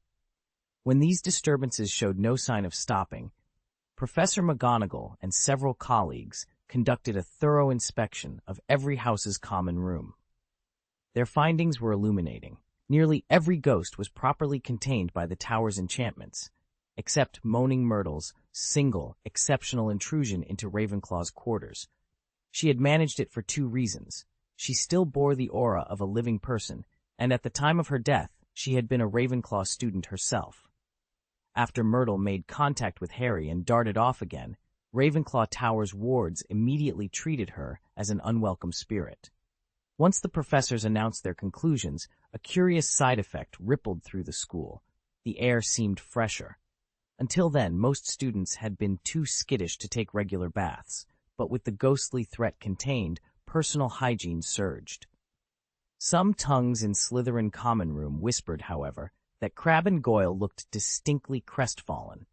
When these disturbances showed no sign of stopping, Professor McGonagall and several colleagues conducted a thorough inspection of every house's common room. Their findings were illuminating. Nearly every ghost was properly contained by the tower's enchantments, except Moaning Myrtle's single, exceptional intrusion into Ravenclaw's quarters. She had managed it for two reasons. She still bore the aura of a living person, and at the time of her death, she had been a Ravenclaw student herself. After Myrtle made contact with Harry and darted off again, Ravenclaw Tower's wards immediately treated her as an unwelcome spirit. Once the professors announced their conclusions, a curious side effect rippled through the school. The air seemed fresher. Until then, most students had been too skittish to take regular baths, but with the ghostly threat contained, personal hygiene surged. Some tongues in Slytherin common room whispered, however, that Crabbe and Goyle looked distinctly crestfallen.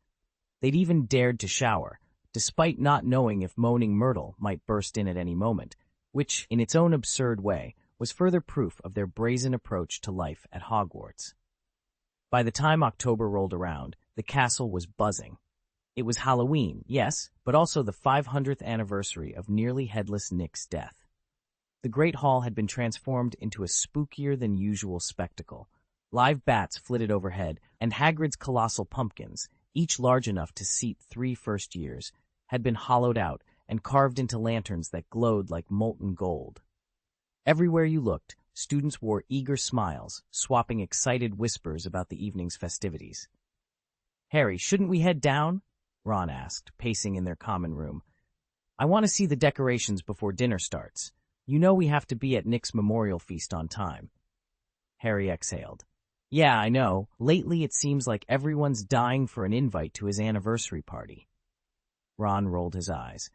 They'd even dared to shower, despite not knowing if Moaning Myrtle might burst in at any moment, which, in its own absurd way, was further proof of their brazen approach to life at Hogwarts. By the time October rolled around, the castle was buzzing. It was Halloween, yes, but also the 500th anniversary of nearly headless Nick's death. The Great Hall had been transformed into a spookier-than-usual spectacle. Live bats flitted overhead, and Hagrid's colossal pumpkins, each large enough to seat 3 first years, had been hollowed out and carved into lanterns that glowed like molten gold. Everywhere you looked, students wore eager smiles, swapping excited whispers about the evening's festivities. "Harry, shouldn't we head down?" Ron asked, pacing in their common room. "I want to see the decorations before dinner starts. You know we have to be at Nick's memorial feast on time." Harry exhaled. "Yeah, I know. Lately it seems like everyone's dying for an invite to his anniversary party." Ron rolled his eyes.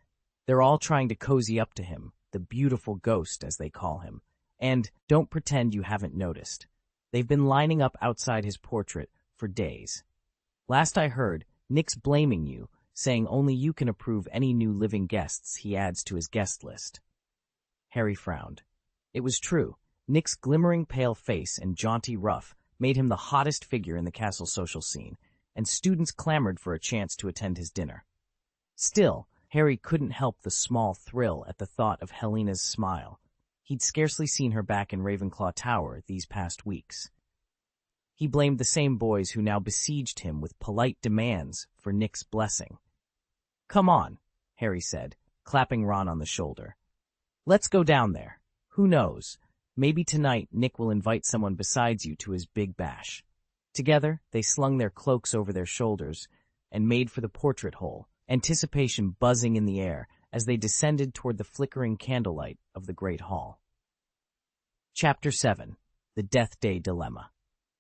"They're all trying to cozy up to him, the beautiful ghost, as they call him. And don't pretend you haven't noticed. They've been lining up outside his portrait for days. Last I heard, Nick's blaming you, saying only you can approve any new living guests he adds to his guest list." Harry frowned. It was true. Nick's glimmering pale face and jaunty ruff made him the hottest figure in the castle social scene, and students clamored for a chance to attend his dinner. Still, Harry couldn't help the small thrill at the thought of Helena's smile. He'd scarcely seen her back in Ravenclaw Tower these past weeks. He blamed the same boys who now besieged him with polite demands for Nick's blessing. "Come on," Harry said, clapping Ron on the shoulder. "Let's go down there. Who knows? Maybe tonight Nick will invite someone besides you to his big bash." Together, they slung their cloaks over their shoulders and made for the portrait hole, anticipation buzzing in the air as they descended toward the flickering candlelight of the Great Hall. Chapter 7. The Death Day Dilemma.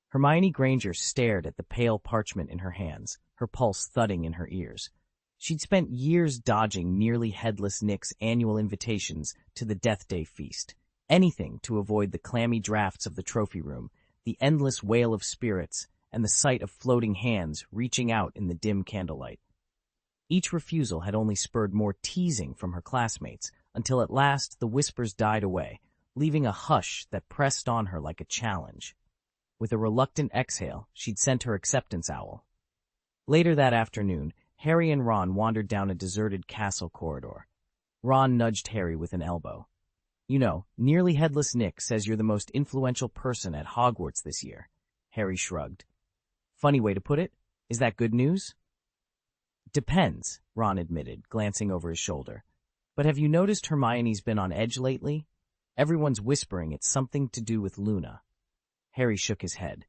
Hermione Granger stared at the pale parchment in her hands, her pulse thudding in her ears. She'd spent years dodging nearly headless Nick's annual invitations to the Death Day feast, anything to avoid the clammy drafts of the trophy room, the endless wail of spirits, and the sight of floating hands reaching out in the dim candlelight. Each refusal had only spurred more teasing from her classmates, until at last the whispers died away, leaving a hush that pressed on her like a challenge. With a reluctant exhale, she'd sent her acceptance owl. Later that afternoon, Harry and Ron wandered down a deserted castle corridor. Ron nudged Harry with an elbow. "You know, nearly headless Nick says you're the most influential person at Hogwarts this year." Harry shrugged. "Funny way to put it. Is that good news?" "Depends," Ron admitted, glancing over his shoulder. "But have you noticed Hermione's been on edge lately? Everyone's whispering it's something to do with Luna." Harry shook his head.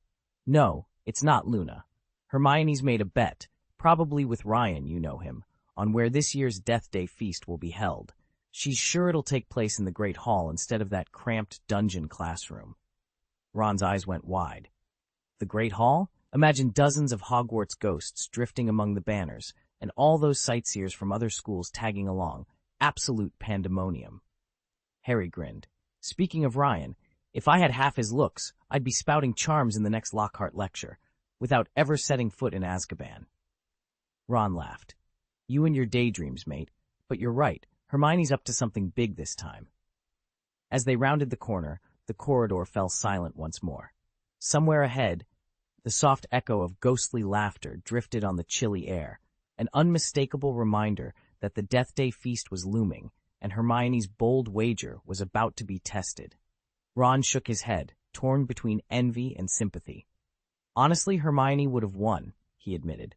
"No, it's not Luna. Hermione's made a bet, probably with Ryan, you know him, on where this year's Death Day feast will be held. She's sure it'll take place in the Great Hall instead of that cramped dungeon classroom." Ron's eyes went wide. "The Great Hall? Imagine dozens of Hogwarts ghosts drifting among the banners, and all those sightseers from other schools tagging along. Absolute pandemonium. Harry grinned. Speaking of Ryan, if I had half his looks, I'd be spouting charms in the next Lockhart lecture, without ever setting foot in Azkaban. Ron laughed. You and your daydreams, mate. But you're right, Hermione's up to something big this time. As they rounded the corner, the corridor fell silent once more. Somewhere ahead, the soft echo of ghostly laughter drifted on the chilly air, an unmistakable reminder that the Death Day feast was looming, and Hermione's bold wager was about to be tested. Ron shook his head, torn between envy and sympathy. Honestly, Hermione would have won, he admitted.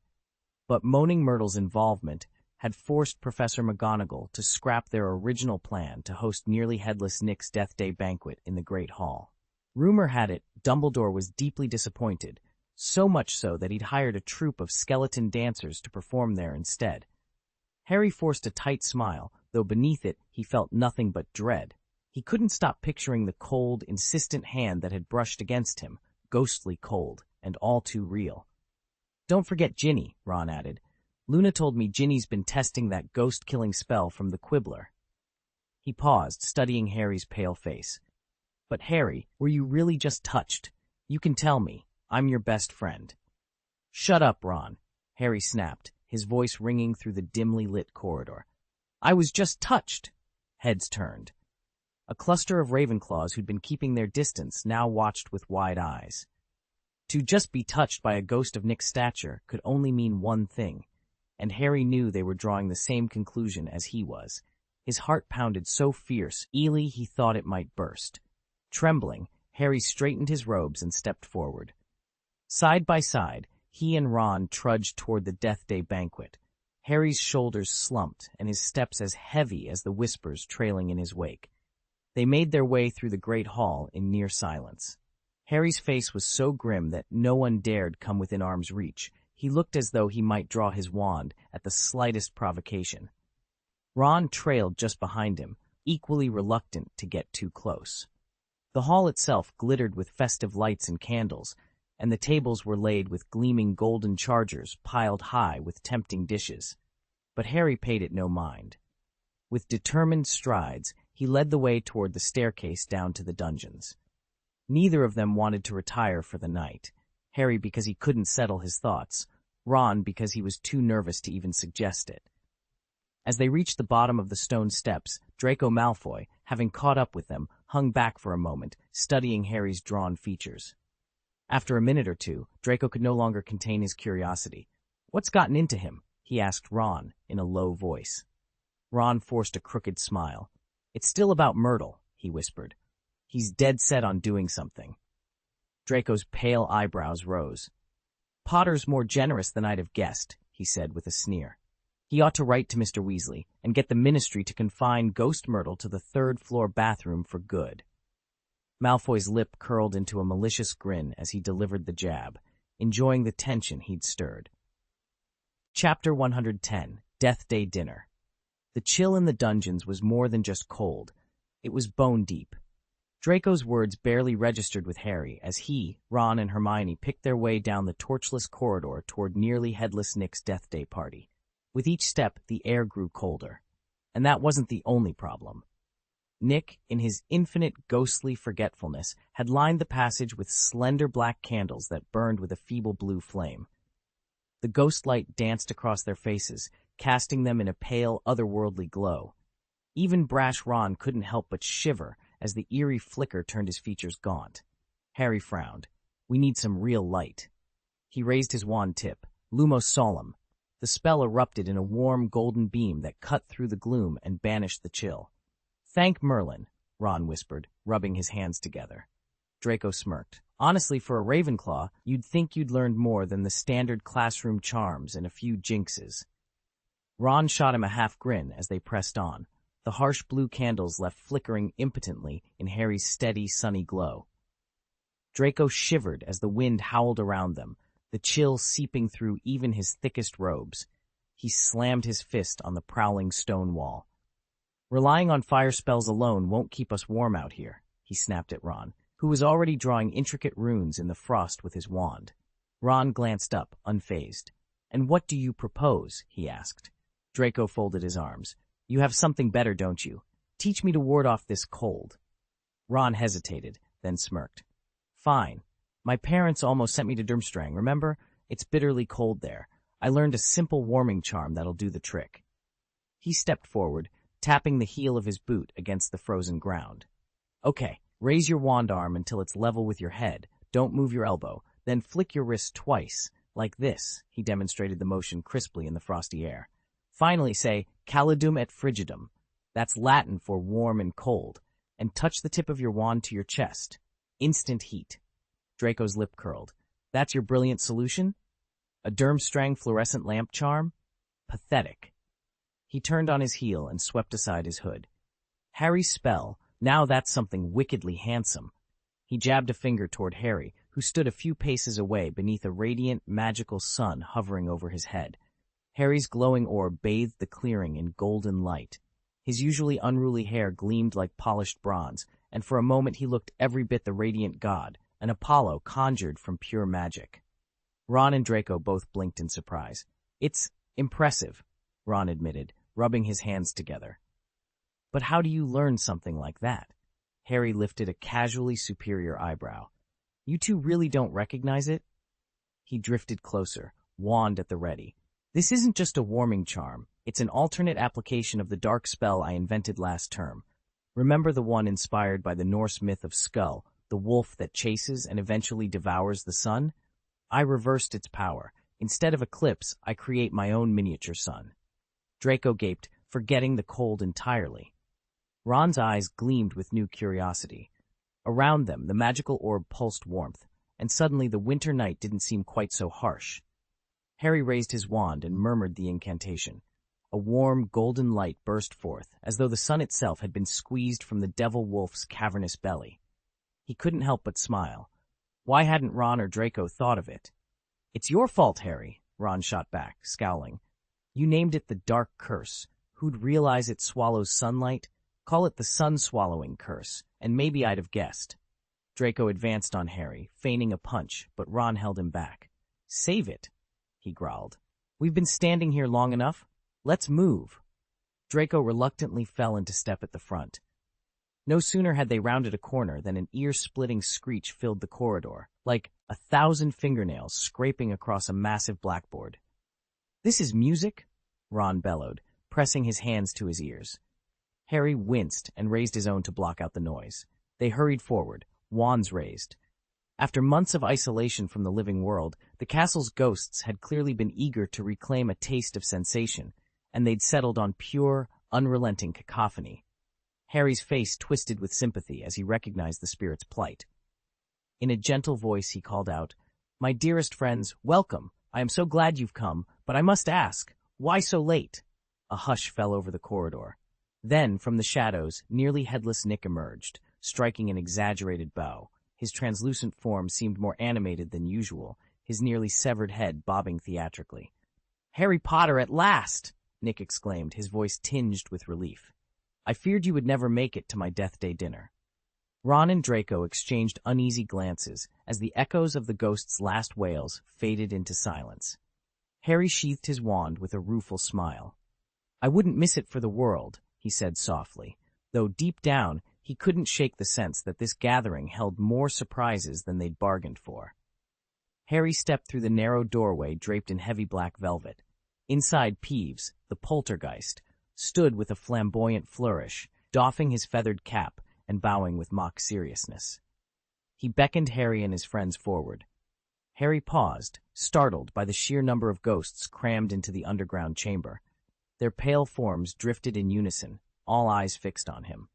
But Moaning Myrtle's involvement had forced Professor McGonagall to scrap their original plan to host Nearly Headless Nick's Death Day banquet in the Great Hall. Rumor had it Dumbledore was deeply disappointed, so much so that he'd hired a troupe of skeleton dancers to perform there instead. Harry forced a tight smile, though beneath it he felt nothing but dread. He couldn't stop picturing the cold, insistent hand that had brushed against him, ghostly cold, and all too real. Don't forget Ginny, Ron added. Luna told me Ginny's been testing that ghost-killing spell from the Quibbler. He paused, studying Harry's pale face. But Harry, were you really just touched? You can tell me. I'm your best friend. Shut up, Ron, Harry snapped, his voice ringing through the dimly lit corridor. I was just touched. Heads turned. A cluster of Ravenclaws who'd been keeping their distance now watched with wide eyes. To just be touched by a ghost of Nick's stature could only mean one thing, and Harry knew they were drawing the same conclusion as he was. His heart pounded so fiercely he thought it might burst. Trembling, Harry straightened his robes and stepped forward. Side by side, he and Ron trudged toward the Death Day banquet, Harry's shoulders slumped and his steps as heavy as the whispers trailing in his wake. They made their way through the great hall in near silence. Harry's face was so grim that no one dared come within arm's reach. He looked as though he might draw his wand at the slightest provocation. Ron trailed just behind him, equally reluctant to get too close. The hall itself glittered with festive lights and candles, and the tables were laid with gleaming golden chargers piled high with tempting dishes. But Harry paid it no mind. With determined strides, he led the way toward the staircase down to the dungeons. Neither of them wanted to retire for the night, Harry because he couldn't settle his thoughts, Ron because he was too nervous to even suggest it. As they reached the bottom of the stone steps, Draco Malfoy, having caught up with them, hung back for a moment, studying Harry's drawn features. After a minute or two, Draco could no longer contain his curiosity. "What's gotten into him?" he asked Ron in a low voice. Ron forced a crooked smile. "It's still about Myrtle," he whispered. "He's dead set on doing something." Draco's pale eyebrows rose. "Potter's more generous than I'd have guessed," he said with a sneer. "He ought to write to Mr. Weasley and get the Ministry to confine Ghost Myrtle to the third-floor bathroom for good." Malfoy's lip curled into a malicious grin as he delivered the jab, enjoying the tension he'd stirred. Chapter 110, Death Day Dinner. The chill in the dungeons was more than just cold. It was bone-deep. Draco's words barely registered with Harry as he, Ron, and Hermione picked their way down the torchless corridor toward Nearly Headless Nick's Death Day party. With each step, the air grew colder. And that wasn't the only problem. Nick, in his infinite ghostly forgetfulness, had lined the passage with slender black candles that burned with a feeble blue flame. The ghost light danced across their faces, casting them in a pale, otherworldly glow. Even brash Ron couldn't help but shiver as the eerie flicker turned his features gaunt. Harry frowned. "We need some real light." He raised his wand tip. Lumos Solem. The spell erupted in a warm golden beam that cut through the gloom and banished the chill. "Thank Merlin," Ron whispered, rubbing his hands together. Draco smirked. "Honestly, for a Ravenclaw, you'd think you'd learned more than the standard classroom charms and a few jinxes." Ron shot him a half grin as they pressed on, the harsh blue candles left flickering impotently in Harry's steady, sunny glow. Draco shivered as the wind howled around them, the chill seeping through even his thickest robes. He slammed his fist on the prowling stone wall. "Relying on fire spells alone won't keep us warm out here," he snapped at Ron, who was already drawing intricate runes in the frost with his wand. Ron glanced up, unfazed. "And what do you propose?" he asked. Draco folded his arms. "You have something better, don't you? Teach me to ward off this cold." Ron hesitated, then smirked. "Fine. My parents almost sent me to Durmstrang, remember? It's bitterly cold there. I learned a simple warming charm that'll do the trick." He stepped forward, tapping the heel of his boot against the frozen ground. "Okay, raise your wand arm until it's level with your head. Don't move your elbow. Then flick your wrist twice, like this." He demonstrated the motion crisply in the frosty air. "Finally say, calidum et frigidum. That's Latin for warm and cold. And touch the tip of your wand to your chest. Instant heat." Draco's lip curled. "That's your brilliant solution? A Durmstrang fluorescent lamp charm? Pathetic." He turned on his heel and swept aside his hood. "Harry's spell, now that's something wickedly handsome." He jabbed a finger toward Harry, who stood a few paces away beneath a radiant, magical sun hovering over his head. Harry's glowing orb bathed the clearing in golden light. His usually unruly hair gleamed like polished bronze, and for a moment he looked every bit the radiant god, an Apollo conjured from pure magic. Ron and Draco both blinked in surprise. "It's impressive," Ron admitted, rubbing his hands together. "But how do you learn something like that?" Harry lifted a casually superior eyebrow. "You two really don't recognize it?" He drifted closer, wand at the ready. "This isn't just a warming charm. It's an alternate application of the dark spell I invented last term. Remember the one inspired by the Norse myth of Skull, the wolf that chases and eventually devours the sun? I reversed its power. Instead of eclipse, I create my own miniature sun." Draco gaped, forgetting the cold entirely. Ron's eyes gleamed with new curiosity. Around them, the magical orb pulsed warmth, and suddenly the winter night didn't seem quite so harsh. Harry raised his wand and murmured the incantation. A warm, golden light burst forth, as though the sun itself had been squeezed from the devil wolf's cavernous belly. He couldn't help but smile. Why hadn't Ron or Draco thought of it? "It's your fault, Harry," Ron shot back, scowling. "You named it the Dark Curse. Who'd realize it swallows sunlight? Call it the sun-swallowing curse, and maybe I'd have guessed." Draco advanced on Harry, feigning a punch, but Ron held him back. "Save it," he growled. "We've been standing here long enough. Let's move." Draco reluctantly fell into step at the front. No sooner had they rounded a corner than an ear-splitting screech filled the corridor, like 1,000 fingernails scraping across a massive blackboard. "This is music?" Ron bellowed, pressing his hands to his ears. Harry winced and raised his own to block out the noise. They hurried forward, wands raised. After months of isolation from the living world, the castle's ghosts had clearly been eager to reclaim a taste of sensation, and they'd settled on pure, unrelenting cacophony. Harry's face twisted with sympathy as he recognized the spirit's plight. In a gentle voice he called out, "My dearest friends, welcome. I am so glad you've come, but I must ask, why so late?" A hush fell over the corridor. Then, from the shadows, nearly headless Nick emerged, striking an exaggerated bow. His translucent form seemed more animated than usual, his nearly severed head bobbing theatrically. "Harry Potter at last!" Nick exclaimed, his voice tinged with relief. "I feared you would never make it to my Death Day dinner." Ron and Draco exchanged uneasy glances as the echoes of the ghost's last wails faded into silence. Harry sheathed his wand with a rueful smile. "I wouldn't miss it for the world," he said softly, though deep down he couldn't shake the sense that this gathering held more surprises than they'd bargained for. Harry stepped through the narrow doorway draped in heavy black velvet. Inside, Peeves, the poltergeist, stood with a flamboyant flourish, doffing his feathered cap and bowing with mock seriousness. He beckoned Harry and his friends forward. Harry paused, startled by the sheer number of ghosts crammed into the underground chamber. Their pale forms drifted in unison, all eyes fixed on him.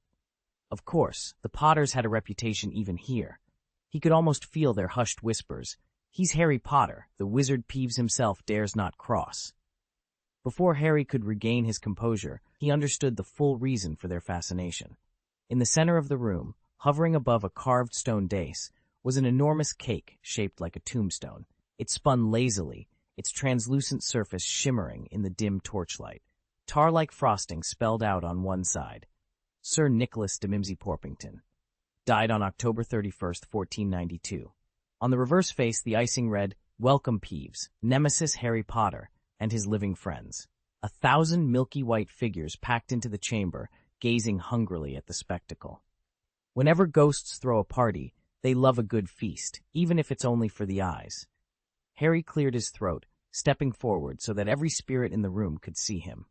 Of course, the Potters had a reputation even here. He could almost feel their hushed whispers. "He's Harry Potter, the wizard Peeves himself dares not cross." Before Harry could regain his composure, he understood the full reason for their fascination. In the center of the room, hovering above a carved stone dais, was an enormous cake shaped like a tombstone. It spun lazily, its translucent surface shimmering in the dim torchlight. Tar-like frosting spelled out on one side, Sir Nicholas de Mimsy Porpington. Died on October 31st, 1492. On the reverse face, the icing read, Welcome, Peeves, Nemesis Harry Potter, and his living friends. 1,000 milky white figures packed into the chamber, gazing hungrily at the spectacle. Whenever ghosts throw a party, they love a good feast, even if it's only for the eyes. Harry cleared his throat, stepping forward so that every spirit in the room could see him.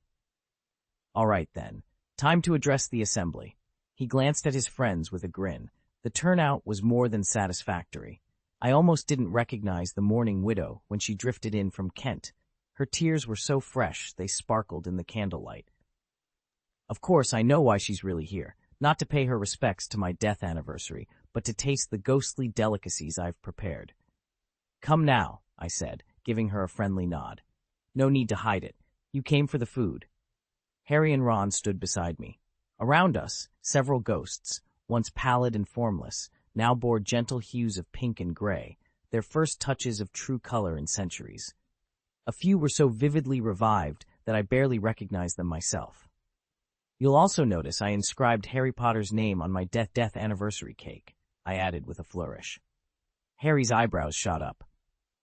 All right, then. Time to address the assembly. He glanced at his friends with a grin. The turnout was more than satisfactory. I almost didn't recognize the mourning widow when she drifted in from Kent. Her tears were so fresh they sparkled in the candlelight. Of course, I know why she's really here. Not to pay her respects to my death anniversary, but to taste the ghostly delicacies I've prepared. Come now, I said, giving her a friendly nod. No need to hide it. You came for the food. Harry and Ron stood beside me. Around us, several ghosts, once pallid and formless, now bore gentle hues of pink and gray, their first touches of true color in centuries. A few were so vividly revived that I barely recognized them myself. You'll also notice I inscribed Harry Potter's name on my death anniversary cake, I added with a flourish. Harry's eyebrows shot up.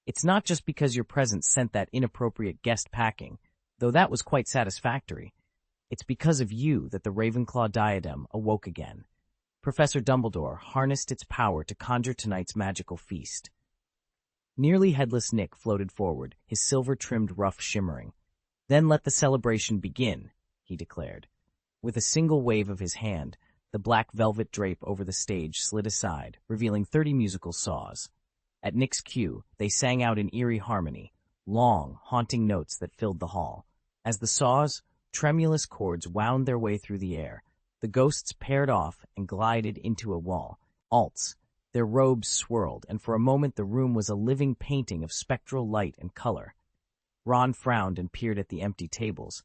It's not just because your presence sent that inappropriate guest packing, though that was quite satisfactory. It's because of you that the Ravenclaw diadem awoke again. Professor Dumbledore harnessed its power to conjure tonight's magical feast. Nearly headless Nick floated forward, his silver-trimmed ruff shimmering. Then let the celebration begin, he declared. With a single wave of his hand, the black velvet drape over the stage slid aside, revealing 30 musical saws. At Nick's cue, they sang out in eerie harmony, long, haunting notes that filled the hall. As the saws, tremulous chords wound their way through the air, the ghosts paired off and glided into a wall. Alts. Their robes swirled, and for a moment the room was a living painting of spectral light and color. Ron frowned and peered at the empty tables.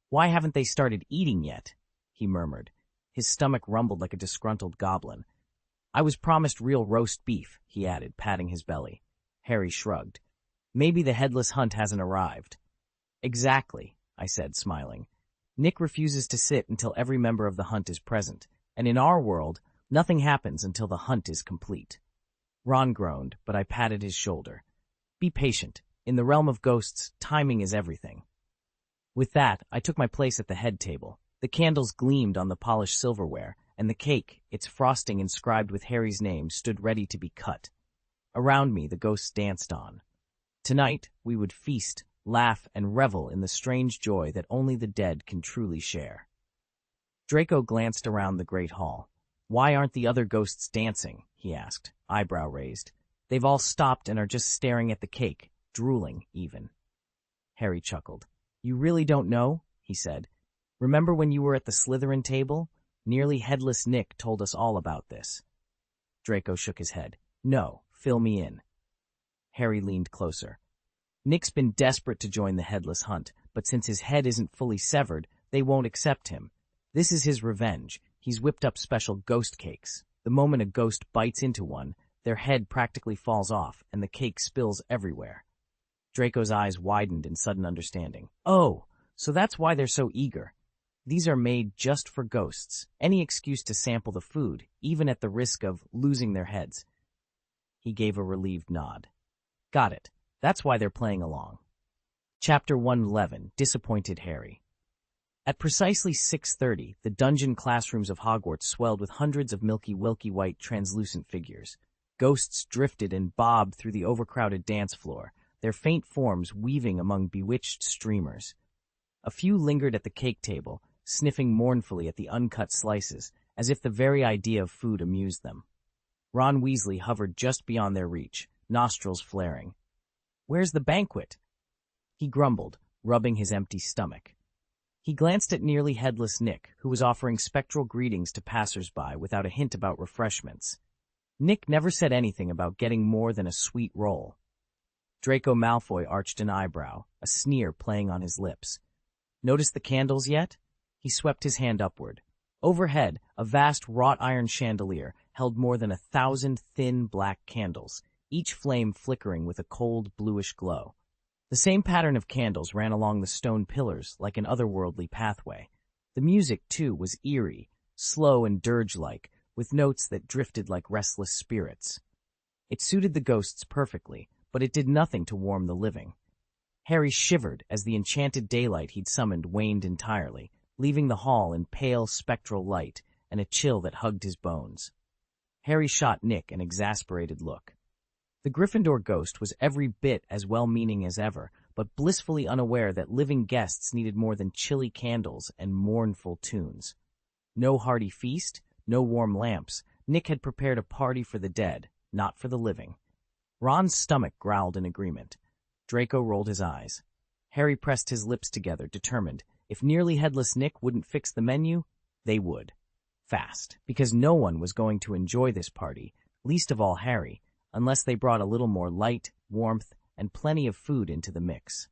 Why haven't they started eating yet? He murmured. His stomach rumbled like a disgruntled goblin. I was promised real roast beef, he added, patting his belly. Harry shrugged. Maybe the headless hunt hasn't arrived. Exactly, I said, smiling. Nick refuses to sit until every member of the hunt is present, and in our world, nothing happens until the hunt is complete. Ron groaned, but I patted his shoulder. Be patient. In the realm of ghosts, timing is everything. With that, I took my place at the head table. The candles gleamed on the polished silverware, and the cake, its frosting inscribed with Harry's name, stood ready to be cut. Around me, the ghosts danced on. Tonight, we would feast, laugh, and revel in the strange joy that only the dead can truly share. Draco glanced around the great hall. Why aren't the other ghosts dancing? He asked, eyebrow raised. They've all stopped and are just staring at the cake, drooling even. Harry chuckled. You really don't know? He said. Remember when you were at the Slytherin table? Nearly headless Nick told us all about this. Draco shook his head. No, fill me in. Harry leaned closer. Nick's been desperate to join the headless hunt, but since his head isn't fully severed, they won't accept him. This is his revenge. He's whipped up special ghost cakes. The moment a ghost bites into one, their head practically falls off, and the cake spills everywhere. Draco's eyes widened in sudden understanding. Oh, so that's why they're so eager. These are made just for ghosts. Any excuse to sample the food, even at the risk of losing their heads. He gave a relieved nod. Got it. That's why they're playing along. Chapter 111, Disappointed Harry. At precisely 6:30, the dungeon classrooms of Hogwarts swelled with hundreds of milky white translucent figures. Ghosts drifted and bobbed through the overcrowded dance floor, their faint forms weaving among bewitched streamers. A few lingered at the cake table, sniffing mournfully at the uncut slices, as if the very idea of food amused them. Ron Weasley hovered just beyond their reach, nostrils flaring. Where's the banquet? He grumbled, rubbing his empty stomach. He glanced at nearly headless Nick, who was offering spectral greetings to passers-by without a hint about refreshments. Nick never said anything about getting more than a sweet roll. Draco Malfoy arched an eyebrow, a sneer playing on his lips. Notice the candles yet? He swept his hand upward. Overhead, a vast wrought iron chandelier held more than 1,000 thin black candles, each flame flickering with a cold bluish glow. The same pattern of candles ran along the stone pillars like an otherworldly pathway. The music, too, was eerie, slow and dirge-like, with notes that drifted like restless spirits. It suited the ghosts perfectly, but it did nothing to warm the living. Harry shivered as the enchanted daylight he'd summoned waned entirely, leaving the hall in pale, spectral light and a chill that hugged his bones. Harry shot Nick an exasperated look. The Gryffindor ghost was every bit as well-meaning as ever, but blissfully unaware that living guests needed more than chilly candles and mournful tunes. No hearty feast, no warm lamps. Nick had prepared a party for the dead, not for the living. Ron's stomach growled in agreement. Draco rolled his eyes. Harry pressed his lips together, determined. If nearly headless Nick wouldn't fix the menu, they would. Fast. Because no one was going to enjoy this party, least of all Harry, unless they brought a little more light, warmth, and plenty of food into the mix.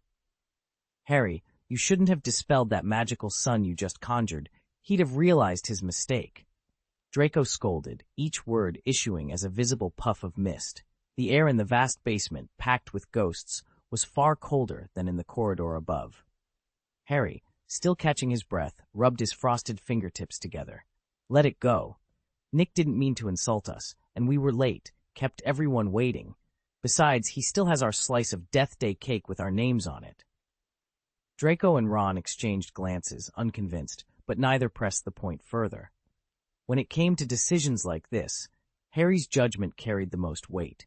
Harry, you shouldn't have dispelled that magical sun you just conjured. He'd have realized his mistake. Draco scolded, each word issuing as a visible puff of mist. The air in the vast basement, packed with ghosts, was far colder than in the corridor above. Harry, still catching his breath, rubbed his frosted fingertips together. Let it go. Nick didn't mean to insult us, and we were late, kept everyone waiting. Besides, he still has our slice of Death Day cake with our names on it. Draco and Ron exchanged glances, unconvinced, but neither pressed the point further. When it came to decisions like this, Harry's judgment carried the most weight.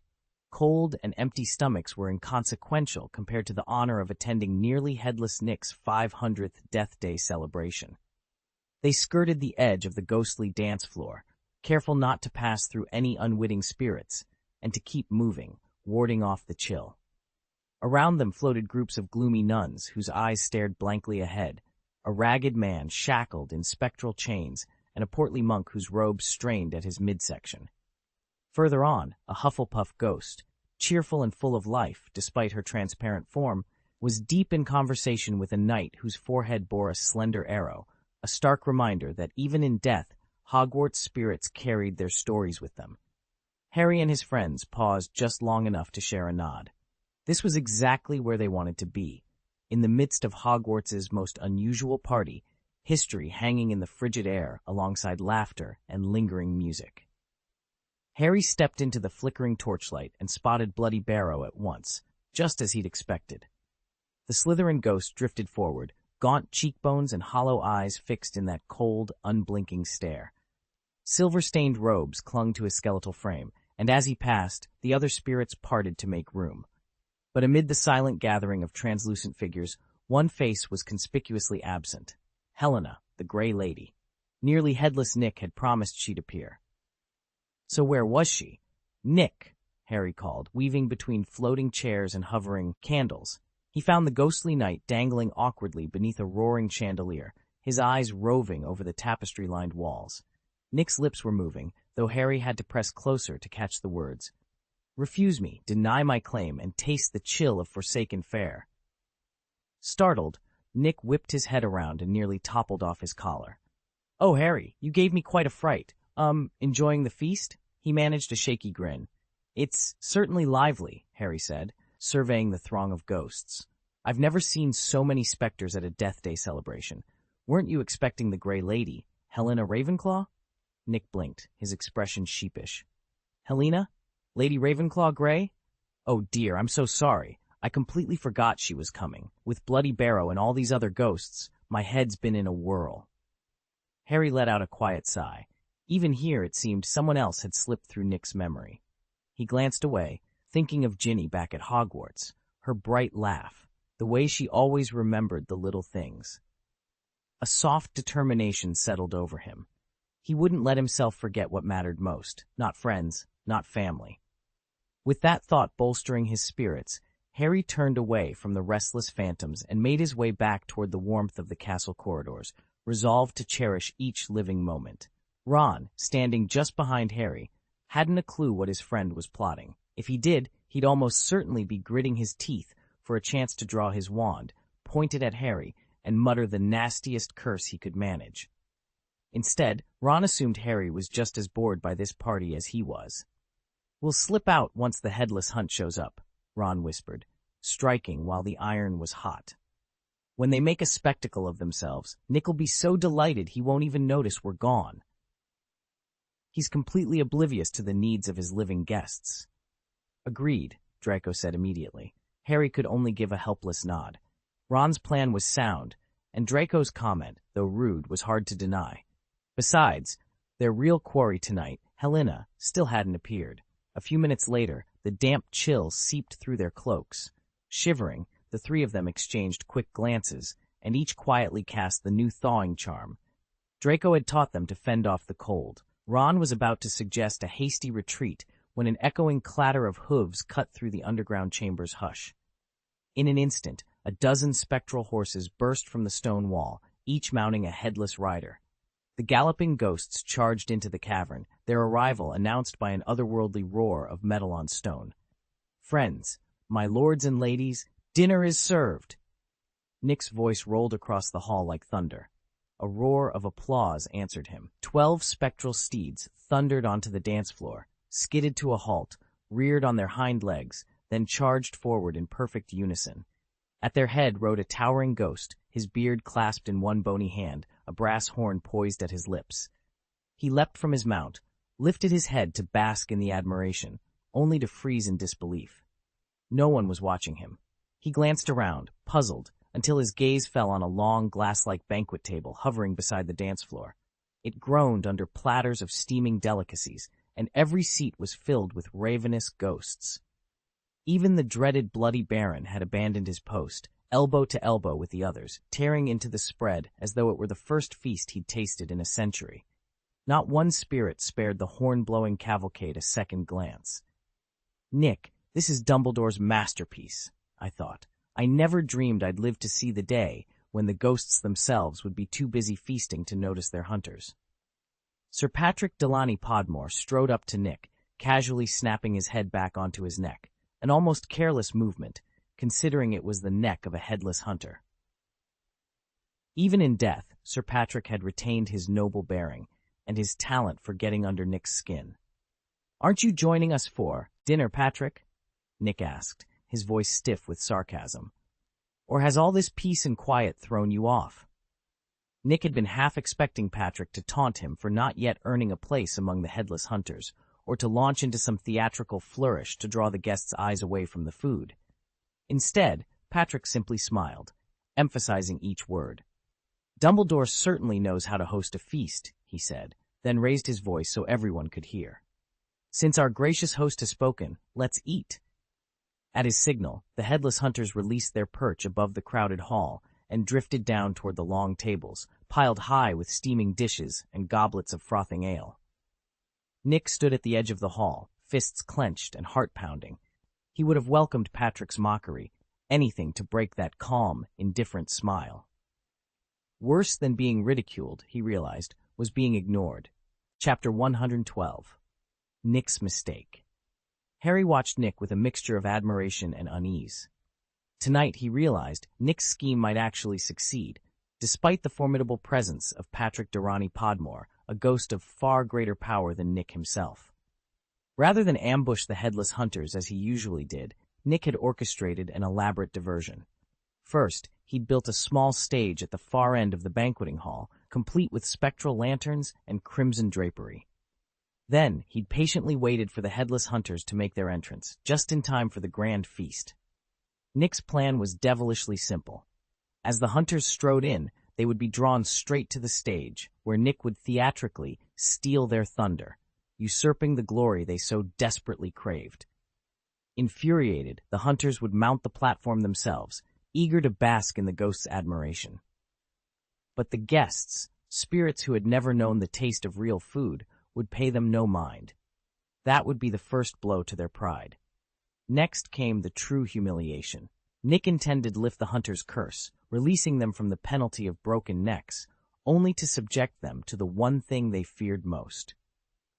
Cold and empty stomachs were inconsequential compared to the honor of attending nearly headless Nick's 500th Death Day celebration. They skirted the edge of the ghostly dance floor, careful not to pass through any unwitting spirits, and to keep moving, warding off the chill. Around them floated groups of gloomy nuns whose eyes stared blankly ahead, a ragged man shackled in spectral chains, and a portly monk whose robes strained at his midsection. Further on, a Hufflepuff ghost, cheerful and full of life despite her transparent form, was deep in conversation with a knight whose forehead bore a slender arrow, a stark reminder that even in death, Hogwarts spirits carried their stories with them. Harry and his friends paused just long enough to share a nod. This was exactly where they wanted to be, in the midst of Hogwarts's most unusual party, history hanging in the frigid air alongside laughter and lingering music. Harry stepped into the flickering torchlight and spotted Bloody Barrow at once, just as he'd expected. The Slytherin ghost drifted forward, gaunt cheekbones and hollow eyes fixed in that cold, unblinking stare. Silver-stained robes clung to his skeletal frame, and as he passed, the other spirits parted to make room. But amid the silent gathering of translucent figures, one face was conspicuously absent. Helena, the Grey Lady. Nearly headless Nick had promised she'd appear. So where was she? Nick, Harry called, weaving between floating chairs and hovering candles. He found the ghostly knight dangling awkwardly beneath a roaring chandelier, his eyes roving over the tapestry-lined walls. Nick's lips were moving, though Harry had to press closer to catch the words. Refuse me, deny my claim, and taste the chill of forsaken fare. Startled, Nick whipped his head around and nearly toppled off his collar. Oh, Harry, you gave me quite a fright. Enjoying the feast? He managed a shaky grin. It's certainly lively, Harry said, surveying the throng of ghosts. I've never seen so many specters at a Death Day celebration. Weren't you expecting the Grey Lady, Helena Ravenclaw? Nick blinked, his expression sheepish. Helena? Lady Ravenclaw Grey? Oh dear, I'm so sorry. I completely forgot she was coming. With Bloody Barrow and all these other ghosts, my head's been in a whirl. Harry let out a quiet sigh. Even here, it seemed someone else had slipped through Nick's memory. He glanced away, thinking of Ginny back at Hogwarts, her bright laugh, the way she always remembered the little things. A soft determination settled over him. He wouldn't let himself forget what mattered most, not friends, not family. With that thought bolstering his spirits, Harry turned away from the restless phantoms and made his way back toward the warmth of the castle corridors, resolved to cherish each living moment. Ron, standing just behind Harry, hadn't a clue what his friend was plotting. If he did, he'd almost certainly be gritting his teeth for a chance to draw his wand, point it at Harry, and mutter the nastiest curse he could manage. Instead, Ron assumed Harry was just as bored by this party as he was. We'll slip out once the headless hunt shows up, Ron whispered, striking while the iron was hot. When they make a spectacle of themselves, Nick'll be so delighted he won't even notice we're gone. He's completely oblivious to the needs of his living guests. Agreed, Draco said immediately. Harry could only give a helpless nod. Ron's plan was sound, and Draco's comment, though rude, was hard to deny. Besides, their real quarry tonight, Helena, still hadn't appeared. A few minutes later, the damp chill seeped through their cloaks. Shivering, the three of them exchanged quick glances, and each quietly cast the new thawing charm. Draco had taught them to fend off the cold. Ron was about to suggest a hasty retreat when an echoing clatter of hooves cut through the underground chamber's hush. In an instant, a dozen spectral horses burst from the stone wall, each mounting a headless rider. The galloping ghosts charged into the cavern, their arrival announced by an otherworldly roar of metal on stone. "Friends, my lords and ladies, dinner is served!" Nick's voice rolled across the hall like thunder. A roar of applause answered him. 12 spectral steeds thundered onto the dance floor, skidded to a halt, reared on their hind legs, then charged forward in perfect unison. At their head rode a towering ghost, his beard clasped in one bony hand, a brass horn poised at his lips. He leapt from his mount, lifted his head to bask in the admiration, only to freeze in disbelief. No one was watching him. He glanced around, puzzled, until his gaze fell on a long, glass-like banquet table hovering beside the dance floor. It groaned under platters of steaming delicacies, and every seat was filled with ravenous ghosts. Even the dreaded Bloody Baron had abandoned his post, elbow to elbow with the others, tearing into the spread as though it were the first feast he'd tasted in a century. Not one spirit spared the horn-blowing cavalcade a second glance. "Nick, this is Dumbledore's masterpiece," I thought. I never dreamed I'd live to see the day when the ghosts themselves would be too busy feasting to notice their hunters. Sir Patrick Delaney Podmore strode up to Nick, casually snapping his head back onto his neck, an almost careless movement, considering it was the neck of a headless hunter. Even in death, Sir Patrick had retained his noble bearing and his talent for getting under Nick's skin. "Aren't you joining us for dinner, Patrick?" Nick asked, his voice stiff with sarcasm. "Or has all this peace and quiet thrown you off?" Nick had been half expecting Patrick to taunt him for not yet earning a place among the headless hunters, or to launch into some theatrical flourish to draw the guests' eyes away from the food. Instead, Patrick simply smiled, emphasizing each word. "Dumbledore certainly knows how to host a feast," he said, then raised his voice so everyone could hear. "Since our gracious host has spoken, let's eat." At his signal, the headless hunters released their perch above the crowded hall and drifted down toward the long tables, piled high with steaming dishes and goblets of frothing ale. Nick stood at the edge of the hall, fists clenched and heart-pounding. He would have welcomed Patrick's mockery, anything to break that calm, indifferent smile. Worse than being ridiculed, he realized, was being ignored. Chapter 112. Nick's Mistake. Harry watched Nick with a mixture of admiration and unease. Tonight, he realized, Nick's scheme might actually succeed, despite the formidable presence of Patrick Delaney Podmore, a ghost of far greater power than Nick himself. Rather than ambush the headless hunters as he usually did, Nick had orchestrated an elaborate diversion. First, he'd built a small stage at the far end of the banqueting hall, complete with spectral lanterns and crimson drapery. Then, he'd patiently waited for the headless hunters to make their entrance, just in time for the grand feast. Nick's plan was devilishly simple. As the hunters strode in, they would be drawn straight to the stage, where Nick would theatrically steal their thunder, usurping the glory they so desperately craved. Infuriated, the hunters would mount the platform themselves, eager to bask in the ghost's admiration. But the guests, spirits who had never known the taste of real food, would pay them no mind. That would be the first blow to their pride. Next came the true humiliation. Nick intended to lift the hunters' curse, releasing them from the penalty of broken necks, only to subject them to the one thing they feared most.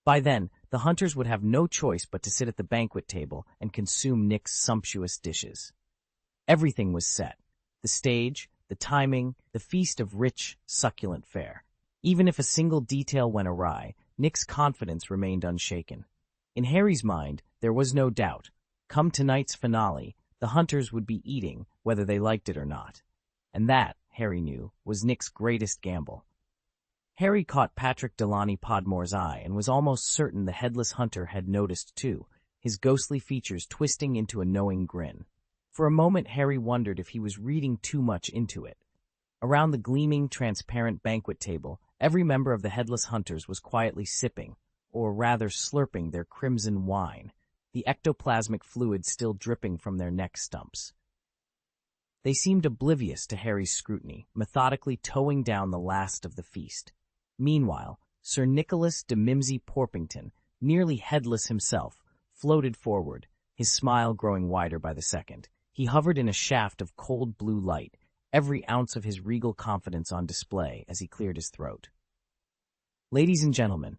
By then, the hunters would have no choice but to sit at the banquet table and consume Nick's sumptuous dishes. Everything was set. The stage, the timing, the feast of rich, succulent fare. Even if a single detail went awry, Nick's confidence remained unshaken. In Harry's mind, there was no doubt. Come tonight's finale, the hunters would be eating, whether they liked it or not. And that, Harry knew, was Nick's greatest gamble. Harry caught Patrick Delaney Podmore's eye and was almost certain the headless hunter had noticed too, his ghostly features twisting into a knowing grin. For a moment, Harry wondered if he was reading too much into it. Around the gleaming, transparent banquet table, every member of the Headless Hunters was quietly sipping, or rather slurping, their crimson wine, the ectoplasmic fluid still dripping from their neck stumps. They seemed oblivious to Harry's scrutiny, methodically towing down the last of the feast. Meanwhile, Sir Nicholas de Mimsy Porpington, nearly headless himself, floated forward, his smile growing wider by the second. He hovered in a shaft of cold blue light, every ounce of his regal confidence on display as he cleared his throat. "Ladies and gentlemen,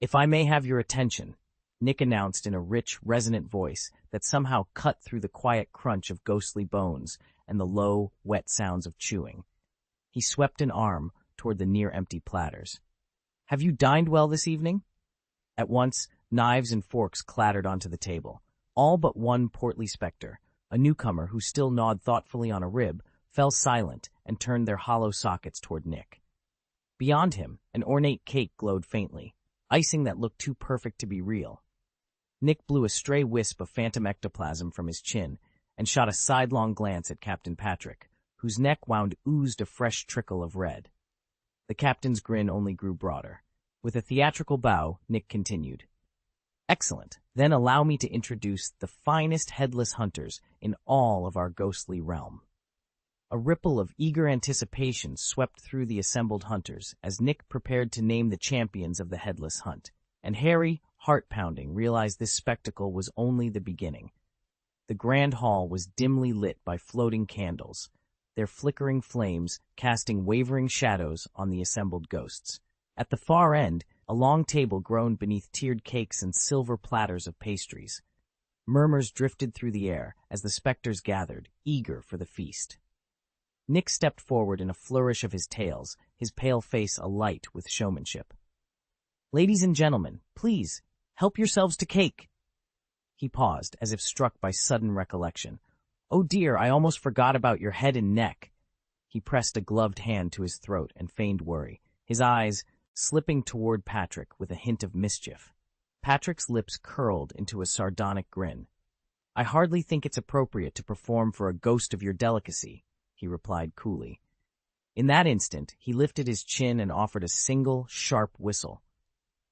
if I may have your attention," Nick announced in a rich, resonant voice that somehow cut through the quiet crunch of ghostly bones and the low, wet sounds of chewing. He swept an arm toward the near-empty platters. "Have you dined well this evening?" At once, knives and forks clattered onto the table. All but one portly spectre, a newcomer who still gnawed thoughtfully on a rib, fell silent and turned their hollow sockets toward Nick. Beyond him, an ornate cake glowed faintly, icing that looked too perfect to be real. Nick blew a stray wisp of phantom ectoplasm from his chin and shot a sidelong glance at Captain Patrick, whose neck wound oozed a fresh trickle of red. The captain's grin only grew broader. With a theatrical bow, Nick continued, "Excellent. Then allow me to introduce the finest headless hunters in all of our ghostly realm." A ripple of eager anticipation swept through the assembled hunters as Nick prepared to name the champions of the headless hunt, and Harry, heart-pounding, realized this spectacle was only the beginning. The grand hall was dimly lit by floating candles, their flickering flames casting wavering shadows on the assembled ghosts. At the far end, a long table groaned beneath tiered cakes and silver platters of pastries. Murmurs drifted through the air as the specters gathered, eager for the feast. Nick stepped forward in a flourish of his tails, his pale face alight with showmanship. "Ladies and gentlemen, please, help yourselves to cake." He paused, as if struck by sudden recollection. "Oh dear, I almost forgot about your head and neck." He pressed a gloved hand to his throat and feigned worry, his eyes slipping toward Patrick with a hint of mischief. Patrick's lips curled into a sardonic grin. "I hardly think it's appropriate to perform for a ghost of your delicacy," he replied coolly. In that instant, he lifted his chin and offered a single, sharp whistle.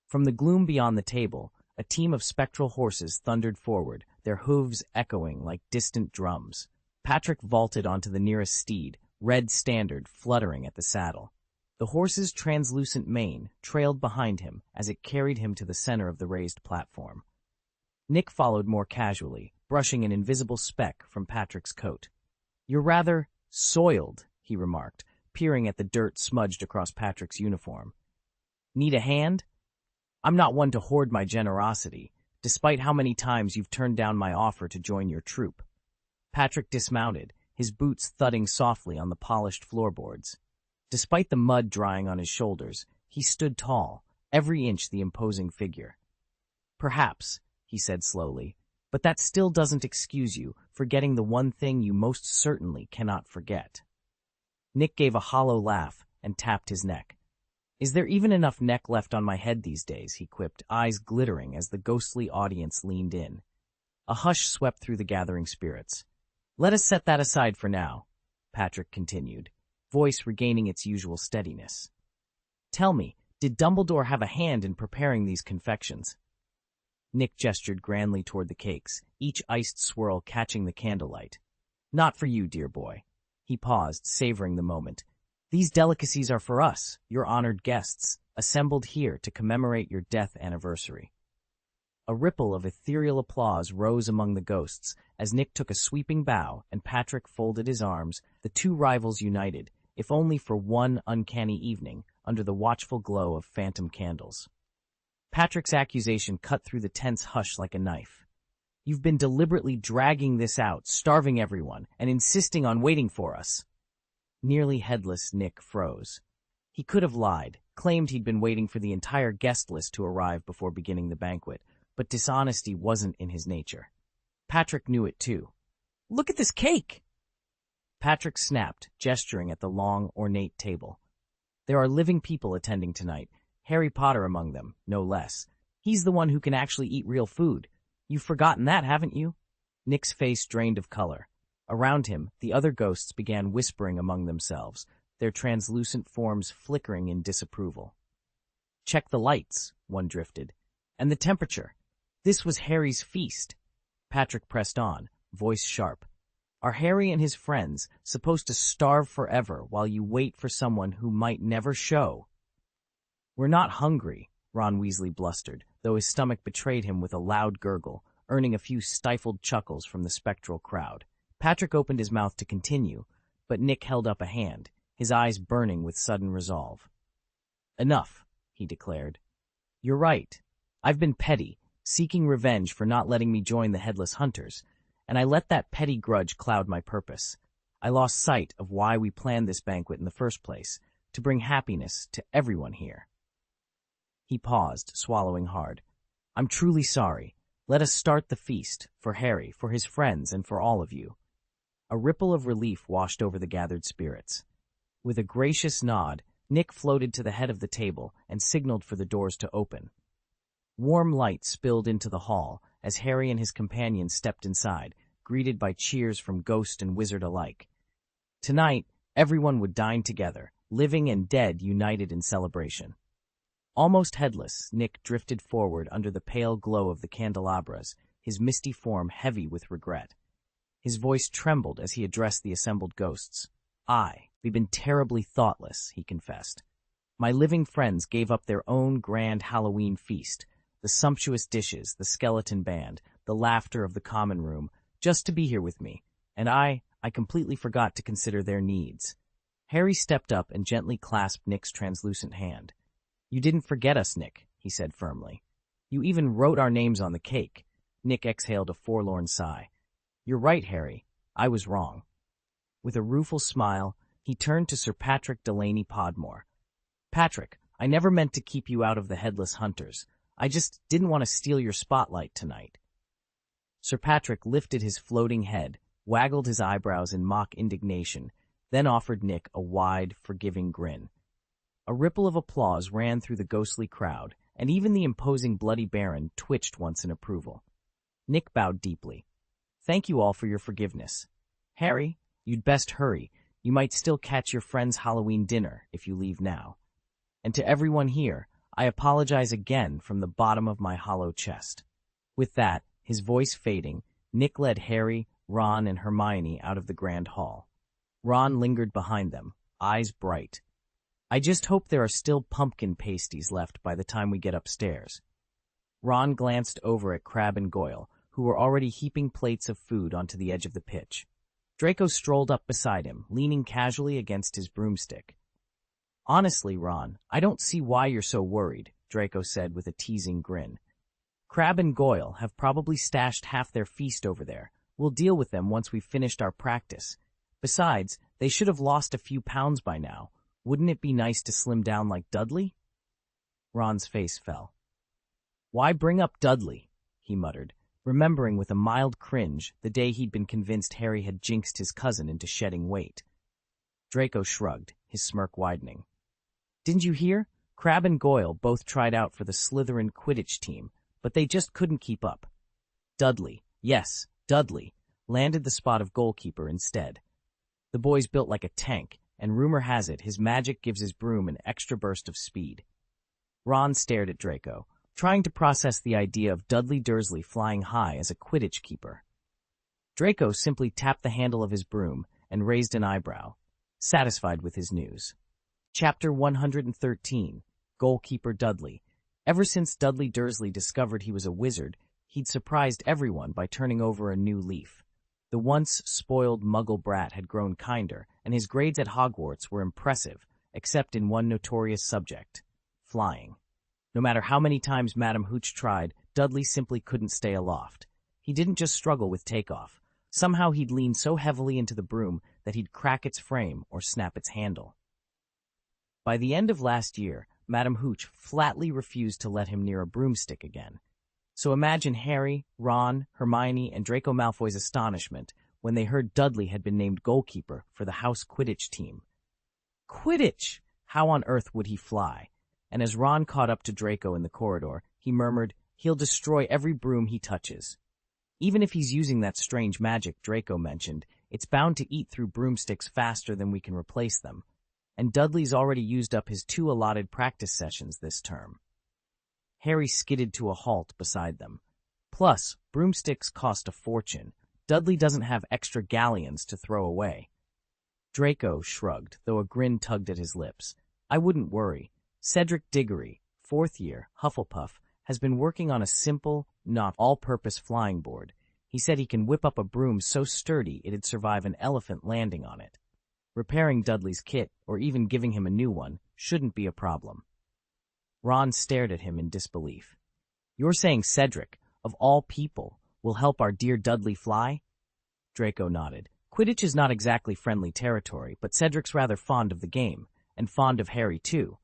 From the gloom beyond the table, a team of spectral horses thundered forward, their hooves echoing like distant drums. Patrick vaulted onto the nearest steed, red standard fluttering at the saddle. The horse's translucent mane trailed behind him as it carried him to the center of the raised platform. Nick followed more casually, brushing an invisible speck from Patrick's coat. "You're rather soiled," he remarked, peering at the dirt smudged across Patrick's uniform. "Need a hand? I'm not one to hoard my generosity, despite how many times you've turned down my offer to join your troop." Patrick dismounted, his boots thudding softly on the polished floorboards. Despite the mud drying on his shoulders, he stood tall, every inch the imposing figure. "Perhaps," he said slowly, "but that still doesn't excuse you for getting the one thing you most certainly cannot forget." Nick gave a hollow laugh and tapped his neck. "Is there even enough neck left on my head these days?" he quipped, eyes glittering as the ghostly audience leaned in. A hush swept through the gathering spirits. "Let us set that aside for now," Patrick continued, voice regaining its usual steadiness. "Tell me, did Dumbledore have a hand in preparing these confections?" Nick gestured grandly toward the cakes, each iced swirl catching the candlelight. "Not for you, dear boy." He paused, savoring the moment. "These delicacies are for us, your honored guests, assembled here to commemorate your death anniversary." A ripple of ethereal applause rose among the ghosts as Nick took a sweeping bow and Patrick folded his arms, the two rivals united, if only for one uncanny evening, under the watchful glow of phantom candles. Patrick's accusation cut through the tense hush like a knife. "You've been deliberately dragging this out, starving everyone, and insisting on waiting for us." Nearly headless, Nick froze. He could have lied, claimed he'd been waiting for the entire guest list to arrive before beginning the banquet, but dishonesty wasn't in his nature. Patrick knew it too. "Look at this cake!" Patrick snapped, gesturing at the long, ornate table. "There are living people attending tonight, Harry Potter among them, no less. He's the one who can actually eat real food. You've forgotten that, haven't you? Nick's face drained of color. Around him, the other ghosts began whispering among themselves, their translucent forms flickering in disapproval. Check the lights, one drifted. And the temperature. This was Harry's feast. Patrick pressed on, voice sharp. Are Harry and his friends supposed to starve forever while you wait for someone who might never show? We're not hungry, Ron Weasley blustered, though his stomach betrayed him with a loud gurgle, earning a few stifled chuckles from the spectral crowd. Patrick opened his mouth to continue, but Nick held up a hand, his eyes burning with sudden resolve. Enough, he declared. You're right. I've been petty, seeking revenge for not letting me join the Headless Hunters, and I let that petty grudge cloud my purpose. I lost sight of why we planned this banquet in the first place, to bring happiness to everyone here. He paused, swallowing hard. I'm truly sorry. Let us start the feast, for Harry, for his friends, and for all of you. A ripple of relief washed over the gathered spirits. With a gracious nod, Nick floated to the head of the table and signaled for the doors to open. Warm light spilled into the hall as Harry and his companions stepped inside, greeted by cheers from ghost and wizard alike. Tonight, everyone would dine together, living and dead united in celebration. Almost headless, Nick drifted forward under the pale glow of the candelabras, his misty form heavy with regret. His voice trembled as he addressed the assembled ghosts. We've been terribly thoughtless, he confessed. My living friends gave up their own grand Halloween feast, the sumptuous dishes, the skeleton band, the laughter of the common room, just to be here with me, and I completely forgot to consider their needs. Harry stepped up and gently clasped Nick's translucent hand. You didn't forget us, Nick, he said firmly. You even wrote our names on the cake. Nick exhaled a forlorn sigh. You're right, Harry. I was wrong. With a rueful smile, he turned to Sir Patrick Delaney Podmore. Patrick, I never meant to keep you out of the Headless Hunters. I just didn't want to steal your spotlight tonight. Sir Patrick lifted his floating head, waggled his eyebrows in mock indignation, then offered Nick a wide, forgiving grin. A ripple of applause ran through the ghostly crowd, and even the imposing Bloody Baron twitched once in approval. Nick bowed deeply. Thank you all for your forgiveness. Harry, you'd best hurry. You might still catch your friend's Halloween dinner if you leave now. And to everyone here, I apologize again from the bottom of my hollow chest. With that, his voice fading, Nick led Harry, Ron, and Hermione out of the grand hall. Ron lingered behind them, eyes bright. I just hope there are still pumpkin pasties left by the time we get upstairs. Ron glanced over at Crabbe and Goyle, who were already heaping plates of food onto the edge of the pitch. Draco strolled up beside him, leaning casually against his broomstick. Honestly, Ron, I don't see why you're so worried, Draco said with a teasing grin. Crabbe and Goyle have probably stashed half their feast over there. We'll deal with them once we've finished our practice. Besides, they should have lost a few pounds by now. Wouldn't it be nice to slim down like Dudley? Ron's face fell. Why bring up Dudley? He muttered, remembering with a mild cringe the day he'd been convinced Harry had jinxed his cousin into shedding weight. Draco shrugged, his smirk widening. Didn't you hear? Crabbe and Goyle both tried out for the Slytherin Quidditch team, but they just couldn't keep up. Dudley, yes, Dudley, landed the spot of goalkeeper instead. The boy's built like a tank, and rumor has it his magic gives his broom an extra burst of speed. Ron stared at Draco, trying to process the idea of Dudley Dursley flying high as a Quidditch keeper. Draco simply tapped the handle of his broom and raised an eyebrow, satisfied with his news. Chapter 113, Goalkeeper Dudley. Ever since Dudley Dursley discovered he was a wizard, he'd surprised everyone by turning over a new leaf. The once spoiled Muggle brat had grown kinder, and his grades at Hogwarts were impressive, except in one notorious subject, flying. No matter how many times Madam Hooch tried, Dudley simply couldn't stay aloft. He didn't just struggle with takeoff. Somehow he'd lean so heavily into the broom that he'd crack its frame or snap its handle. By the end of last year, Madam Hooch flatly refused to let him near a broomstick again. So imagine Harry, Ron, Hermione, and Draco Malfoy's astonishment when they heard Dudley had been named goalkeeper for the house Quidditch team. Quidditch! How on earth would he fly? And as Ron caught up to Draco in the corridor, he murmured, He'll destroy every broom he touches. Even if he's using that strange magic Draco mentioned, it's bound to eat through broomsticks faster than we can replace them. And Dudley's already used up his 2 allotted practice sessions this term. Harry skidded to a halt beside them. Plus, broomsticks cost a fortune. Dudley doesn't have extra galleons to throw away. Draco shrugged, though a grin tugged at his lips. I wouldn't worry. Cedric Diggory, 4th year, Hufflepuff, has been working on a simple, not all-purpose flying board. He said he can whip up a broom so sturdy it'd survive an elephant landing on it. Repairing Dudley's kit, or even giving him a new one, shouldn't be a problem. Ron stared at him in disbelief. You're saying Cedric, of all people, will help our dear Dudley fly? Draco nodded. Quidditch is not exactly friendly territory, but Cedric's rather fond of the game, and fond of Harry too.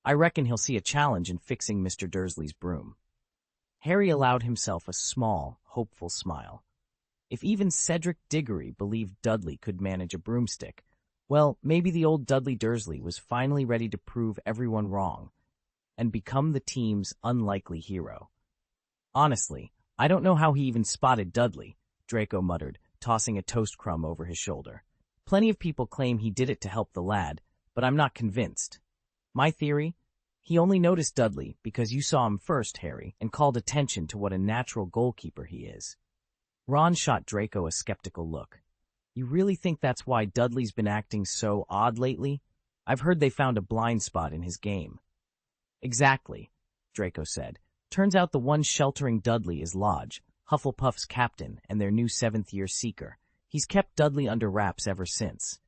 I reckon he'll see a challenge in fixing Mr. Dursley's broom. Harry allowed himself a small, hopeful smile. If even Cedric Diggory believed Dudley could manage a broomstick, well, maybe the old Dudley Dursley was finally ready to prove everyone wrong and become the team's unlikely hero. Honestly, I don't know how he even spotted Dudley, Draco muttered, tossing a toast crumb over his shoulder. Plenty of people claim he did it to help the lad, but I'm not convinced. My theory? He only noticed Dudley because you saw him first, Harry, and called attention to what a natural goalkeeper he is. Ron shot Draco a skeptical look. You really think that's why Dudley's been acting so odd lately? I've heard they found a blind spot in his game. Exactly, Draco said. Turns out the one sheltering Dudley is Lodge, Hufflepuff's captain and their new 7th-year seeker. He's kept Dudley under wraps ever since.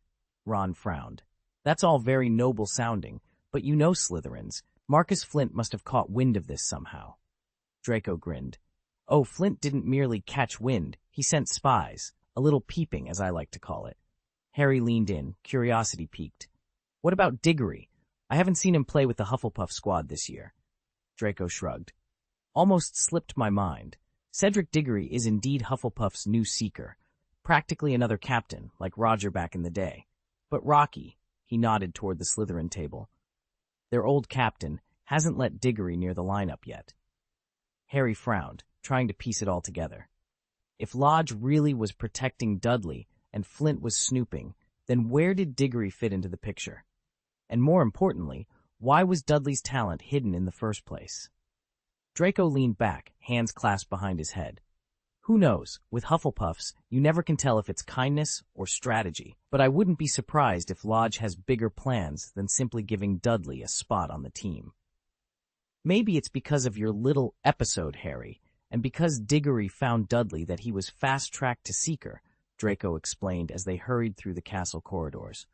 Ron frowned. That's all very noble sounding, but you know Slytherins. Marcus Flint must have caught wind of this somehow. Draco grinned. Oh, Flint didn't merely catch wind, he sent spies. A little peeping, as I like to call it. Harry leaned in, curiosity piqued. What about Diggory? I haven't seen him play with the Hufflepuff squad this year. Draco shrugged. Almost slipped my mind. Cedric Diggory is indeed Hufflepuff's new seeker. Practically another captain, like Roger back in the day. But Rocky, he nodded toward the Slytherin table. Their old captain hasn't let Diggory near the lineup yet. Harry frowned, trying to piece it all together. If Lodge really was protecting Dudley and Flint was snooping, then where did Diggory fit into the picture? And more importantly, why was Dudley's talent hidden in the first place? Draco leaned back, hands clasped behind his head. Who knows, with Hufflepuffs, you never can tell if it's kindness or strategy, but I wouldn't be surprised if Lodge has bigger plans than simply giving Dudley a spot on the team. Maybe it's because of your little episode, Harry, and because Diggory found Dudley that he was fast-tracked to Seeker, Draco explained as they hurried through the castle corridors.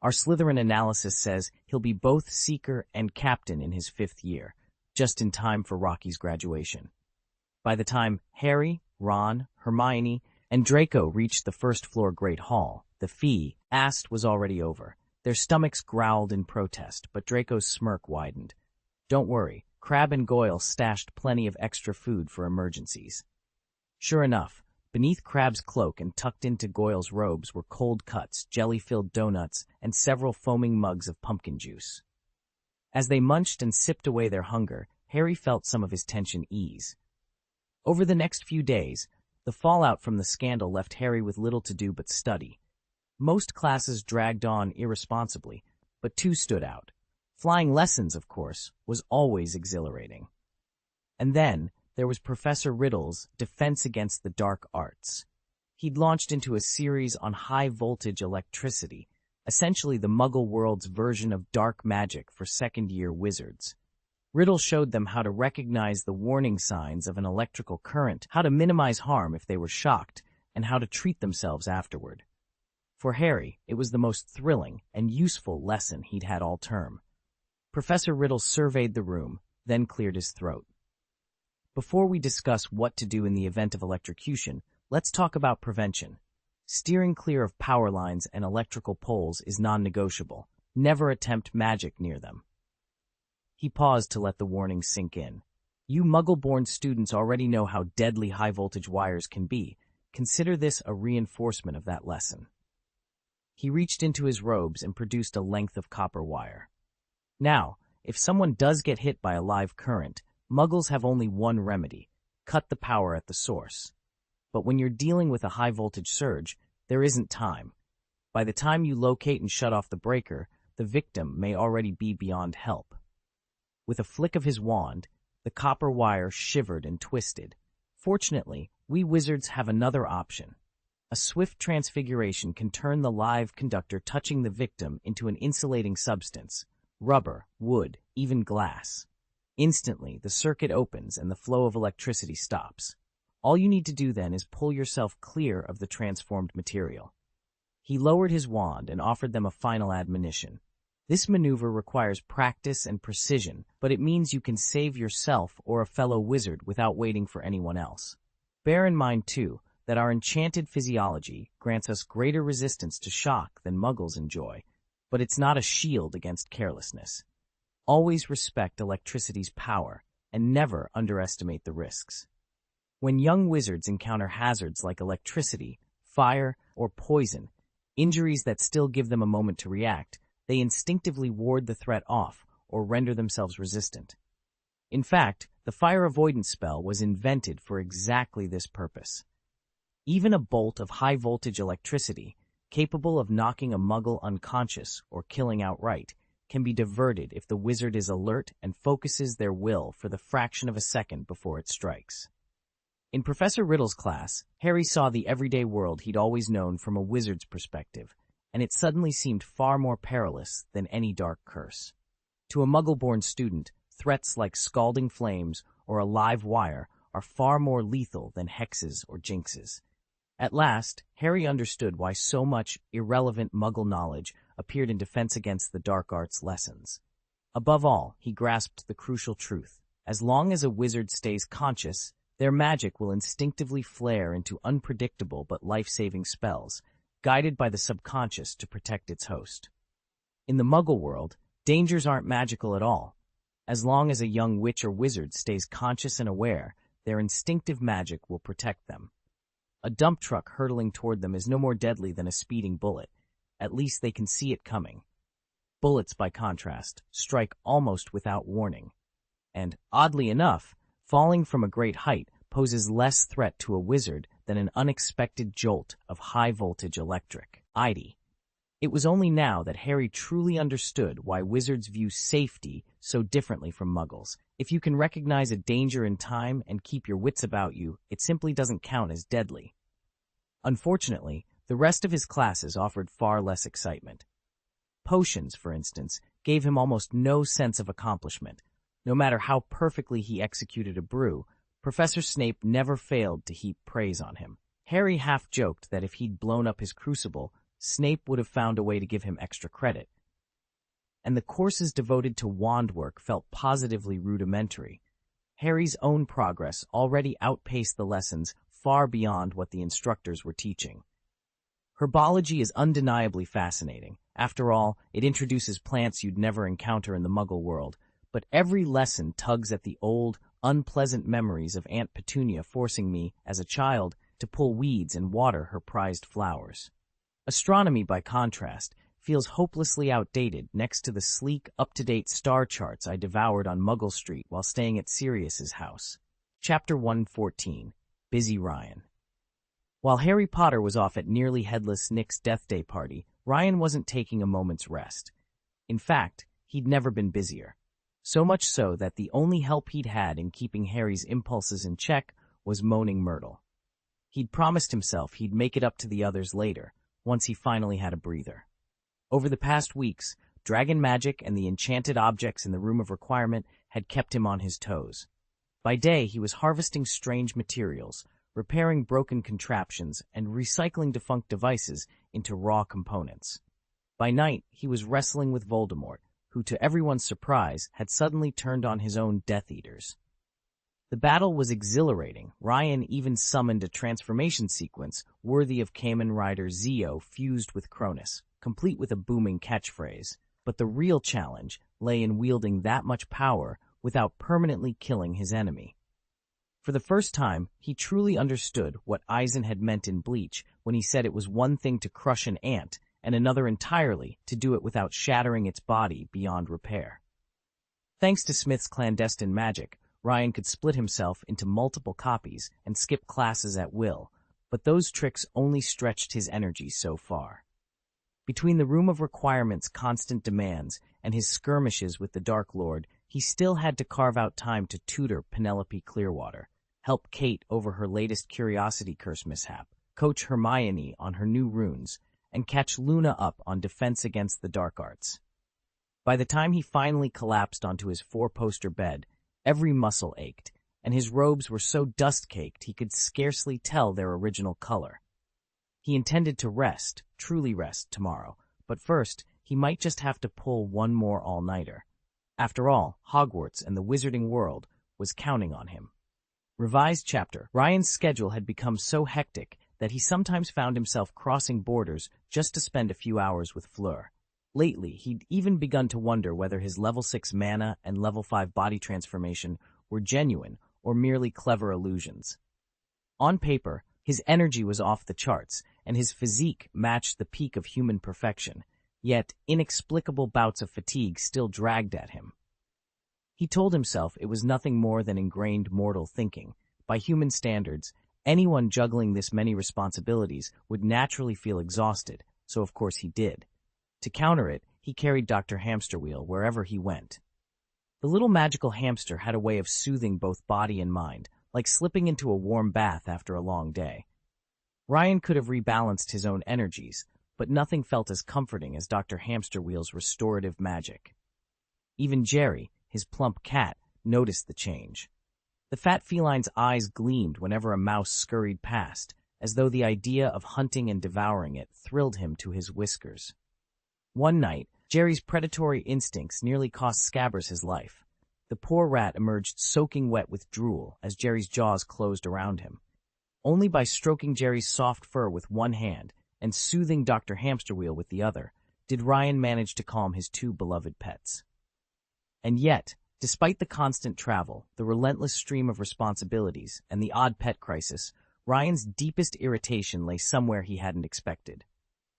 Our Slytherin analysis says he'll be both Seeker and Captain in his 5th year, just in time for Rocky's graduation. By the time Harry, Ron, Hermione, and Draco reached the first-floor Great Hall, the fee asked was already over. Their stomachs growled in protest, but Draco's smirk widened. Don't worry, Crabbe and Goyle stashed plenty of extra food for emergencies. Sure enough, beneath Crabbe's cloak and tucked into Goyle's robes were cold cuts, jelly-filled donuts, and several foaming mugs of pumpkin juice. As they munched and sipped away their hunger, Harry felt some of his tension ease. Over the next few days, the fallout from the scandal left Harry with little to do but study. Most classes dragged on irresponsibly, but 2 stood out. Flying lessons, of course, was always exhilarating. And then there was Professor Riddle's Defense Against the Dark Arts. He'd launched into a series on high-voltage electricity, essentially the Muggle world's version of dark magic for second-year wizards. Riddle showed them how to recognize the warning signs of an electrical current, how to minimize harm if they were shocked, and how to treat themselves afterward. For Harry, it was the most thrilling and useful lesson he'd had all term. Professor Riddle surveyed the room, then cleared his throat. Before we discuss what to do in the event of electrocution, let's talk about prevention. Steering clear of power lines and electrical poles is non-negotiable. Never attempt magic near them. He paused to let the warning sink in. You Muggle-born students already know how deadly high-voltage wires can be. Consider this a reinforcement of that lesson. He reached into his robes and produced a length of copper wire. Now, if someone does get hit by a live current, Muggles have only one remedy: cut the power at the source. But when you're dealing with a high-voltage surge, there isn't time. By the time you locate and shut off the breaker, the victim may already be beyond help. With a flick of his wand, the copper wire shivered and twisted. Fortunately, we wizards have another option. A swift transfiguration can turn the live conductor touching the victim into an insulating substance: rubber, wood, even glass. Instantly, the circuit opens and the flow of electricity stops. All you need to do then is pull yourself clear of the transformed material. He lowered his wand and offered them a final admonition. This maneuver requires practice and precision, but it means you can save yourself or a fellow wizard without waiting for anyone else. Bear in mind, too, that our enchanted physiology grants us greater resistance to shock than Muggles enjoy, but it's not a shield against carelessness. Always respect electricity's power, and never underestimate the risks. When young wizards encounter hazards like electricity, fire, or poison, injuries that still give them a moment to react, they instinctively ward the threat off or render themselves resistant. In fact, the fire avoidance spell was invented for exactly this purpose. Even a bolt of high-voltage electricity, capable of knocking a Muggle unconscious or killing outright, can be diverted if the wizard is alert and focuses their will for the fraction of a second before it strikes. In Professor Riddle's class, Harry saw the everyday world he'd always known from a wizard's perspective, and it suddenly seemed far more perilous than any dark curse. To a Muggle-born student, threats like scalding flames or a live wire are far more lethal than hexes or jinxes. At last, Harry understood why so much irrelevant Muggle knowledge appeared in Defense Against the Dark Arts lessons. Above all, he grasped the crucial truth: as long as a wizard stays conscious, their magic will instinctively flare into unpredictable but life-saving spells, guided by the subconscious to protect its host. In the Muggle world, dangers aren't magical at all. As long as a young witch or wizard stays conscious and aware, their instinctive magic will protect them. A dump truck hurtling toward them is no more deadly than a speeding bullet. At least they can see it coming. Bullets, by contrast, strike almost without warning. And, oddly enough, falling from a great height poses less threat to a wizard than an unexpected jolt of high-voltage electric. It was only now that Harry truly understood why wizards view safety so differently from Muggles. If you can recognize a danger in time and keep your wits about you, it simply doesn't count as deadly. Unfortunately, the rest of his classes offered far less excitement. Potions, for instance, gave him almost no sense of accomplishment. No matter how perfectly he executed a brew, Professor Snape never failed to heap praise on him. Harry half-joked that if he'd blown up his crucible, Snape would have found a way to give him extra credit. And the courses devoted to wand work felt positively rudimentary. Harry's own progress already outpaced the lessons far beyond what the instructors were teaching. Herbology is undeniably fascinating. After all, it introduces plants you'd never encounter in the Muggle world, but every lesson tugs at the old, unpleasant memories of Aunt Petunia forcing me, as a child, to pull weeds and water her prized flowers. Astronomy, by contrast, feels hopelessly outdated next to the sleek, up-to-date star charts I devoured on Muggle Street while staying at Sirius's house. Chapter 114. Busy Ryan. While Harry Potter was off at nearly headless Nick's Death Day party, Ryan wasn't taking a moment's rest. In fact, he'd never been busier. So much so that the only help he'd had in keeping Harry's impulses in check was Moaning Myrtle. He'd promised himself he'd make it up to the others later, once he finally had a breather. Over the past weeks, dragon magic and the enchanted objects in the Room of Requirement had kept him on his toes. By day, he was harvesting strange materials, repairing broken contraptions, and recycling defunct devices into raw components. By night, he was wrestling with Voldemort, who, to everyone's surprise, had suddenly turned on his own Death Eaters. The battle was exhilarating. Ryan even summoned a transformation sequence worthy of Kamen Rider Zeo fused with Cronus, complete with a booming catchphrase. But the real challenge lay in wielding that much power without permanently killing his enemy. For the first time, he truly understood what Eisen had meant in Bleach when he said it was one thing to crush an ant and another entirely to do it without shattering its body beyond repair. Thanks to Smith's clandestine magic, Ryan could split himself into multiple copies and skip classes at will, but those tricks only stretched his energy so far. Between the Room of Requirement's constant demands and his skirmishes with the Dark Lord, he still had to carve out time to tutor Penelope Clearwater, help Kate over her latest Curiosity Curse mishap, coach Hermione on her new runes, and catch Luna up on defense against the dark arts. By the time he finally collapsed onto his four-poster bed, every muscle ached, and his robes were so dust-caked he could scarcely tell their original color. He intended to rest, truly rest, tomorrow, but first, he might just have to pull one more all-nighter. After all, Hogwarts and the wizarding world was counting on him. Revised chapter. Ryan's schedule had become so hectic that he sometimes found himself crossing borders just to spend a few hours with Fleur. Lately, he'd even begun to wonder whether his level 6 mana and level 5 body transformation were genuine or merely clever illusions. On paper, his energy was off the charts, and his physique matched the peak of human perfection, yet inexplicable bouts of fatigue still dragged at him. He told himself it was nothing more than ingrained mortal thinking. By human standards, anyone juggling this many responsibilities would naturally feel exhausted, so of course he did. To counter it, he carried Dr. Hamsterwheel wherever he went. The little magical hamster had a way of soothing both body and mind, like slipping into a warm bath after a long day. Ryan could have rebalanced his own energies, but nothing felt as comforting as Dr. Hamsterwheel's restorative magic. Even Jerry, his plump cat, noticed the change. The fat feline's eyes gleamed whenever a mouse scurried past, as though the idea of hunting and devouring it thrilled him to his whiskers. One night, Jerry's predatory instincts nearly cost Scabbers his life. The poor rat emerged soaking wet with drool as Jerry's jaws closed around him. Only by stroking Jerry's soft fur with one hand and soothing Dr. Hamsterwheel with the other did Ryan manage to calm his two beloved pets. And yet, despite the constant travel, the relentless stream of responsibilities, and the odd pet crisis, Ryan's deepest irritation lay somewhere he hadn't expected.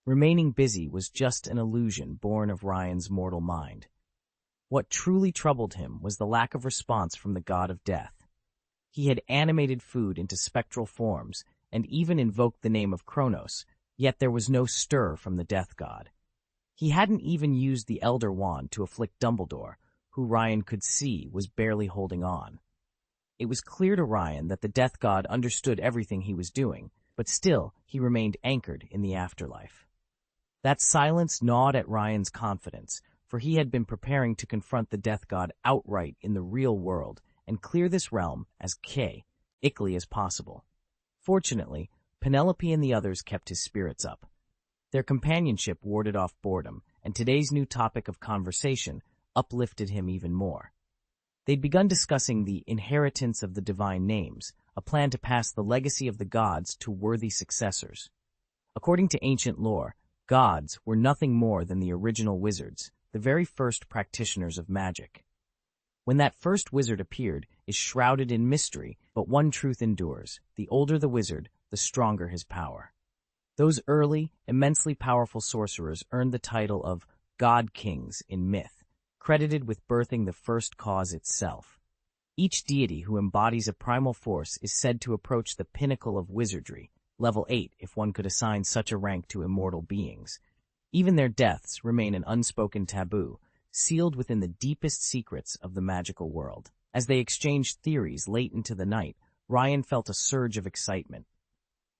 Remaining busy was just an illusion born of Ryan's mortal mind. What truly troubled him was the lack of response from the god of death. He had animated food into spectral forms and even invoked the name of Kronos, yet there was no stir from the death god. He hadn't even used the Elder Wand to afflict Dumbledore, who Ryan could see was barely holding on. It was clear to Ryan that the death god understood everything he was doing, but still he remained anchored in the afterlife. That silence gnawed at Ryan's confidence, for he had been preparing to confront the death god outright in the real world and clear this realm as quickly as possible. Fortunately, Penelope and the others kept his spirits up. Their companionship warded off boredom, and today's new topic of conversation uplifted him even more. They'd begun discussing the inheritance of the divine names, a plan to pass the legacy of the gods to worthy successors. According to ancient lore, gods were nothing more than the original wizards, the very first practitioners of magic. When that first wizard appeared is shrouded in mystery, but one truth endures: the older the wizard, the stronger his power. Those early, immensely powerful sorcerers earned the title of God Kings in myth, credited with birthing the first cause itself. Each deity who embodies a primal force is said to approach the pinnacle of wizardry, level 8 if one could assign such a rank to immortal beings. Even their deaths remain an unspoken taboo, sealed within the deepest secrets of the magical world. As they exchanged theories late into the night, Ryan felt a surge of excitement.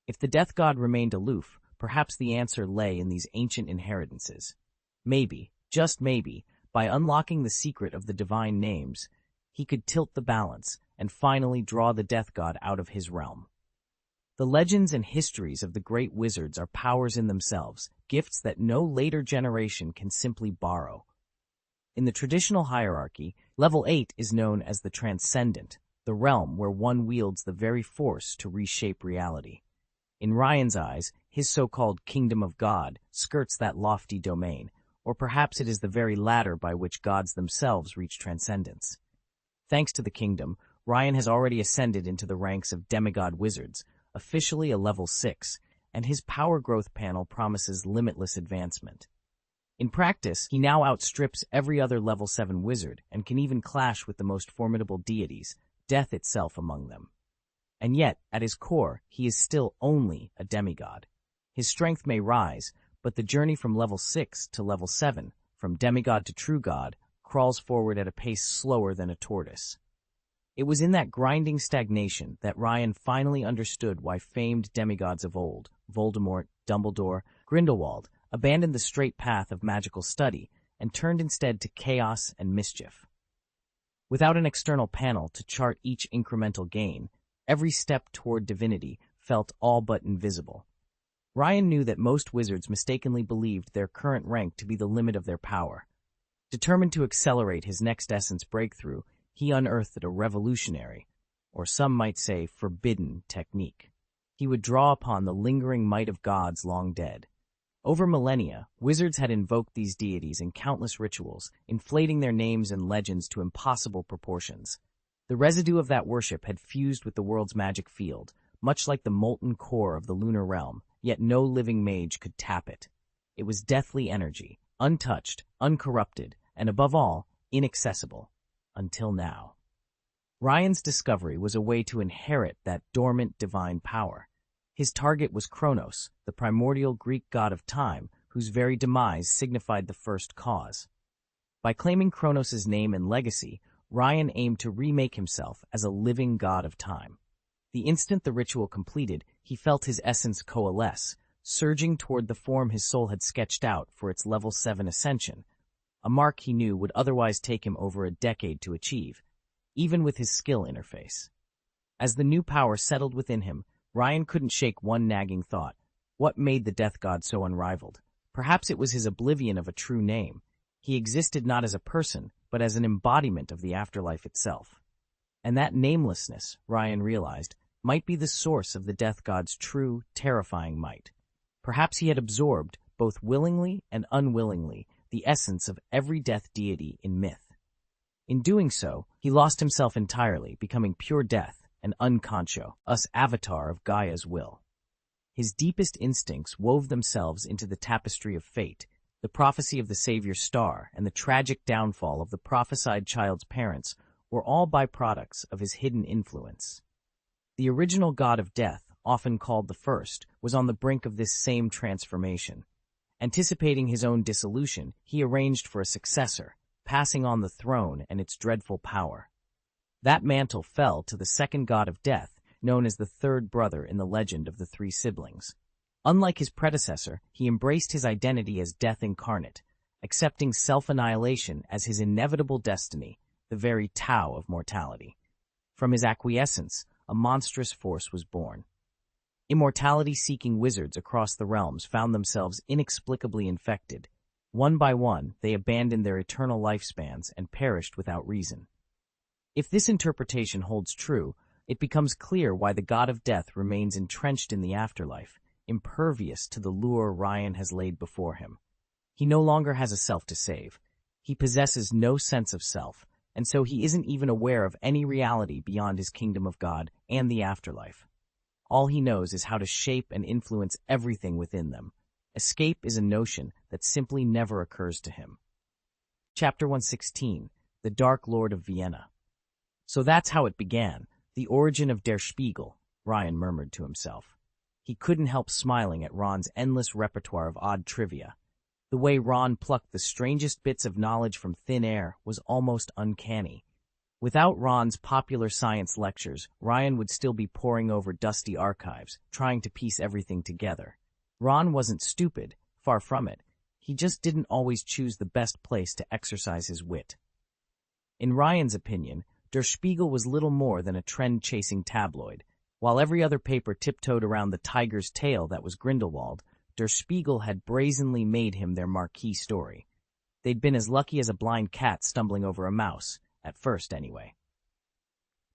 If the death god remained aloof, perhaps the answer lay in these ancient inheritances. Maybe, just maybe, by unlocking the secret of the divine names, he could tilt the balance and finally draw the death god out of his realm. The legends and histories of the great wizards are powers in themselves, gifts that no later generation can simply borrow. In the traditional hierarchy, level 8 is known as the Transcendent, the realm where one wields the very force to reshape reality. In Ryan's eyes, his so-called Kingdom of God skirts that lofty domain, or perhaps it is the very ladder by which gods themselves reach transcendence. Thanks to the kingdom, Ryan has already ascended into the ranks of demigod wizards, officially a level 6, and his power growth panel promises limitless advancement. In practice, he now outstrips every other level 7 wizard and can even clash with the most formidable deities, death itself among them. And yet, at his core, he is still only a demigod. His strength may rise, but the journey from level 6 to level 7, from demigod to true god, crawls forward at a pace slower than a tortoise. It was in that grinding stagnation that Ryan finally understood why famed demigods of old, Voldemort, Dumbledore, Grindelwald, abandoned the straight path of magical study and turned instead to chaos and mischief. Without an external panel to chart each incremental gain, every step toward divinity felt all but invisible. Ryan knew that most wizards mistakenly believed their current rank to be the limit of their power. Determined to accelerate his next essence breakthrough, he unearthed a revolutionary, or some might say forbidden, technique. He would draw upon the lingering might of gods long dead. Over millennia, wizards had invoked these deities in countless rituals, inflating their names and legends to impossible proportions. The residue of that worship had fused with the world's magic field, much like the molten core of the lunar realm, yet no living mage could tap it. It was deathly energy, untouched, uncorrupted, and above all, inaccessible. Until now. Ryan's discovery was a way to inherit that dormant divine power. His target was Kronos, the primordial Greek god of time, whose very demise signified the first cause. By claiming Kronos' name and legacy, Ryan aimed to remake himself as a living god of time. The instant the ritual completed, he felt his essence coalesce, surging toward the form his soul had sketched out for its level 7 ascension, a mark he knew would otherwise take him over a decade to achieve, even with his skill interface. As the new power settled within him, Ryan couldn't shake one nagging thought. What made the death god so unrivaled? Perhaps it was his oblivion of a true name. He existed not as a person, but as an embodiment of the afterlife itself. And that namelessness, Ryan realized, might be the source of the death god's true, terrifying might. Perhaps he had absorbed, both willingly and unwillingly, the essence of every death deity in myth. In doing so, he lost himself entirely, becoming pure death, an unconscio, us avatar of Gaia's will. His deepest instincts wove themselves into the tapestry of fate, the prophecy of the Savior's star, and the tragic downfall of the prophesied child's parents were all byproducts of his hidden influence. The original god of death, often called the First, was on the brink of this same transformation. Anticipating his own dissolution, he arranged for a successor, passing on the throne and its dreadful power. That mantle fell to the second god of death, known as the third brother in the legend of the three siblings. Unlike his predecessor, he embraced his identity as death incarnate, accepting self-annihilation as his inevitable destiny, the very Tao of mortality. From his acquiescence, a monstrous force was born. Immortality-seeking wizards across the realms found themselves inexplicably infected. One by one, they abandoned their eternal lifespans and perished without reason. If this interpretation holds true, it becomes clear why the god of death remains entrenched in the afterlife, impervious to the lure Ryan has laid before him. He no longer has a self to save. He possesses no sense of self, and so he isn't even aware of any reality beyond his kingdom of God and the afterlife. All he knows is how to shape and influence everything within them. Escape is a notion that simply never occurs to him. Chapter 116, The Dark Lord of Vienna. So that's how it began, the origin of Der Spiegel, Ryan murmured to himself. He couldn't help smiling at Ron's endless repertoire of odd trivia. The way Ron plucked the strangest bits of knowledge from thin air was almost uncanny. Without Ron's popular science lectures, Ryan would still be poring over dusty archives, trying to piece everything together. Ron wasn't stupid, far from it. He just didn't always choose the best place to exercise his wit. In Ryan's opinion, Der Spiegel was little more than a trend-chasing tabloid. While every other paper tiptoed around the tiger's tail that was Grindelwald, Der Spiegel had brazenly made him their marquee story. They'd been as lucky as a blind cat stumbling over a mouse, at first anyway.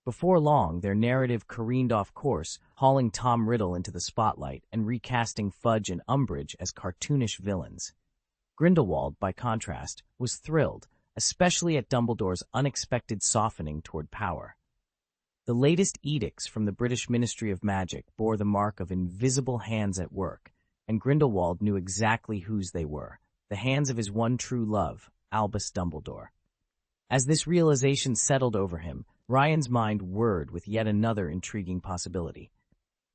Before long, their narrative careened off course, hauling Tom Riddle into the spotlight and recasting Fudge and Umbridge as cartoonish villains. Grindelwald, by contrast, was thrilled, especially at Dumbledore's unexpected softening toward power. The latest edicts from the British Ministry of Magic bore the mark of invisible hands at work, and Grindelwald knew exactly whose they were, the hands of his one true love, Albus Dumbledore. As this realization settled over him, Ryan's mind whirred with yet another intriguing possibility.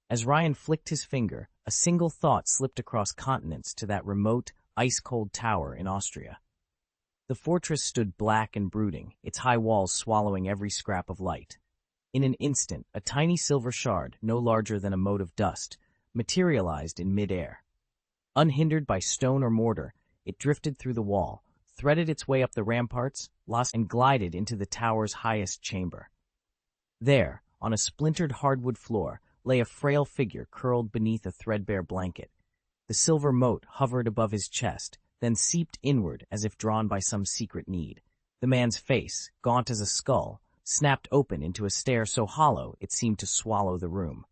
As Ryan flicked his finger, a single thought slipped across continents to that remote, ice-cold tower in Austria. The fortress stood black and brooding, its high walls swallowing every scrap of light. In an instant, a tiny silver shard, no larger than a mote of dust, materialized in mid-air. Unhindered by stone or mortar, it drifted through the wall, threaded its way up the ramparts, lost and glided into the tower's highest chamber. There, on a splintered hardwood floor, lay a frail figure curled beneath a threadbare blanket. The silver mote hovered above his chest, then seeped inward as if drawn by some secret need. The man's face, gaunt as a skull, snapped open into a stare so hollow it seemed to swallow the room.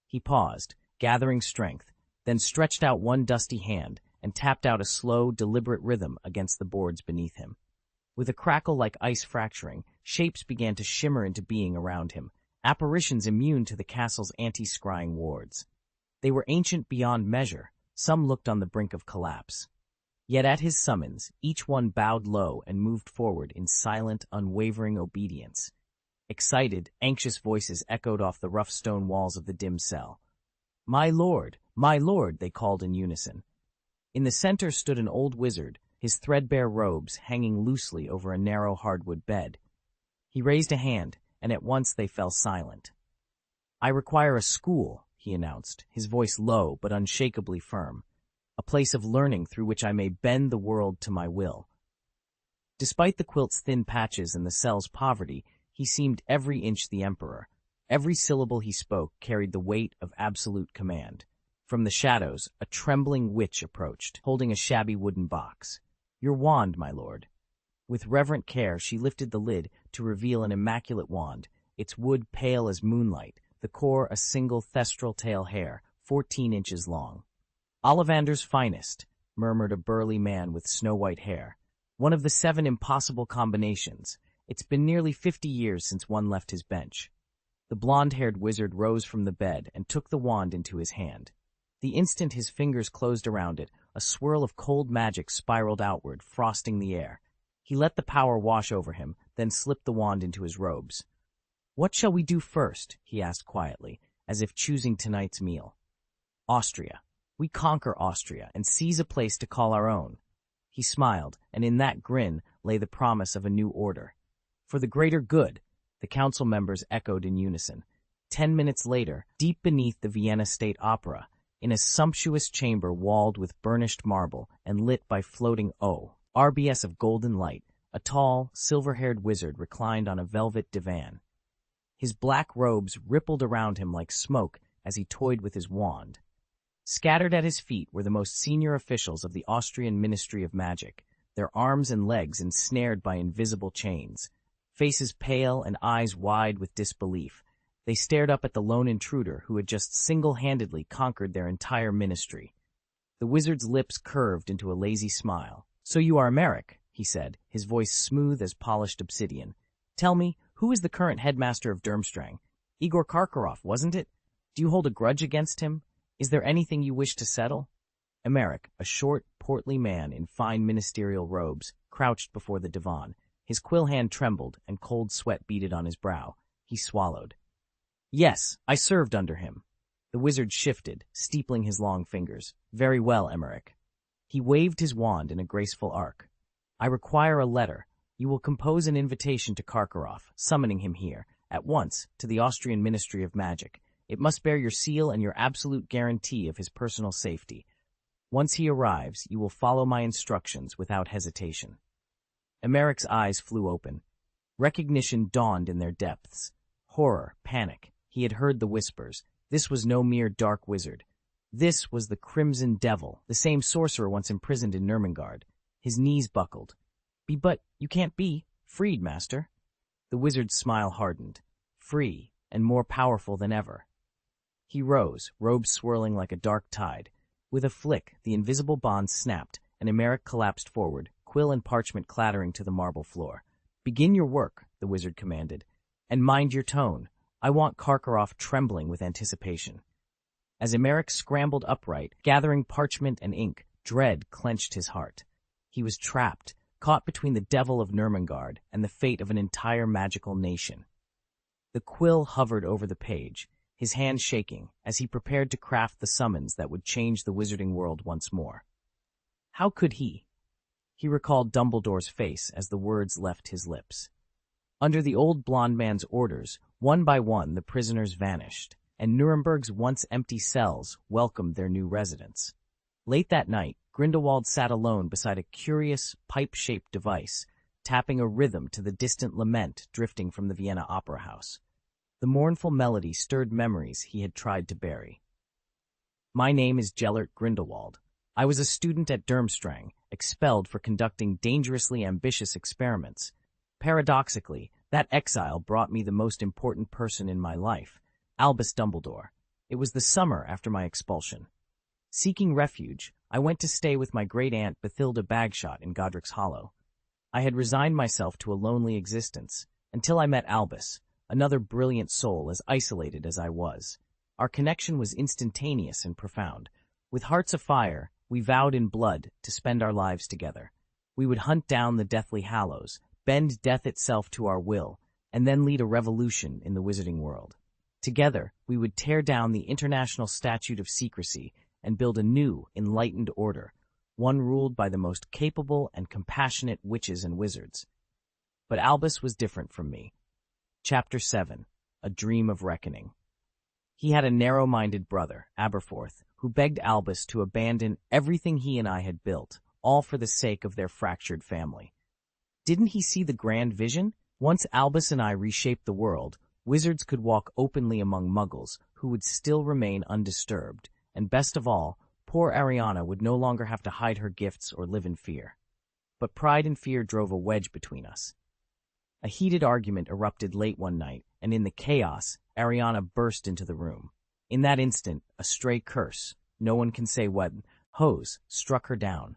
He paused, gathering strength, then stretched out one dusty hand and tapped out a slow, deliberate rhythm against the boards beneath him. With a crackle like ice fracturing, shapes began to shimmer into being around him, apparitions immune to the castle's anti-scrying wards. They were ancient beyond measure, some looked on the brink of collapse. Yet at his summons, each one bowed low and moved forward in silent, unwavering obedience. Excited, anxious voices echoed off the rough stone walls of the dim cell. My lord, they called in unison. In the center stood an old wizard, his threadbare robes hanging loosely over a narrow hardwood bed. He raised a hand, and at once they fell silent. I require a school, he announced, his voice low but unshakably firm. A place of learning through which I may bend the world to my will. Despite the quilt's thin patches and the cell's poverty, he seemed every inch the emperor. Every syllable he spoke carried the weight of absolute command. From the shadows, a trembling witch approached, holding a shabby wooden box. Your wand, my lord. With reverent care, she lifted the lid to reveal an immaculate wand, its wood pale as moonlight, the core a single thestral tail hair, 14 inches long. Ollivander's finest, murmured a burly man with snow-white hair. One of the 7 impossible combinations. It's been nearly 50 years since one left his bench. The blonde-haired wizard rose from the bed and took the wand into his hand. The instant his fingers closed around it, a swirl of cold magic spiraled outward, frosting the air. He let the power wash over him, then slipped the wand into his robes. What shall we do first? He asked quietly, as if choosing tonight's meal. Austria. We conquer Austria and seize a place to call our own. He smiled, and in that grin lay the promise of a new order. For the greater good, the council members echoed in unison. 10 minutes later, deep beneath the Vienna State Opera, in a sumptuous chamber walled with burnished marble and lit by floating RBS of golden light, a tall, silver-haired wizard reclined on a velvet divan. His black robes rippled around him like smoke as he toyed with his wand. Scattered at his feet were the most senior officials of the Austrian Ministry of Magic, their arms and legs ensnared by invisible chains. Faces pale and eyes wide with disbelief, they stared up at the lone intruder who had just single-handedly conquered their entire ministry. The wizard's lips curved into a lazy smile. So you are Emeric, he said, his voice smooth as polished obsidian. Tell me, who is the current headmaster of Durmstrang? Igor Karkaroff, wasn't it? Do you hold a grudge against him? Is there anything you wish to settle? Emeric, a short, portly man in fine ministerial robes, crouched before the divan. His quill hand trembled, and cold sweat beaded on his brow. He swallowed. Yes, I served under him. The wizard shifted, steepling his long fingers. Very well, Emeric. He waved his wand in a graceful arc. I require a letter. You will compose an invitation to Karkaroff, summoning him here, at once, to the Austrian Ministry of Magic. It must bear your seal and your absolute guarantee of his personal safety. Once he arrives, you will follow my instructions without hesitation. Emeric's eyes flew open. Recognition dawned in their depths. Horror, panic. He had heard the whispers. This was no mere dark wizard. This was the Crimson Devil, the same sorcerer once imprisoned in Nurmengard. His knees buckled. But you can't be. Freed, master. The wizard's smile hardened. Free, and more powerful than ever. He rose, robes swirling like a dark tide. With a flick, the invisible bonds snapped, and Emeric collapsed forward, quill and parchment clattering to the marble floor. Begin your work, the wizard commanded. And mind your tone. I want Karkaroff trembling with anticipation. As Emeric scrambled upright, gathering parchment and ink, dread clenched his heart. He was trapped, caught between the devil of Nurmengard and the fate of an entire magical nation. The quill hovered over the page, his hand shaking as he prepared to craft the summons that would change the wizarding world once more. How could he? He recalled Dumbledore's face as the words left his lips. Under the old blond man's orders, one by one the prisoners vanished, and Nuremberg's once empty cells welcomed their new residents. Late that night, Grindelwald sat alone beside a curious, pipe-shaped device, tapping a rhythm to the distant lament drifting from the Vienna Opera House. The mournful melody stirred memories he had tried to bury. My name is Gellert Grindelwald. I was a student at Durmstrang, expelled for conducting dangerously ambitious experiments. Paradoxically, that exile brought me the most important person in my life, Albus Dumbledore. It was the summer after my expulsion. Seeking refuge, I went to stay with my great-aunt Bathilda Bagshot in Godric's Hollow. I had resigned myself to a lonely existence, until I met Albus, another brilliant soul as isolated as I was. Our connection was instantaneous and profound. With hearts afire, we vowed in blood to spend our lives together. We would hunt down the Deathly Hallows, bend death itself to our will, and then lead a revolution in the wizarding world. Together, we would tear down the International Statute of Secrecy and build a new, enlightened order, one ruled by the most capable and compassionate witches and wizards. But Albus was different from me. Chapter 7. A Dream of Reckoning. He had a narrow-minded brother, Aberforth, who begged Albus to abandon everything he and I had built, all for the sake of their fractured family. Didn't he see the grand vision? Once Albus and I reshaped the world, wizards could walk openly among muggles who would still remain undisturbed, and best of all, poor Ariana would no longer have to hide her gifts or live in fear. But pride and fear drove a wedge between us. A heated argument erupted late one night, and in the chaos, Ariana burst into the room. In that instant, a stray curse, no one can say what, hose, struck her down.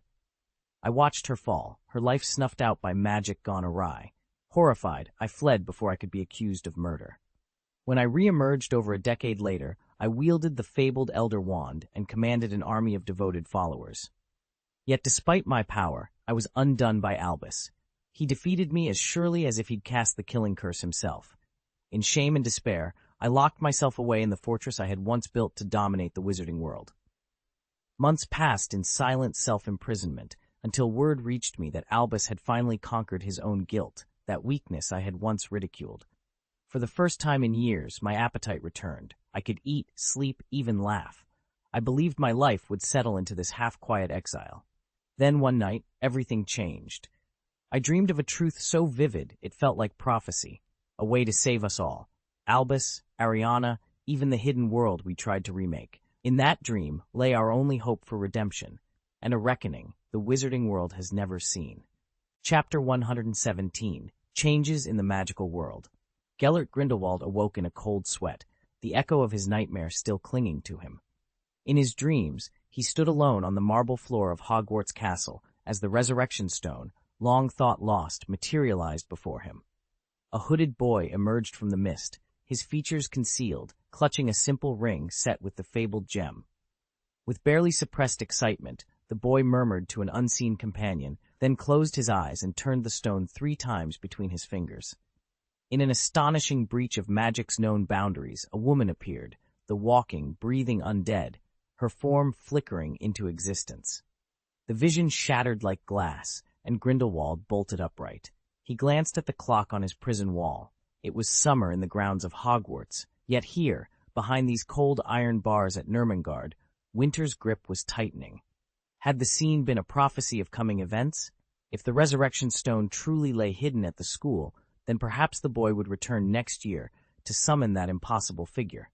I watched her fall, her life snuffed out by magic gone awry. Horrified, I fled before I could be accused of murder. When I re-emerged over a decade later, I wielded the fabled Elder Wand and commanded an army of devoted followers. Yet despite my power, I was undone by Albus. He defeated me as surely as if he'd cast the killing curse himself. In shame and despair, I locked myself away in the fortress I had once built to dominate the wizarding world. Months passed in silent self-imprisonment, until word reached me that Albus had finally conquered his own guilt, that weakness I had once ridiculed. For the first time in years, my appetite returned. I could eat, sleep, even laugh. I believed my life would settle into this half-quiet exile. Then one night, everything changed. I dreamed of a truth so vivid it felt like prophecy, a way to save us all. Albus, Ariana, even the hidden world we tried to remake. In that dream lay our only hope for redemption, and a reckoning the wizarding world has never seen. Chapter 117. Changes in the Magical World. Gellert Grindelwald awoke in a cold sweat, the echo of his nightmare still clinging to him. In his dreams, he stood alone on the marble floor of Hogwarts Castle as the Resurrection Stone, long thought lost, materialized before him. A hooded boy emerged from the mist, his features concealed, clutching a simple ring set with the fabled gem. With barely suppressed excitement, the boy murmured to an unseen companion, then closed his eyes and turned the stone 3 times between his fingers. In an astonishing breach of magic's known boundaries, a woman appeared, the walking, breathing undead, her form flickering into existence. The vision shattered like glass, and Grindelwald bolted upright. He glanced at the clock on his prison wall. It was summer in the grounds of Hogwarts, yet here, behind these cold iron bars at Nurmengard, winter's grip was tightening. Had the scene been a prophecy of coming events? If the Resurrection Stone truly lay hidden at the school, then perhaps the boy would return next year to summon that impossible figure.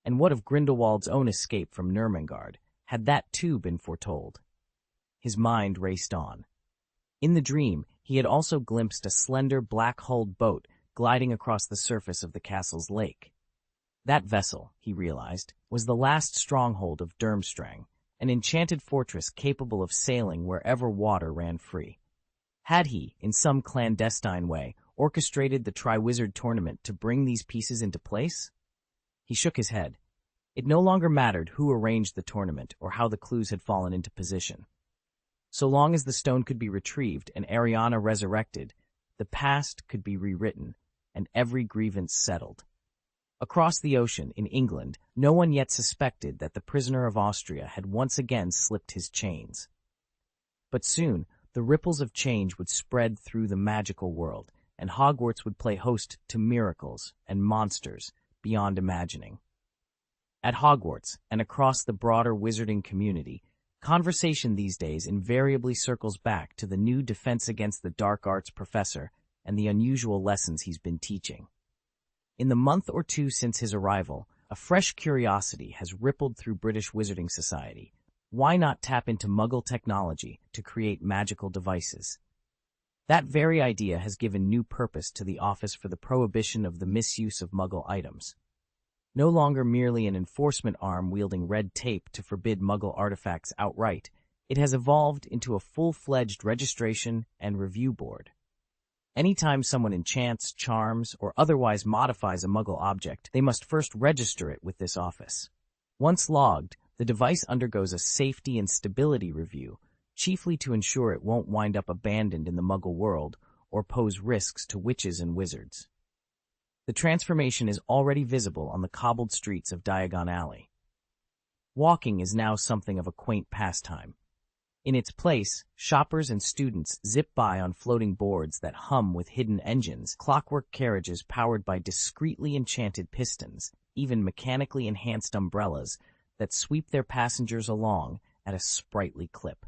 And what of Grindelwald's own escape from Nurmengard? Had that too been foretold? His mind raced on. In the dream, he had also glimpsed a slender, black-hulled boat gliding across the surface of the castle's lake. That vessel, he realized, was the last stronghold of Durmstrang, an enchanted fortress capable of sailing wherever water ran free. Had he, in some clandestine way, orchestrated the Triwizard Tournament to bring these pieces into place? He shook his head. It no longer mattered who arranged the tournament or how the clues had fallen into position. So long as the stone could be retrieved and Ariana resurrected, the past could be rewritten and every grievance settled. Across the ocean, in England, no one yet suspected that the prisoner of Austria had once again slipped his chains. But soon, the ripples of change would spread through the magical world, and Hogwarts would play host to miracles and monsters beyond imagining. At Hogwarts, and across the broader wizarding community, conversation these days invariably circles back to the new Defense Against the Dark Arts professor and the unusual lessons he's been teaching. In the month or two since his arrival, a fresh curiosity has rippled through British wizarding society. Why not tap into Muggle technology to create magical devices? That very idea has given new purpose to the Office for the Prohibition of the Misuse of Muggle Items. No longer merely an enforcement arm wielding red tape to forbid Muggle artifacts outright, it has evolved into a full-fledged registration and review board. Anytime someone enchants, charms, or otherwise modifies a Muggle object, they must first register it with this office. Once logged, the device undergoes a safety and stability review, chiefly to ensure it won't wind up abandoned in the Muggle world or pose risks to witches and wizards. The transformation is already visible on the cobbled streets of Diagon Alley. Walking is now something of a quaint pastime. In its place, shoppers and students zip by on floating boards that hum with hidden engines, clockwork carriages powered by discreetly enchanted pistons, even mechanically enhanced umbrellas that sweep their passengers along at a sprightly clip.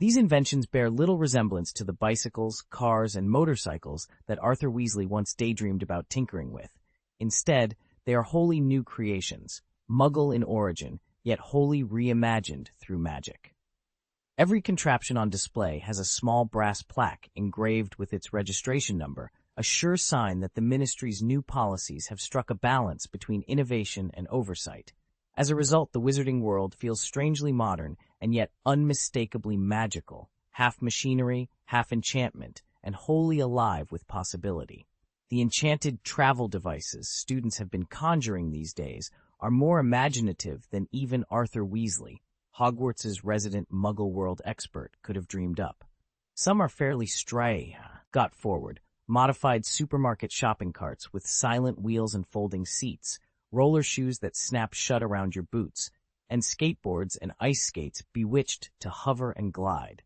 These inventions bear little resemblance to the bicycles, cars, and motorcycles that Arthur Weasley once daydreamed about tinkering with. Instead, they are wholly new creations, Muggle in origin, yet wholly reimagined through magic. Every contraption on display has a small brass plaque engraved with its registration number, a sure sign that the Ministry's new policies have struck a balance between innovation and oversight. As a result, the wizarding world feels strangely modern and yet unmistakably magical, half machinery, half enchantment, and wholly alive with possibility. The enchanted travel devices students have been conjuring these days are more imaginative than even Arthur Weasley, Hogwarts' resident Muggle world expert, could have dreamed up. Some are fairly got forward, modified supermarket shopping carts with silent wheels and folding seats, roller shoes that snap shut around your boots, and skateboards and ice skates bewitched to hover and glide.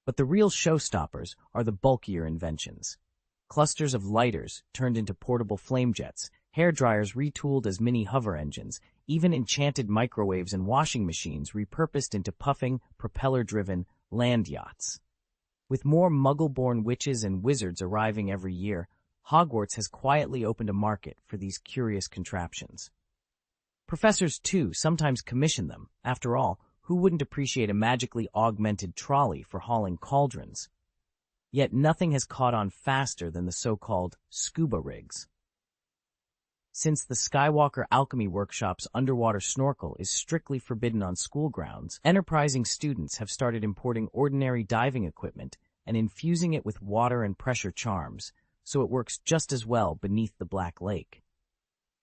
But the real showstoppers are the bulkier inventions. Clusters of lighters turned into portable flame jets, hair dryers retooled as mini hover engines, even enchanted microwaves and washing machines repurposed into puffing, propeller-driven land yachts. With more Muggle-born witches and wizards arriving every year, Hogwarts has quietly opened a market for these curious contraptions. Professors, too, sometimes commission them. After all, who wouldn't appreciate a magically augmented trolley for hauling cauldrons? Yet nothing has caught on faster than the so-called scuba rigs. Since the Skywalker Alchemy Workshop's underwater snorkel is strictly forbidden on school grounds, enterprising students have started importing ordinary diving equipment and infusing it with water and pressure charms, so it works just as well beneath the Black Lake.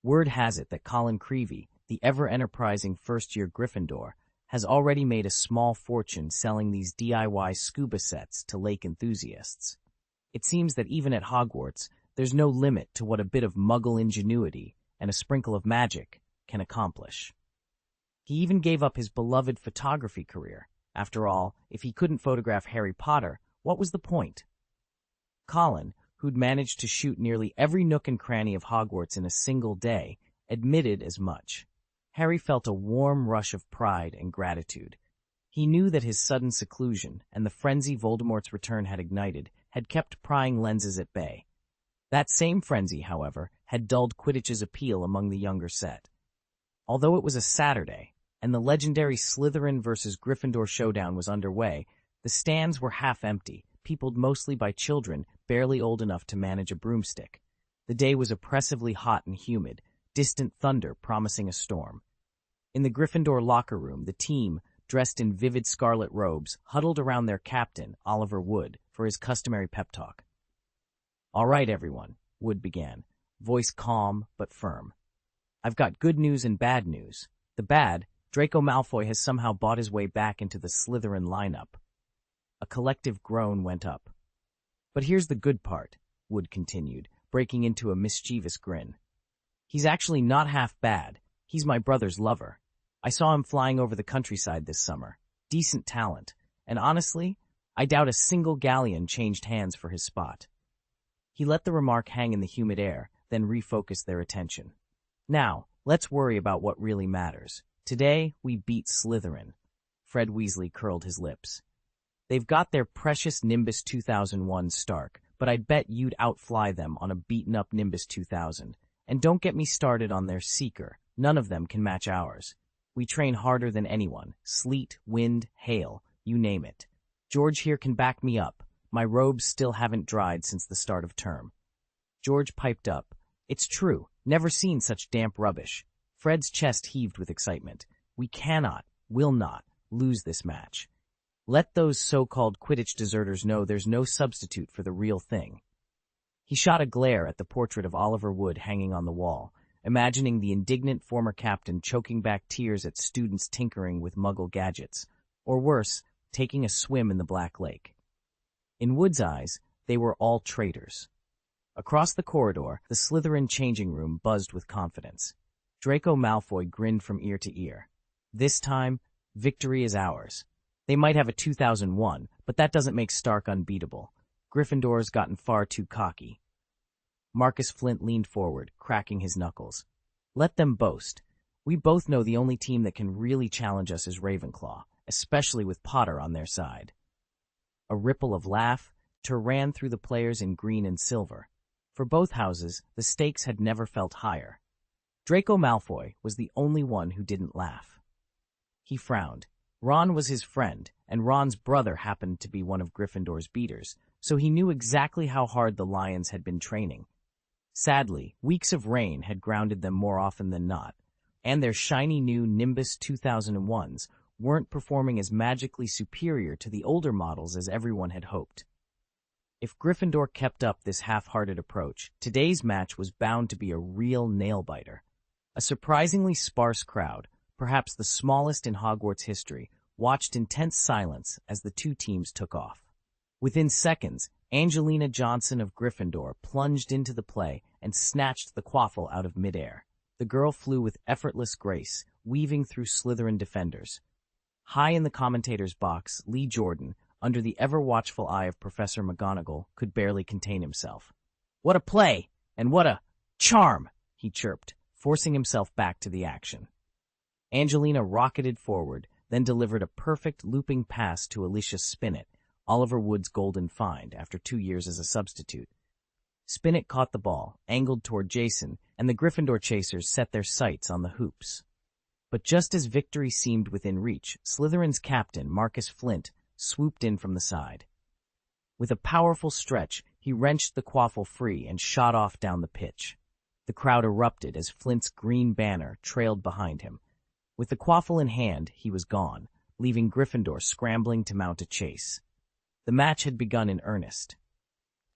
Word has it that Colin Creevey, the ever-enterprising first-year Gryffindor, has already made a small fortune selling these DIY scuba sets to lake enthusiasts. It seems that even at Hogwarts, there's no limit to what a bit of Muggle ingenuity and a sprinkle of magic can accomplish. He even gave up his beloved photography career. After all, if he couldn't photograph Harry Potter, what was the point? Colin, who'd managed to shoot nearly every nook and cranny of Hogwarts in a single day, admitted as much. Harry felt a warm rush of pride and gratitude. He knew that his sudden seclusion and the frenzy Voldemort's return had ignited had kept prying lenses at bay. That same frenzy, however, had dulled Quidditch's appeal among the younger set. Although it was a Saturday, and the legendary Slytherin versus Gryffindor showdown was underway, the stands were half empty, peopled mostly by children barely old enough to manage a broomstick. The day was oppressively hot and humid, distant thunder promising a storm. In the Gryffindor locker room, the team, dressed in vivid scarlet robes, huddled around their captain, Oliver Wood, for his customary pep talk. "All right, everyone," Wood began, voice calm but firm. "I've got good news and bad news. The bad, Draco Malfoy has somehow bought his way back into the Slytherin lineup." A collective groan went up. "But here's the good part," Wood continued, breaking into a mischievous grin. He's actually not half bad. He's my brother's lover. I saw him flying over the countryside this summer. Decent talent. And honestly, I doubt a single galleon changed hands for his spot." He let the remark hang in the humid air, then refocused their attention. "Now, let's worry about what really matters. Today, we beat Slytherin." Fred Weasley curled his lips. "They've got their precious Nimbus 2001 Stark, but I'd bet you'd outfly them on a beaten-up Nimbus 2000. And don't get me started on their Seeker. None of them can match ours. We train harder than anyone. Sleet, wind, hail, you name it. George here can back me up. My robes still haven't dried since the start of term." George piped up. "It's true. Never seen such damp rubbish." Fred's chest heaved with excitement. "We cannot, will not, lose this match. Let those so-called Quidditch deserters know there's no substitute for the real thing." He shot a glare at the portrait of Oliver Wood hanging on the wall, imagining the indignant former captain choking back tears at students tinkering with Muggle gadgets, or worse, taking a swim in the Black Lake. In Wood's eyes, they were all traitors. Across the corridor, the Slytherin changing room buzzed with confidence. Draco Malfoy grinned from ear to ear. "This time, victory is ours. They might have a 2001, but that doesn't make Stark unbeatable. Gryffindor's gotten far too cocky." Marcus Flint leaned forward, cracking his knuckles. "Let them boast. We both know the only team that can really challenge us is Ravenclaw, especially with Potter on their side." A ripple of laughter ran through the players in green and silver. For both houses, the stakes had never felt higher. Draco Malfoy was the only one who didn't laugh. He frowned. Ron was his friend, and Ron's brother happened to be one of Gryffindor's beaters, so he knew exactly how hard the Lions had been training. Sadly, weeks of rain had grounded them more often than not, and their shiny new Nimbus 2001s weren't performing as magically superior to the older models as everyone had hoped. If Gryffindor kept up this half-hearted approach, today's match was bound to be a real nail-biter. A surprisingly sparse crowd, perhaps the smallest in Hogwarts history, watched in tense silence as the two teams took off. Within seconds, Angelina Johnson of Gryffindor plunged into the play and snatched the quaffle out of midair. The girl flew with effortless grace, weaving through Slytherin defenders. High in the commentator's box, Lee Jordan, under the ever-watchful eye of Professor McGonagall, could barely contain himself. "What a play! And what a charm!" he chirped, forcing himself back to the action. Angelina rocketed forward, then delivered a perfect looping pass to Alicia Spinnet, Oliver Wood's golden find after 2 years as a substitute. Spinnet caught the ball, angled toward Jason, and the Gryffindor chasers set their sights on the hoops. But just as victory seemed within reach, Slytherin's captain, Marcus Flint, swooped in from the side. With a powerful stretch, he wrenched the quaffle free and shot off down the pitch. The crowd erupted as Flint's green banner trailed behind him. With the quaffle in hand, he was gone, leaving Gryffindor scrambling to mount a chase. The match had begun in earnest.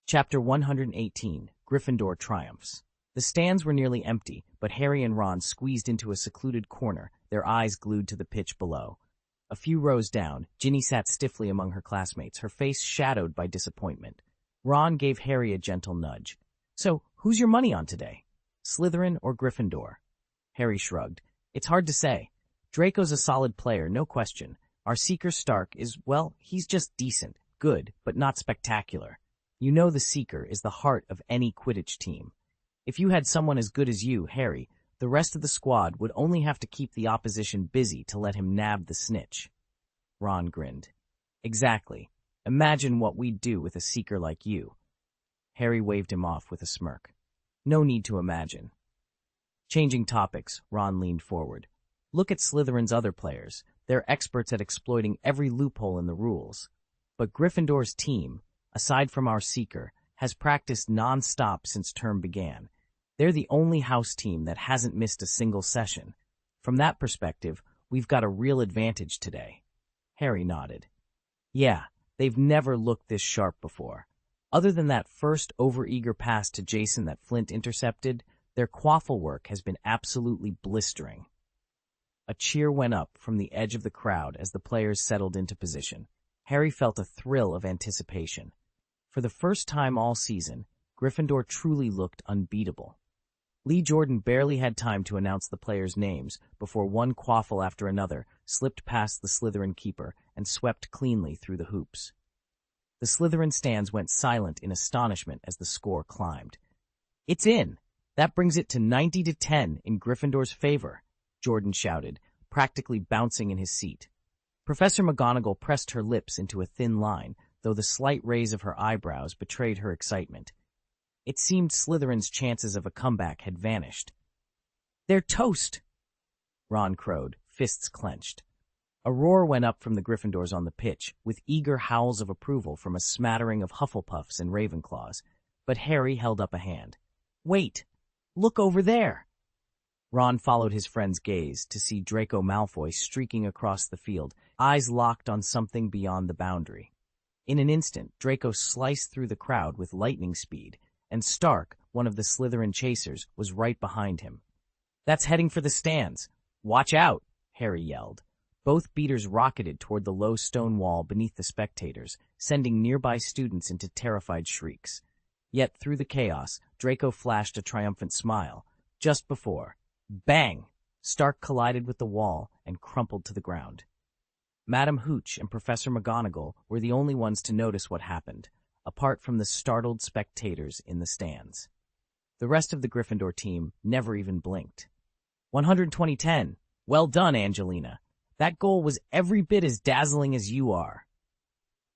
Chapter 118, Gryffindor Triumphs. The stands were nearly empty, but Harry and Ron squeezed into a secluded corner, their eyes glued to the pitch below. A few rows down, Ginny sat stiffly among her classmates, her face shadowed by disappointment. Ron gave Harry a gentle nudge. "So, who's your money on today? Slytherin or Gryffindor?" Harry shrugged. "It's hard to say. Draco's a solid player, no question. Our Seeker Stark is, well, he's just decent, good, but not spectacular. You know the Seeker is the heart of any Quidditch team. If you had someone as good as you, Harry, the rest of the squad would only have to keep the opposition busy to let him nab the snitch." Ron grinned. "Exactly. Imagine what we'd do with a Seeker like you." Harry waved him off with a smirk. "No need to imagine." Changing topics, Ron leaned forward. "Look at Slytherin's other players. They're experts at exploiting every loophole in the rules. But Gryffindor's team, aside from our Seeker, has practiced non-stop since term began. They're the only house team that hasn't missed a single session. From that perspective, we've got a real advantage today." Harry nodded. "Yeah, they've never looked this sharp before. Other than that first overeager pass to Jason that Flint intercepted, their quaffle work has been absolutely blistering." A cheer went up from the edge of the crowd as the players settled into position. Harry felt a thrill of anticipation. For the first time all season, Gryffindor truly looked unbeatable. Lee Jordan barely had time to announce the players' names before one quaffle after another slipped past the Slytherin keeper and swept cleanly through the hoops. The Slytherin stands went silent in astonishment as the score climbed. "It's in! That brings it to 90-10 in Gryffindor's favor," Jordan shouted, practically bouncing in his seat. Professor McGonagall pressed her lips into a thin line, though the slight raise of her eyebrows betrayed her excitement. It seemed Slytherin's chances of a comeback had vanished. "They're toast!" Ron crowed, fists clenched. A roar went up from the Gryffindors on the pitch, with eager howls of approval from a smattering of Hufflepuffs and Ravenclaws, but Harry held up a hand. "Wait! Look over there!" Ron followed his friend's gaze to see Draco Malfoy streaking across the field, eyes locked on something beyond the boundary. In an instant, Draco sliced through the crowd with lightning speed, and Stark, one of the Slytherin chasers, was right behind him. "That's heading for the stands. Watch out!" Harry yelled. Both beaters rocketed toward the low stone wall beneath the spectators, sending nearby students into terrified shrieks. Yet through the chaos, Draco flashed a triumphant smile. Just before, bang! Stark collided with the wall and crumpled to the ground. Madam Hooch and Professor McGonagall were the only ones to notice what happened, apart from the startled spectators in the stands. The rest of the Gryffindor team never even blinked. 120-10. Well done, Angelina. That goal was every bit as dazzling as you are.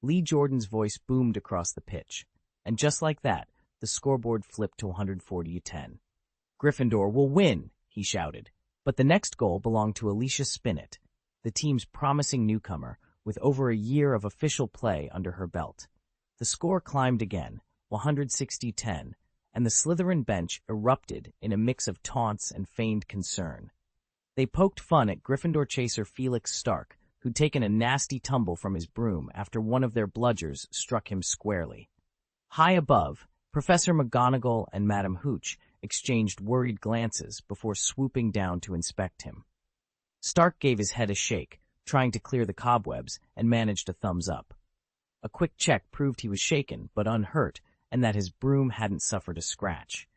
Lee Jordan's voice boomed across the pitch, and just like that, the scoreboard flipped to 140-10. "Gryffindor will win," he shouted, but the next goal belonged to Alicia Spinnet, the team's promising newcomer, with over a year of official play under her belt. The score climbed again, 160-10, and the Slytherin bench erupted in a mix of taunts and feigned concern. They poked fun at Gryffindor chaser Felix Stark, who'd taken a nasty tumble from his broom after one of their bludgers struck him squarely. High above, Professor McGonagall and Madam Hooch exchanged worried glances before swooping down to inspect him. Stark gave his head a shake, trying to clear the cobwebs, and managed a thumbs up. A quick check proved he was shaken, but unhurt, and that his broom hadn't suffered a scratch.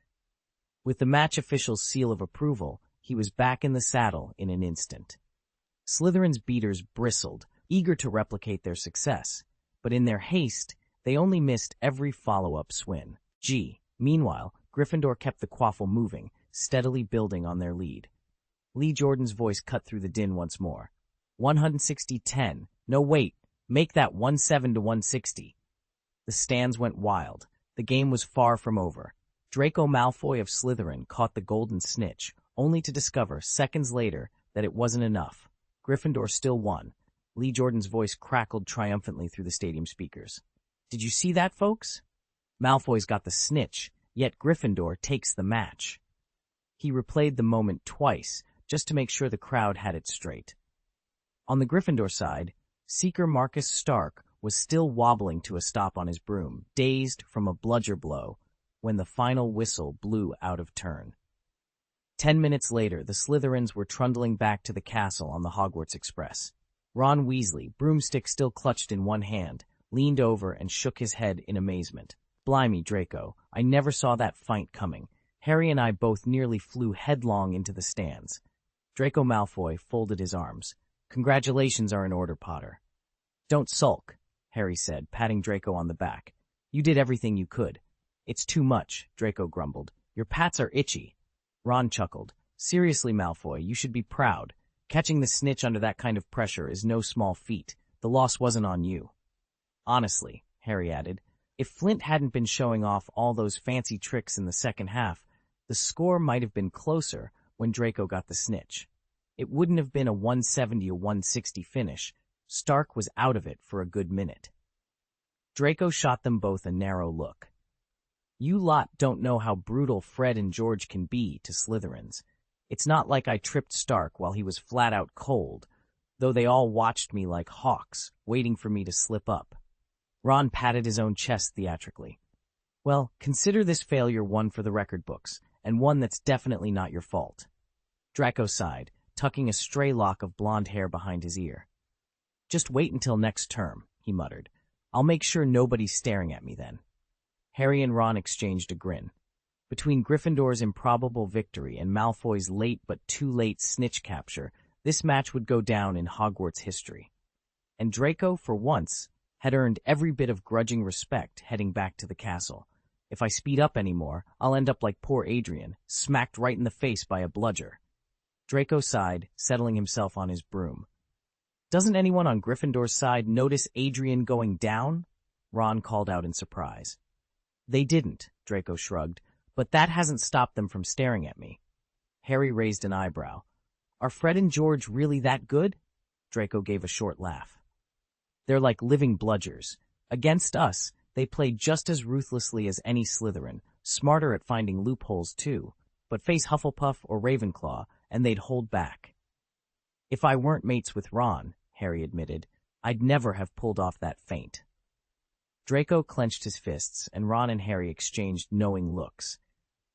With the match official's seal of approval, he was back in the saddle in an instant. Slytherin's beaters bristled, eager to replicate their success, but in their haste, they only missed every follow-up swing. Meanwhile, Gryffindor kept the quaffle moving, steadily building on their lead. Lee Jordan's voice cut through the din once more. 160-10. No, wait. Make that 170-160. The stands went wild. The game was far from over. Draco Malfoy of Slytherin caught the golden snitch, only to discover seconds later that it wasn't enough. Gryffindor still won. Lee Jordan's voice crackled triumphantly through the stadium speakers. "Did you see that, folks? Malfoy's got the snitch, yet Gryffindor takes the match." He replayed the moment twice, just to make sure the crowd had it straight. On the Gryffindor side, Seeker Marcus Stark was still wobbling to a stop on his broom, dazed from a bludger blow, when the final whistle blew out of turn. 10 minutes later, the Slytherins were trundling back to the castle on the Hogwarts Express. Ron Weasley, broomstick still clutched in one hand, leaned over and shook his head in amazement. "Blimey, Draco, I never saw that fight coming. Harry and I both nearly flew headlong into the stands." Draco Malfoy folded his arms. "Congratulations are in order, Potter." "Don't sulk," Harry said, patting Draco on the back. "You did everything you could." "It's too much," Draco grumbled. "Your pats are itchy." Ron chuckled. "Seriously, Malfoy, you should be proud. Catching the snitch under that kind of pressure is no small feat. The loss wasn't on you." "Honestly," Harry added, "if Flint hadn't been showing off all those fancy tricks in the second half, the score might have been closer when Draco got the snitch. It wouldn't have been a 170-160 finish. Stark was out of it for a good minute." Draco shot them both a narrow look. "You lot don't know how brutal Fred and George can be to Slytherins. It's not like I tripped Stark while he was flat out cold, though they all watched me like hawks, waiting for me to slip up." Ron patted his own chest theatrically. "Well, consider this failure one for the record books, and one that's definitely not your fault." Draco sighed, tucking a stray lock of blonde hair behind his ear. "Just wait until next term," he muttered. "I'll make sure nobody's staring at me then." Harry and Ron exchanged a grin. Between Gryffindor's improbable victory and Malfoy's late but too late snitch capture, this match would go down in Hogwarts history. And Draco, for once, had earned every bit of grudging respect heading back to the castle. If I speed up anymore, I'll end up like poor Adrian, smacked right in the face by a bludger. Draco sighed, settling himself on his broom. Doesn't anyone on Gryffindor's side notice Adrian going down? Ron called out in surprise. They didn't, Draco shrugged, but that hasn't stopped them from staring at me. Harry raised an eyebrow. Are Fred and George really that good? Draco gave a short laugh. They're like living bludgers. Against us, they play just as ruthlessly as any Slytherin, smarter at finding loopholes too, but face Hufflepuff or Ravenclaw, and they'd hold back. If I weren't mates with Ron, Harry admitted, I'd never have pulled off that feint. Draco clenched his fists, and Ron and Harry exchanged knowing looks.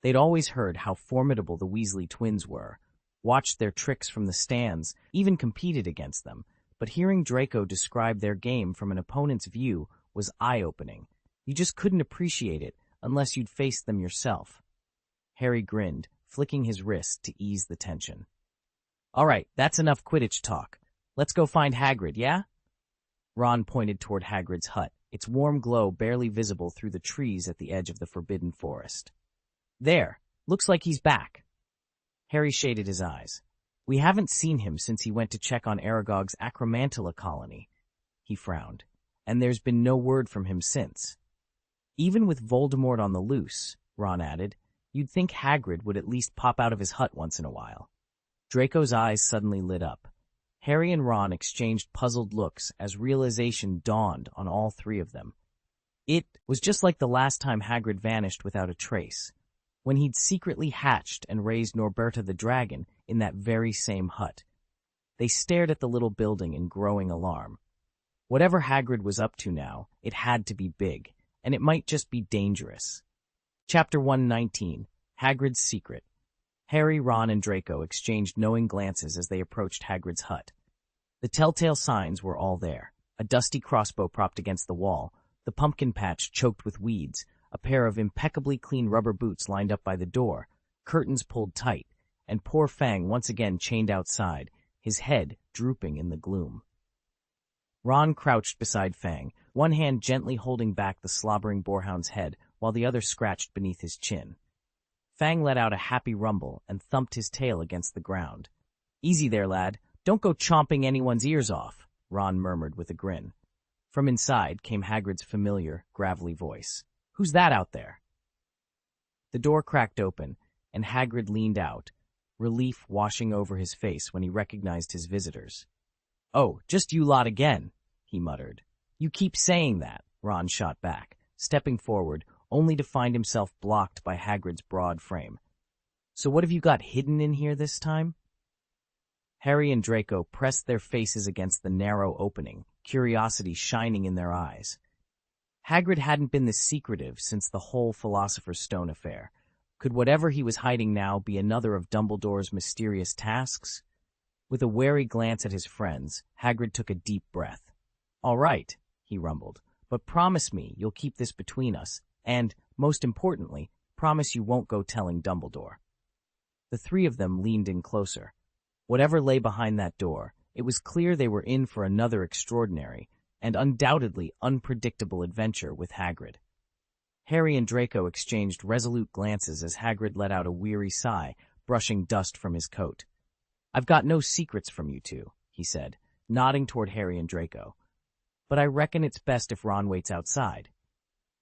They'd always heard how formidable the Weasley twins were, watched their tricks from the stands, even competed against them, but hearing Draco describe their game from an opponent's view was eye-opening. You just couldn't appreciate it unless you'd faced them yourself. Harry grinned, flicking his wrist to ease the tension. All right, that's enough Quidditch talk. Let's go find Hagrid, yeah? Ron pointed toward Hagrid's hut, its warm glow barely visible through the trees at the edge of the Forbidden Forest. There, looks like he's back. Harry shaded his eyes. We haven't seen him since he went to check on Aragog's Acromantula colony. He frowned. And there's been no word from him since. Even with Voldemort on the loose, Ron added, you'd think Hagrid would at least pop out of his hut once in a while. Draco's eyes suddenly lit up. Harry and Ron exchanged puzzled looks as realization dawned on all three of them. It was just like the last time Hagrid vanished without a trace, when he'd secretly hatched and raised Norberta the dragon in that very same hut. They stared at the little building in growing alarm. Whatever Hagrid was up to now, it had to be big, and it might just be dangerous. Chapter 119, Hagrid's Secret. Harry, Ron, and Draco exchanged knowing glances as they approached Hagrid's hut. The telltale signs were all there. A dusty crossbow propped against the wall, the pumpkin patch choked with weeds, a pair of impeccably clean rubber boots lined up by the door, curtains pulled tight, and poor Fang once again chained outside, his head drooping in the gloom. Ron crouched beside Fang, one hand gently holding back the slobbering boarhound's head while the other scratched beneath his chin. Fang let out a happy rumble and thumped his tail against the ground. Easy there, lad. Don't go chomping anyone's ears off, Ron murmured with a grin. From inside came Hagrid's familiar, gravelly voice. Who's that out there? The door cracked open, and Hagrid leaned out, relief washing over his face when he recognized his visitors. Oh, just you lot again, he muttered. You keep saying that, Ron shot back, stepping forward, only to find himself blocked by Hagrid's broad frame. So what have you got hidden in here this time? Harry and Draco pressed their faces against the narrow opening, curiosity shining in their eyes. Hagrid hadn't been this secretive since the whole Philosopher's Stone affair. Could whatever he was hiding now be another of Dumbledore's mysterious tasks? With a wary glance at his friends, Hagrid took a deep breath. All right, he rumbled, but promise me you'll keep this between us, and, most importantly, promise you won't go telling Dumbledore. The three of them leaned in closer. Whatever lay behind that door, it was clear they were in for another extraordinary, and undoubtedly unpredictable adventure with Hagrid. Harry and Draco exchanged resolute glances as Hagrid let out a weary sigh, brushing dust from his coat. I've got no secrets from you two, he said, nodding toward Harry and Draco. But I reckon it's best if Ron waits outside.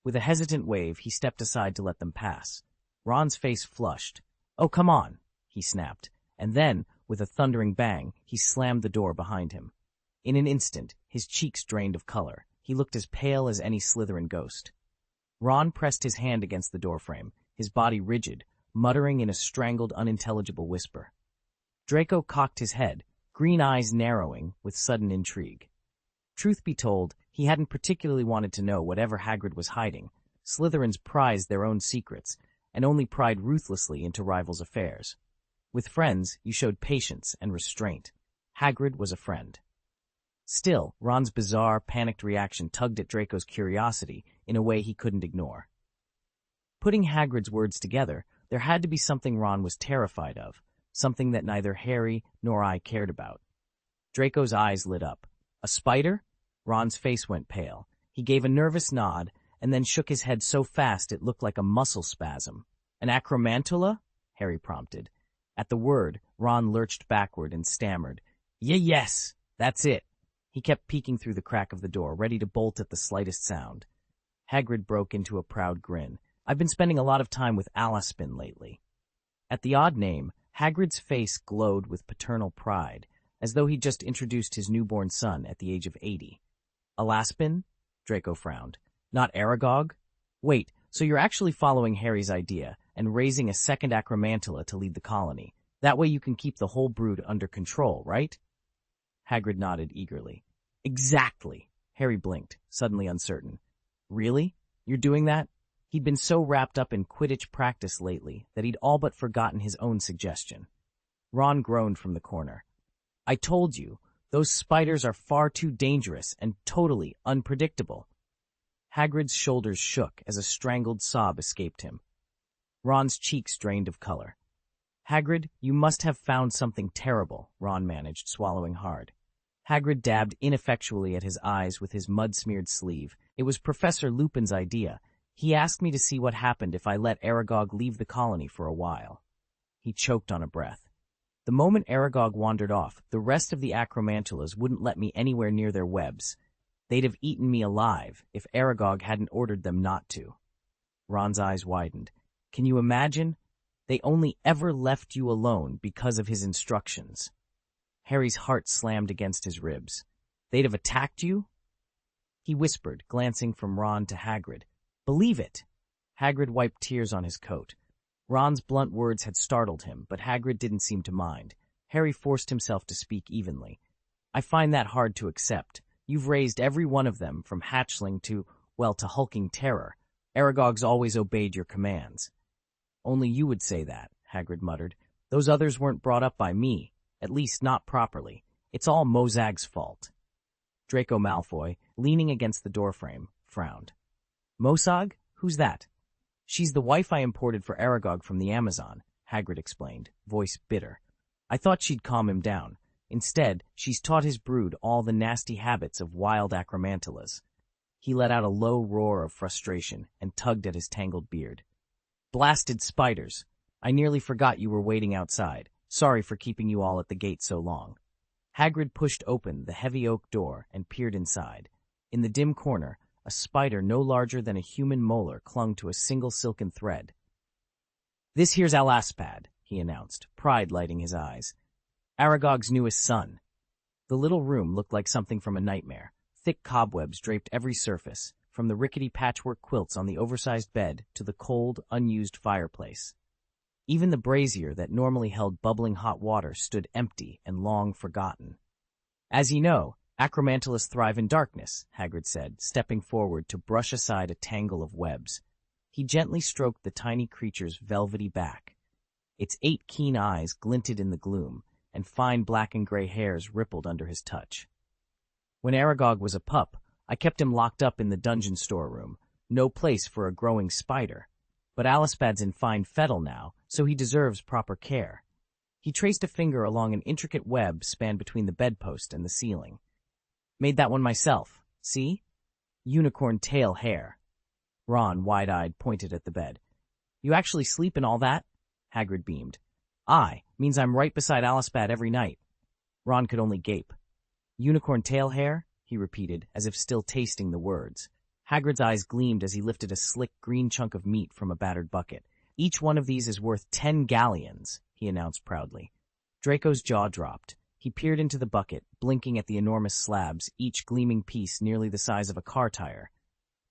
With a hesitant wave, he stepped aside to let them pass. Ron's face flushed. Oh, come on, he snapped, and then, with a thundering bang, he slammed the door behind him. In an instant, his cheeks drained of color. He looked as pale as any Slytherin ghost. Ron pressed his hand against the doorframe, his body rigid, muttering in a strangled, unintelligible whisper. Draco cocked his head, green eyes narrowing with sudden intrigue. Truth be told, he hadn't particularly wanted to know whatever Hagrid was hiding. Slytherins prized their own secrets, and only pried ruthlessly into rivals' affairs. With friends, you showed patience and restraint. Hagrid was a friend. Still, Ron's bizarre, panicked reaction tugged at Draco's curiosity in a way he couldn't ignore. Putting Hagrid's words together, there had to be something Ron was terrified of, something that neither Harry nor I cared about. Draco's eyes lit up. A spider? Ron's face went pale. He gave a nervous nod, and then shook his head so fast it looked like a muscle spasm. An acromantula? Harry prompted. At the word, Ron lurched backward and stammered. Yes, that's it. He kept peeking through the crack of the door, ready to bolt at the slightest sound. Hagrid broke into a proud grin. I've been spending a lot of time with Alaspin lately. At the odd name, Hagrid's face glowed with paternal pride, as though he'd just introduced his newborn son at the age of 80. Alaspin? Draco frowned. Not Aragog? Wait, so you're actually following Harry's idea and raising a second acromantula to lead the colony. That way you can keep the whole brood under control, right? Hagrid nodded eagerly. Exactly. Harry blinked, suddenly uncertain. Really? You're doing that? He'd been so wrapped up in Quidditch practice lately that he'd all but forgotten his own suggestion. Ron groaned from the corner. I told you, those spiders are far too dangerous and totally unpredictable. Hagrid's shoulders shook as a strangled sob escaped him. Ron's cheeks drained of color. Hagrid, you must have found something terrible, Ron managed, swallowing hard. Hagrid dabbed ineffectually at his eyes with his mud-smeared sleeve. It was Professor Lupin's idea. He asked me to see what happened if I let Aragog leave the colony for a while. He choked on a breath. The moment Aragog wandered off, the rest of the acromantulas wouldn't let me anywhere near their webs. They'd have eaten me alive if Aragog hadn't ordered them not to. Ron's eyes widened. Can you imagine? They only ever left you alone because of his instructions. Harry's heart slammed against his ribs. They'd have attacked you? He whispered, glancing from Ron to Hagrid. Believe it! Hagrid wiped tears on his coat. Ron's blunt words had startled him, but Hagrid didn't seem to mind. Harry forced himself to speak evenly. I find that hard to accept. You've raised every one of them from hatchling to, well, to hulking terror. Aragog's always obeyed your commands. Only you would say that, Hagrid muttered. Those others weren't brought up by me, at least not properly. It's all Mozag's fault. Draco Malfoy, leaning against the doorframe, frowned. Mosag? Who's that? She's the wife I imported for Aragog from the Amazon, Hagrid explained, voice bitter. I thought she'd calm him down. Instead, she's taught his brood all the nasty habits of wild acromantulas. He let out a low roar of frustration and tugged at his tangled beard. Blasted spiders! I nearly forgot you were waiting outside. Sorry for keeping you all at the gate so long. Hagrid pushed open the heavy oak door and peered inside. In the dim corner, a spider no larger than a human molar clung to a single silken thread. This here's Alaspad, he announced, pride lighting his eyes. Aragog's newest son. The little room looked like something from a nightmare. Thick cobwebs draped every surface, from the rickety patchwork quilts on the oversized bed to the cold, unused fireplace. Even the brazier that normally held bubbling hot water stood empty and long forgotten. As you know, acromantulas thrive in darkness, Hagrid said, stepping forward to brush aside a tangle of webs. He gently stroked the tiny creature's velvety back. Its 8 keen eyes glinted in the gloom, and fine black and gray hairs rippled under his touch. When Aragog was a pup, I kept him locked up in the dungeon storeroom. No place for a growing spider. But Alaspad's in fine fettle now, so he deserves proper care. He traced a finger along an intricate web spanned between the bedpost and the ceiling. Made that one myself. See? Unicorn tail hair. Ron, wide-eyed, pointed at the bed. You actually sleep in all that? Hagrid beamed. Aye, means I'm right beside Alaspad every night. Ron could only gape. Unicorn tail hair? He repeated, as if still tasting the words. Hagrid's eyes gleamed as he lifted a slick green chunk of meat from a battered bucket. Each one of these is worth 10 galleons, he announced proudly. Draco's jaw dropped. He peered into the bucket, blinking at the enormous slabs, each gleaming piece nearly the size of a car tire.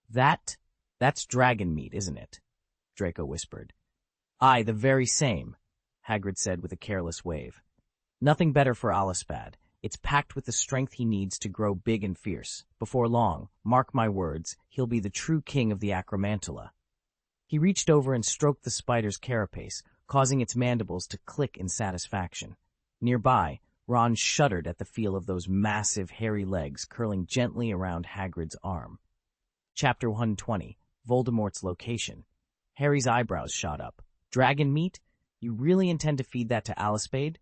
That's dragon meat, isn't it? Draco whispered. Aye, the very same, Hagrid said with a careless wave. Nothing better for Alaspad. It's packed with the strength he needs to grow big and fierce. Before long, mark my words, he'll be the true king of the acromantula. He reached over and stroked the spider's carapace, causing its mandibles to click in satisfaction. Nearby, Ron shuddered at the feel of those massive, hairy legs curling gently around Hagrid's arm. Chapter 120, Voldemort's Location. Harry's eyebrows shot up. Dragon meat? You really intend to feed that to Alispade?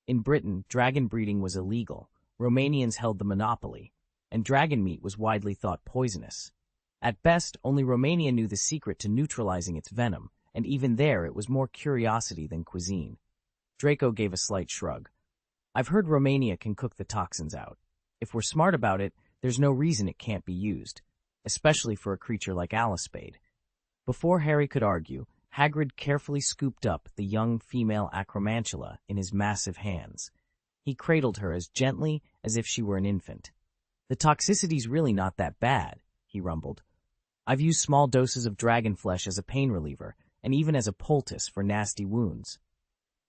In Britain, dragon breeding was illegal. Romanians held the monopoly, and dragon meat was widely thought poisonous. At best, only Romania knew the secret to neutralizing its venom, and even there it was more curiosity than cuisine. Draco gave a slight shrug. I've heard Romania can cook the toxins out. If we're smart about it, there's no reason it can't be used, especially for a creature like Alispade. Before Harry could argue, Hagrid carefully scooped up the young female acromantula in his massive hands. He cradled her as gently as if she were an infant. The toxicity's really not that bad, he rumbled. I've used small doses of dragon flesh as a pain reliever, and even as a poultice for nasty wounds.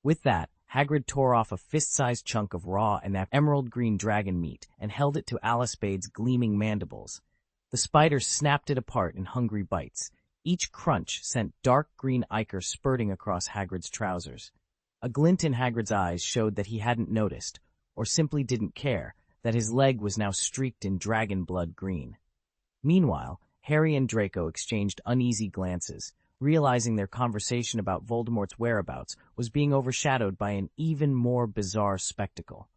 With that, Hagrid tore off a fist-sized chunk of raw and emerald-green dragon meat and held it to Alispade's gleaming mandibles. The spider snapped it apart in hungry bites. Each crunch sent dark green ichor spurting across Hagrid's trousers. A glint in Hagrid's eyes showed that he hadn't noticed, or simply didn't care, that his leg was now streaked in dragon blood green. Meanwhile, Harry and Draco exchanged uneasy glances, realizing their conversation about Voldemort's whereabouts was being overshadowed by an even more bizarre spectacle.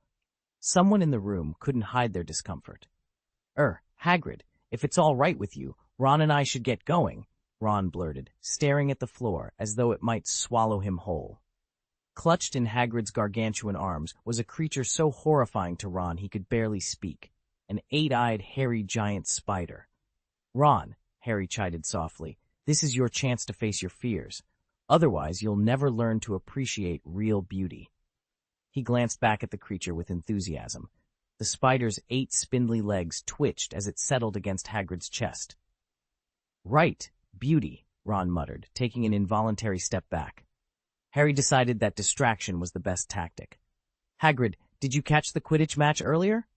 Someone in the room couldn't hide their discomfort. Hagrid, if it's all right with you, Ron and I should get going, Ron blurted, staring at the floor as though it might swallow him whole. Clutched in Hagrid's gargantuan arms was a creature so horrifying to Ron he could barely speak, an eight-eyed, hairy giant spider. Ron, Harry chided softly, this is your chance to face your fears. Otherwise, you'll never learn to appreciate real beauty. He glanced back at the creature with enthusiasm. The spider's 8 spindly legs twitched as it settled against Hagrid's chest. Right, beauty, Ron muttered, taking an involuntary step back. Harry decided that distraction was the best tactic. Hagrid, did you catch the Quidditch match earlier?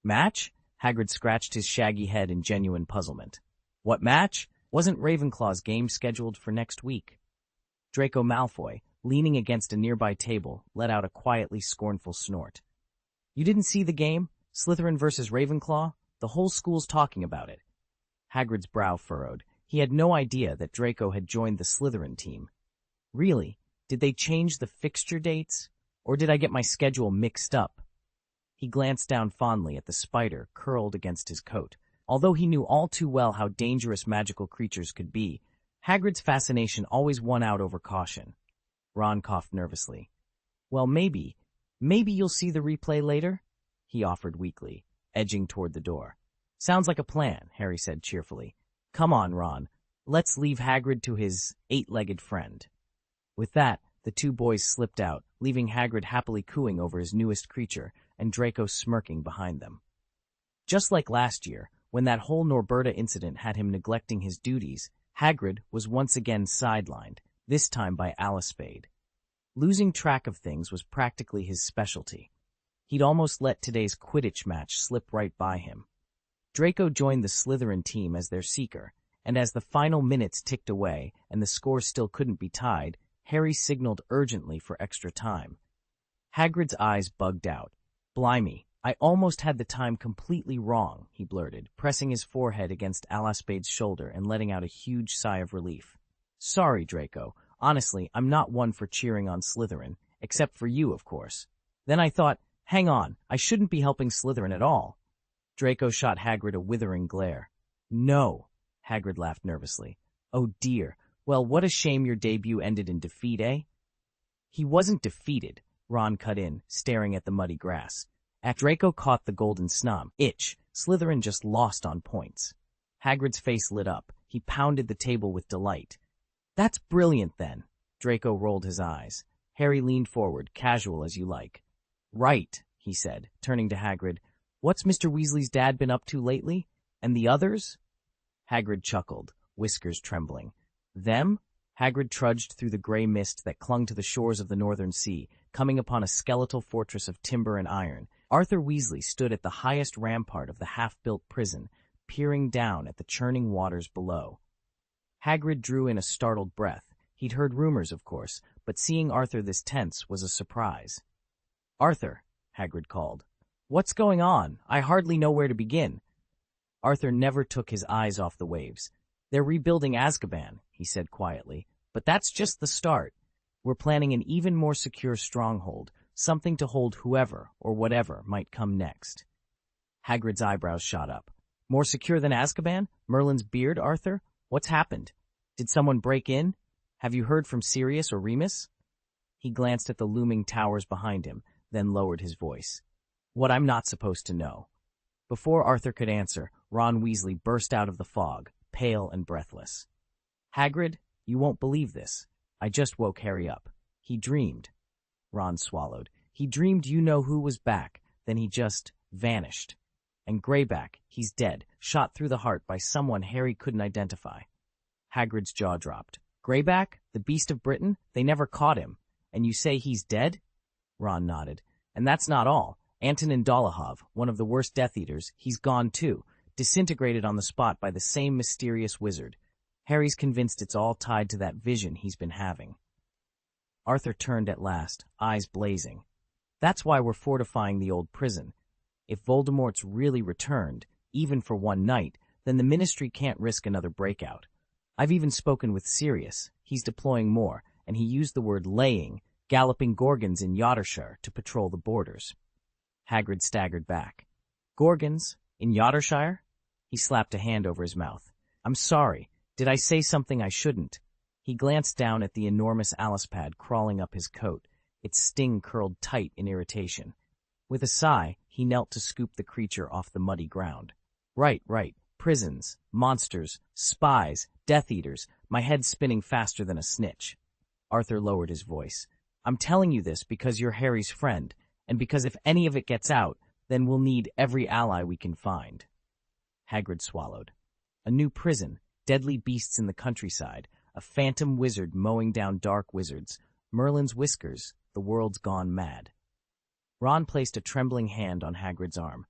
Match? Hagrid scratched his shaggy head in genuine puzzlement. What match? Wasn't Ravenclaw's game scheduled for next week? Draco Malfoy, leaning against a nearby table, let out a quietly scornful snort. You didn't see the game? Slytherin versus Ravenclaw? The whole school's talking about it. Hagrid's brow furrowed. He had no idea that Draco had joined the Slytherin team. Really? Did they change the fixture dates? Or did I get my schedule mixed up? He glanced down fondly at the spider curled against his coat. Although he knew all too well how dangerous magical creatures could be, Hagrid's fascination always won out over caution. Ron coughed nervously. Well, maybe you'll see the replay later, he offered weakly, edging toward the door. Sounds like a plan, Harry said cheerfully. Come on, Ron. Let's leave Hagrid to his 8-legged friend. With that, the two boys slipped out, leaving Hagrid happily cooing over his newest creature and Draco smirking behind them. Just like last year, when that whole Norberta incident had him neglecting his duties, Hagrid was once again sidelined, this time by Alispade. Losing track of things was practically his specialty. He'd almost let today's Quidditch match slip right by him. Draco joined the Slytherin team as their seeker, and as the final minutes ticked away and the score still couldn't be tied, Harry signaled urgently for extra time. Hagrid's eyes bugged out. Blimey, I almost had the time completely wrong, he blurted, pressing his forehead against Alaspade's shoulder and letting out a huge sigh of relief. Sorry, Draco. Honestly, I'm not one for cheering on Slytherin, except for you, of course. Then I thought, hang on, I shouldn't be helping Slytherin at all. Draco shot Hagrid a withering glare. No, Hagrid laughed nervously. Oh dear, well, what a shame your debut ended in defeat, eh? He wasn't defeated, Ron cut in, staring at the muddy grass. Draco caught the golden snub. Slytherin just lost on points. Hagrid's face lit up. He pounded the table with delight. That's brilliant, then. Draco rolled his eyes. Harry leaned forward, casual as you like. Right, he said, turning to Hagrid. What's Mr. Weasley's dad been up to lately? And the others? Hagrid chuckled, whiskers trembling. Them? Hagrid trudged through the gray mist that clung to the shores of the northern sea, coming upon a skeletal fortress of timber and iron. Arthur Weasley stood at the highest rampart of the half-built prison, peering down at the churning waters below. Hagrid drew in a startled breath. He'd heard rumors, of course, but seeing Arthur this tense was a surprise. Arthur, Hagrid called. What's going on? I hardly know where to begin. Arthur never took his eyes off the waves. They're rebuilding Azkaban, he said quietly, "but that's just the start. We're planning an even more secure stronghold, something to hold whoever or whatever might come next." Hagrid's eyebrows shot up. "More secure than Azkaban? Merlin's beard, Arthur? What's happened? Did someone break in? Have you heard from Sirius or Remus?" He glanced at the looming towers behind him, then lowered his voice. "What I'm not supposed to know." Before Arthur could answer, Ron Weasley burst out of the fog, pale and breathless. "Hagrid, you won't believe this. I just woke Harry up. He dreamed." Ron swallowed. "He dreamed you-know-who was back, then he just vanished. And Greyback, he's dead, shot through the heart by someone Harry couldn't identify." Hagrid's jaw dropped. "Greyback? The Beast of Britain? They never caught him. And you say he's dead?" Ron nodded. "And that's not all. Antonin Dolohov, one of the worst Death Eaters, he's gone too, disintegrated on the spot by the same mysterious wizard. Harry's convinced it's all tied to that vision he's been having." Arthur turned at last, eyes blazing. "That's why we're fortifying the old prison. If Voldemort's really returned, even for one night, then the Ministry can't risk another breakout. I've even spoken with Sirius. He's deploying more, and he used the word laying, galloping Gorgons in Yottershire to patrol the borders." Hagrid staggered back. "Gorgons? In Yottershire?" He slapped a hand over his mouth. "I'm sorry. Did I say something I shouldn't?" He glanced down at the enormous Alispad crawling up his coat, its sting curled tight in irritation. With a sigh, he knelt to scoop the creature off the muddy ground. Right. Prisons, monsters, spies, Death Eaters, my head's spinning faster than a snitch." Arthur lowered his voice. "I'm telling you this because you're Harry's friend, and because if any of it gets out, then we'll need every ally we can find." Hagrid swallowed. A new prison, deadly beasts in the countryside, a phantom wizard mowing down dark wizards, Merlin's whiskers, the world's gone mad. Ron placed a trembling hand on Hagrid's arm.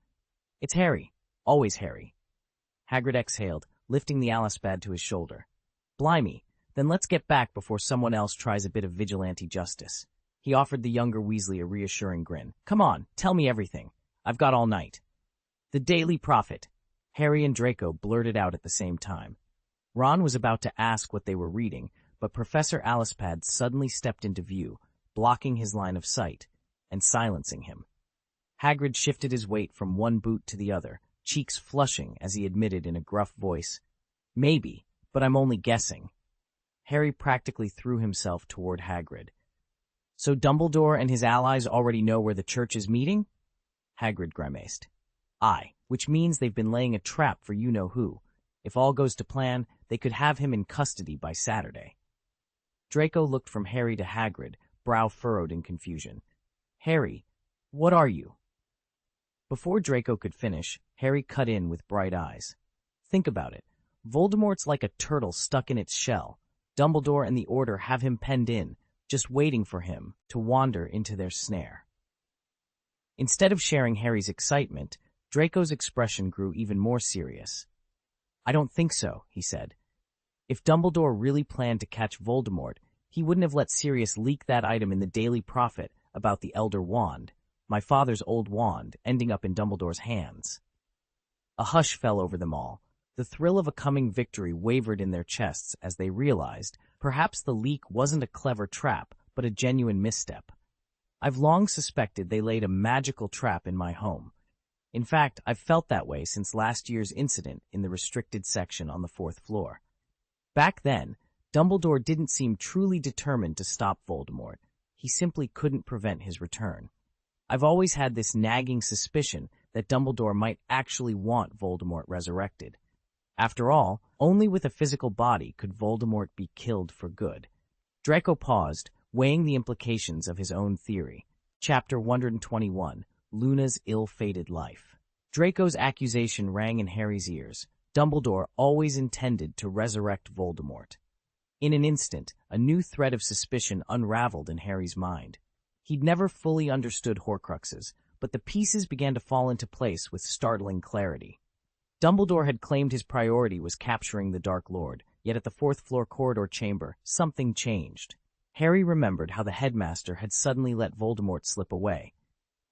"It's Harry. Always Harry." Hagrid exhaled, lifting the Alispad to his shoulder. "Blimey, then let's get back before someone else tries a bit of vigilante justice." He offered the younger Weasley a reassuring grin. "Come on, tell me everything. I've got all night." "The Daily Prophet." Harry and Draco blurted out at the same time. Ron was about to ask what they were reading, but Professor Alispad suddenly stepped into view, blocking his line of sight and silencing him. Hagrid shifted his weight from one boot to the other, cheeks flushing as he admitted in a gruff voice, "Maybe, but I'm only guessing." Harry practically threw himself toward Hagrid. "So Dumbledore and his allies already know where the church is meeting?" Hagrid grimaced. "Aye, which means they've been laying a trap for you-know-who. If all goes to plan, they could have him in custody by Saturday." Draco looked from Harry to Hagrid, brow furrowed in confusion. "Harry, what are you?" Before Draco could finish, Harry cut in with bright eyes. "Think about it. Voldemort's like a turtle stuck in its shell. Dumbledore and the Order have him penned in, just waiting for him to wander into their snare." Instead of sharing Harry's excitement, Draco's expression grew even more serious. "I don't think so," he said. "If Dumbledore really planned to catch Voldemort, he wouldn't have let Sirius leak that item in the Daily Prophet about the Elder Wand, my father's old wand, ending up in Dumbledore's hands." A hush fell over them all. The thrill of a coming victory wavered in their chests as they realized perhaps the leak wasn't a clever trap, but a genuine misstep. "I've long suspected they laid a magical trap in my home. In fact, I've felt that way since last year's incident in the restricted section on the 4th floor. Back then, Dumbledore didn't seem truly determined to stop Voldemort. He simply couldn't prevent his return. I've always had this nagging suspicion that Dumbledore might actually want Voldemort resurrected. After all, only with a physical body could Voldemort be killed for good." Draco paused, weighing the implications of his own theory. Chapter 121, Luna's Ill-Fated Life. Draco's accusation rang in Harry's ears. Dumbledore always intended to resurrect Voldemort. In an instant, a new thread of suspicion unraveled in Harry's mind. He'd never fully understood Horcruxes, but the pieces began to fall into place with startling clarity. Dumbledore had claimed his priority was capturing the Dark Lord, yet at the 4th floor corridor chamber, something changed. Harry remembered how the headmaster had suddenly let Voldemort slip away.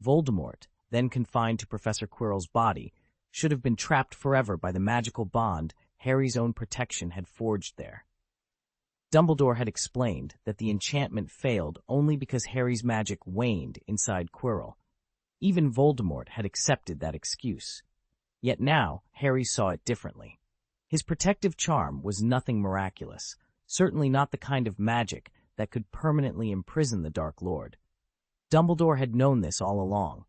Voldemort, then confined to Professor Quirrell's body, should have been trapped forever by the magical bond Harry's own protection had forged there. Dumbledore had explained that the enchantment failed only because Harry's magic waned inside Quirrell. Even Voldemort had accepted that excuse. Yet now, Harry saw it differently. His protective charm was nothing miraculous, certainly not the kind of magic that could permanently imprison the Dark Lord. Dumbledore had known this all along.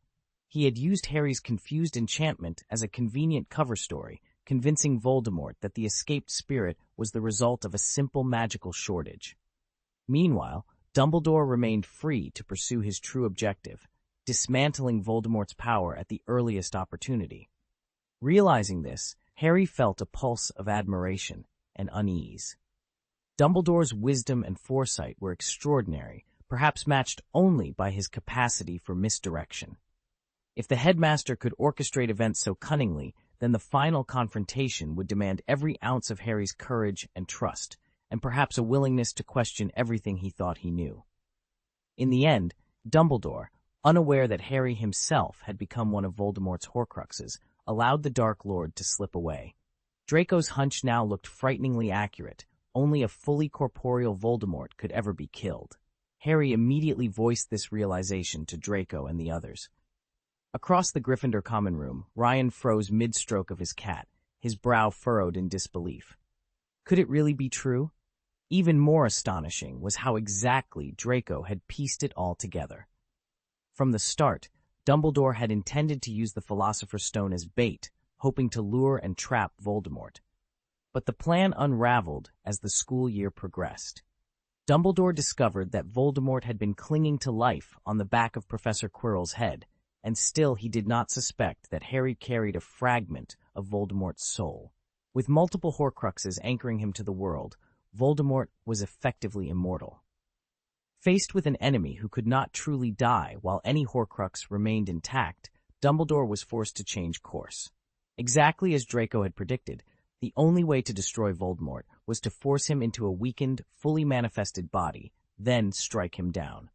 He had used Harry's confused enchantment as a convenient cover story, convincing Voldemort that the escaped spirit was the result of a simple magical shortage. Meanwhile, Dumbledore remained free to pursue his true objective, dismantling Voldemort's power at the earliest opportunity. Realizing this, Harry felt a pulse of admiration and unease. Dumbledore's wisdom and foresight were extraordinary, perhaps matched only by his capacity for misdirection. If the headmaster could orchestrate events so cunningly, then the final confrontation would demand every ounce of Harry's courage and trust, and perhaps a willingness to question everything he thought he knew. In the end, Dumbledore, unaware that Harry himself had become one of Voldemort's Horcruxes, allowed the Dark Lord to slip away. Draco's hunch now looked frighteningly accurate. Only a fully corporeal Voldemort could ever be killed. Harry immediately voiced this realization to Draco and the others. Across the Gryffindor common room, Ryan froze mid-stroke of his cat, his brow furrowed in disbelief. Could it really be true? Even more astonishing was how exactly Draco had pieced it all together. From the start, Dumbledore had intended to use the Philosopher's Stone as bait, hoping to lure and trap Voldemort. But the plan unraveled as the school year progressed. Dumbledore discovered that Voldemort had been clinging to life on the back of Professor Quirrell's head, and still he did not suspect that Harry carried a fragment of Voldemort's soul. With multiple Horcruxes anchoring him to the world, Voldemort was effectively immortal. Faced with an enemy who could not truly die while any Horcrux remained intact, Dumbledore was forced to change course. Exactly as Draco had predicted, the only way to destroy Voldemort was to force him into a weakened, fully manifested body, then strike him down.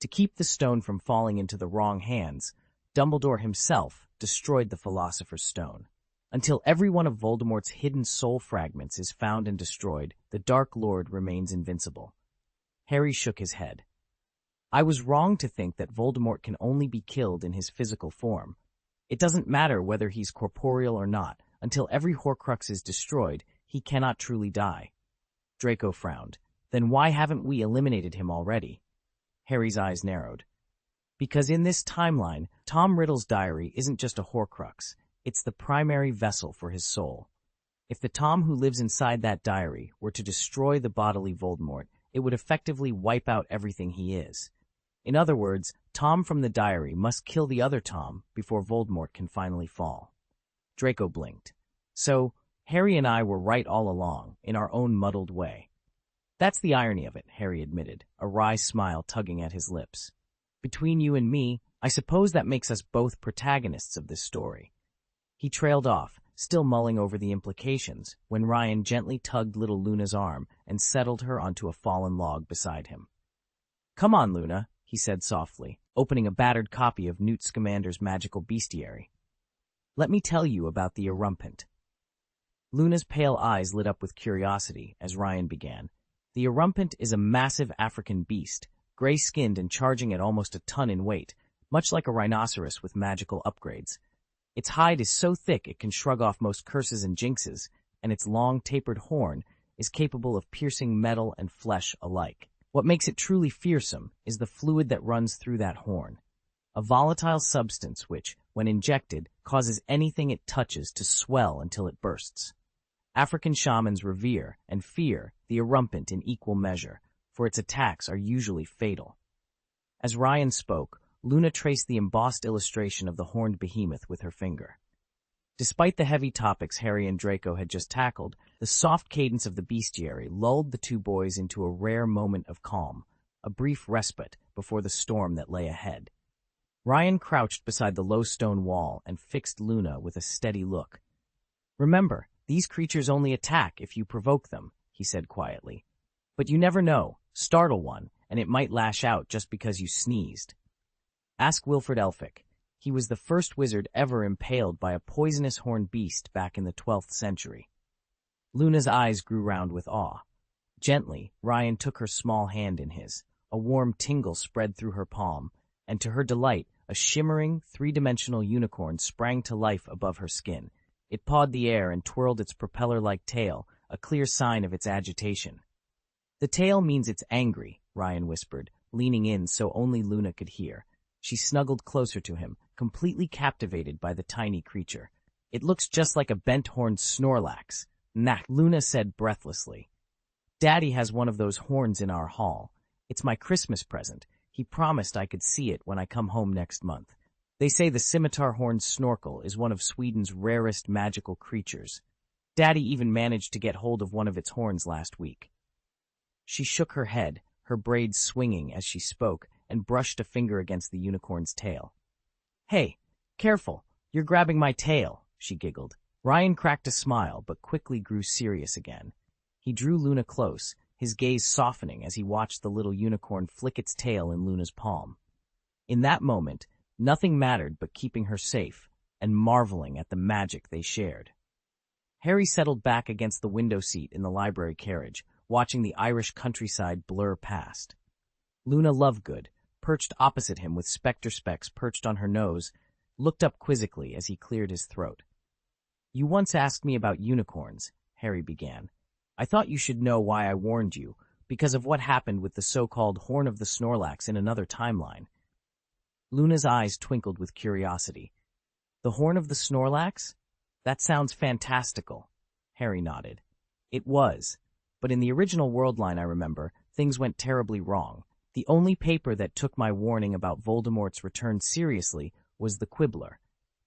To keep the stone from falling into the wrong hands, Dumbledore himself destroyed the Philosopher's Stone. Until every one of Voldemort's hidden soul fragments is found and destroyed, the Dark Lord remains invincible. Harry shook his head. I was wrong to think that Voldemort can only be killed in his physical form. It doesn't matter whether he's corporeal or not. Until every Horcrux is destroyed, he cannot truly die. Draco frowned. Then why haven't we eliminated him already? Harry's eyes narrowed. Because in this timeline, Tom Riddle's diary isn't just a Horcrux. It's the primary vessel for his soul. If the Tom who lives inside that diary were to destroy the bodily Voldemort, it would effectively wipe out everything he is. In other words, Tom from the diary must kill the other Tom before Voldemort can finally fall. Draco blinked. So, Harry and I were right all along, in our own muddled way. That's the irony of it, Harry admitted, a wry smile tugging at his lips. Between you and me, I suppose that makes us both protagonists of this story. He trailed off, still mulling over the implications, when Ryan gently tugged little Luna's arm and settled her onto a fallen log beside him. Come on, Luna, he said softly, opening a battered copy of Newt Scamander's magical bestiary. Let me tell you about the Erumpent. Luna's pale eyes lit up with curiosity as Ryan began. The Erumpent is a massive African beast, gray-skinned and charging at almost a ton in weight, much like a rhinoceros with magical upgrades. Its hide is so thick it can shrug off most curses and jinxes, and its long, tapered horn is capable of piercing metal and flesh alike. What makes it truly fearsome is the fluid that runs through that horn, a volatile substance which, when injected, causes anything it touches to swell until it bursts. African shamans revere and fear the Erumpent in equal measure, for its attacks are usually fatal. As Ryan spoke, Luna traced the embossed illustration of the horned behemoth with her finger. Despite the heavy topics Harry and Draco had just tackled, the soft cadence of the bestiary lulled the two boys into a rare moment of calm, a brief respite before the storm that lay ahead. Ryan crouched beside the low stone wall and fixed Luna with a steady look. Remember, these creatures only attack if you provoke them, he said quietly. But you never know. Startle one, and it might lash out just because you sneezed. Ask Wilfred Elphick. He was the first wizard ever impaled by a poisonous horned beast back in the 12th century. Luna's eyes grew round with awe. Gently, Ryan took her small hand in his. A warm tingle spread through her palm, and to her delight, a shimmering, three-dimensional unicorn sprang to life above her skin. It pawed the air and twirled its propeller-like tail, a clear sign of its agitation. "The tail means it's angry," Ryan whispered, leaning in so only Luna could hear. She snuggled closer to him, completely captivated by the tiny creature. "It looks just like a bent-horned Snorlax," Luna said breathlessly. "Daddy has one of those horns in our hall. It's my Christmas present. He promised I could see it when I come home next month. They say the scimitar-horned snorkel is one of Sweden's rarest magical creatures. Daddy even managed to get hold of one of its horns last week." She shook her head, her braids swinging as she spoke, and brushed a finger against the unicorn's tail. "Hey, careful, you're grabbing my tail," she giggled. Ryan cracked a smile, but quickly grew serious again. He drew Luna close, his gaze softening as he watched the little unicorn flick its tail in Luna's palm. In that moment, nothing mattered but keeping her safe and marveling at the magic they shared. Harry settled back against the window seat in the library carriage, watching the Irish countryside blur past. Luna Lovegood, perched opposite him with specter specks perched on her nose, looked up quizzically as he cleared his throat. "You once asked me about unicorns," Harry began. "I thought you should know why I warned you, because of what happened with the so-called Horn of the Snorlax in another timeline." Luna's eyes twinkled with curiosity. "The Horn of the Snorlax? That sounds fantastical." Harry nodded. "It was, but in the original world line I remember, things went terribly wrong. The only paper that took my warning about Voldemort's return seriously was the Quibbler.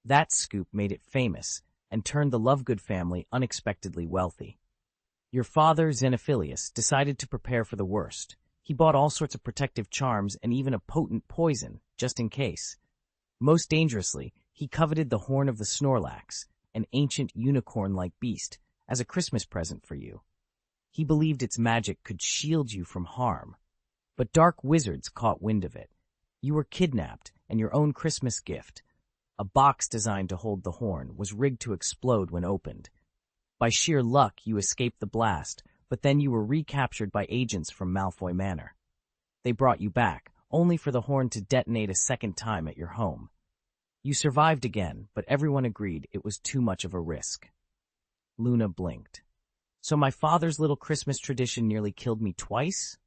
That scoop made it famous and turned the Lovegood family unexpectedly wealthy. Your father, Xenophilius, decided to prepare for the worst. He bought all sorts of protective charms and even a potent poison, just in case. Most dangerously, he coveted the Horn of the Snorlax, an ancient unicorn-like beast, as a Christmas present for you. He believed its magic could shield you from harm. But dark wizards caught wind of it. You were kidnapped, and your own Christmas gift, a box designed to hold the horn, was rigged to explode when opened. By sheer luck, you escaped the blast, but then you were recaptured by agents from Malfoy Manor. They brought you back, only for the horn to detonate a second time at your home. You survived again, but everyone agreed it was too much of a risk." Luna blinked. "So my father's little Christmas tradition nearly killed me twice?"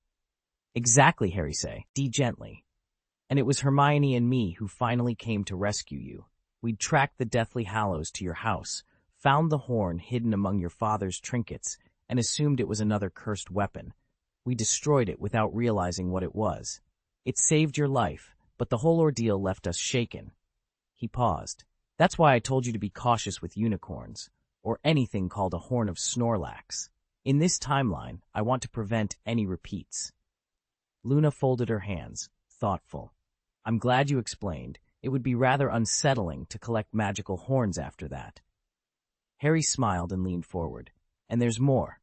"Exactly," Harry said, gently. "And it was Hermione and me who finally came to rescue you. We'd tracked the Deathly Hallows to your house, found the horn hidden among your father's trinkets, and assumed it was another cursed weapon. We destroyed it without realizing what it was. It saved your life, but the whole ordeal left us shaken." He paused. "That's why I told you to be cautious with unicorns, or anything called a Horn of Snorlax. In this timeline, I want to prevent any repeats." Luna folded her hands, thoughtful. "I'm glad you explained. It would be rather unsettling to collect magical horns after that." Harry smiled and leaned forward. "And there's more.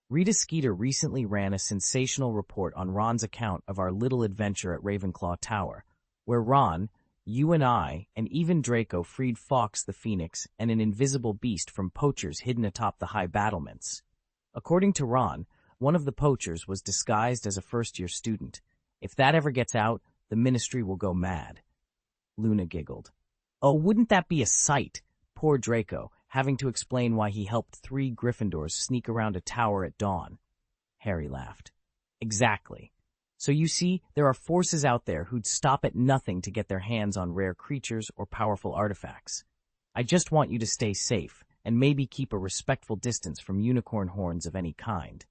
Rita Skeeter recently ran a sensational report on Ron's account of our little adventure at Ravenclaw Tower, where Ron, you and I, and even Draco freed Fawkes the Phoenix and an invisible beast from poachers hidden atop the high battlements. According to Ron, one of the poachers was disguised as a first-year student. If that ever gets out, the Ministry will go mad." Luna giggled. "Oh, wouldn't that be a sight? Poor Draco, having to explain why he helped 3 Gryffindors sneak around a tower at dawn." Harry laughed. "Exactly. So you see, there are forces out there who'd stop at nothing to get their hands on rare creatures or powerful artifacts. I just want you to stay safe, and maybe keep a respectful distance from unicorn horns of any kind."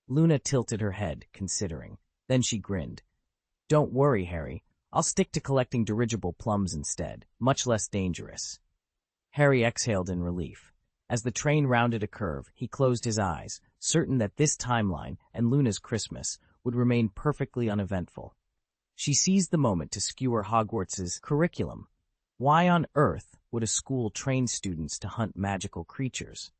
Luna tilted her head, considering. Then she grinned. "Don't worry, Harry. I'll stick to collecting dirigible plums instead, much less dangerous." Harry exhaled in relief. As the train rounded a curve, he closed his eyes, certain that this timeline and Luna's Christmas would remain perfectly uneventful. She seized the moment to skewer Hogwarts's curriculum. Why on earth would a school train students to hunt magical creatures?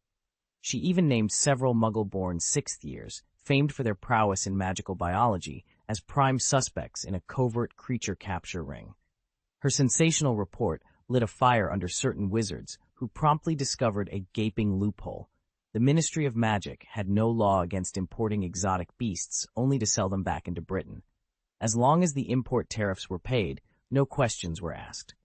She even named several Muggle-born sixth years, famed for their prowess in magical biology, as prime suspects in a covert creature capture ring. Her sensational report lit a fire under certain wizards, who promptly discovered a gaping loophole. The Ministry of Magic had no law against importing exotic beasts, only to sell them back into Britain. As long as the import tariffs were paid, no questions were asked.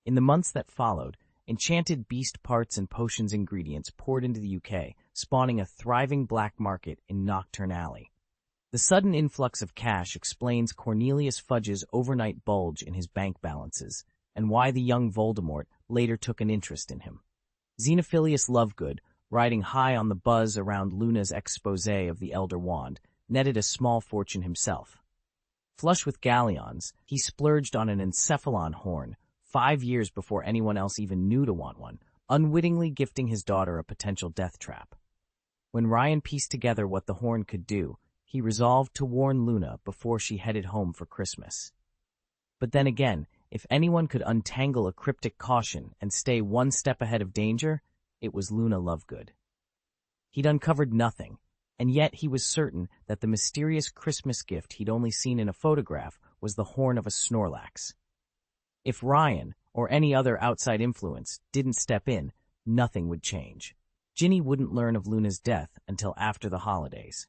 In the months that followed, enchanted beast parts and potions ingredients poured into the UK, spawning a thriving black market in Nocturne Alley. The sudden influx of cash explains Cornelius Fudge's overnight bulge in his bank balances, and why the young Voldemort later took an interest in him. Xenophilius Lovegood, riding high on the buzz around Luna's exposé of the Elder Wand, netted a small fortune himself. Flush with galleons, he splurged on an encephalon horn 5 years before anyone else even knew to want one, unwittingly gifting his daughter a potential death trap. When Ryan pieced together what the horn could do, he resolved to warn Luna before she headed home for Christmas. But then again, if anyone could untangle a cryptic caution and stay one step ahead of danger, it was Luna Lovegood. He'd uncovered nothing, and yet he was certain that the mysterious Christmas gift he'd only seen in a photograph was the horn of a Snorlax. If Ryan, or any other outside influence, didn't step in, nothing would change. Ginny wouldn't learn of Luna's death until after the holidays.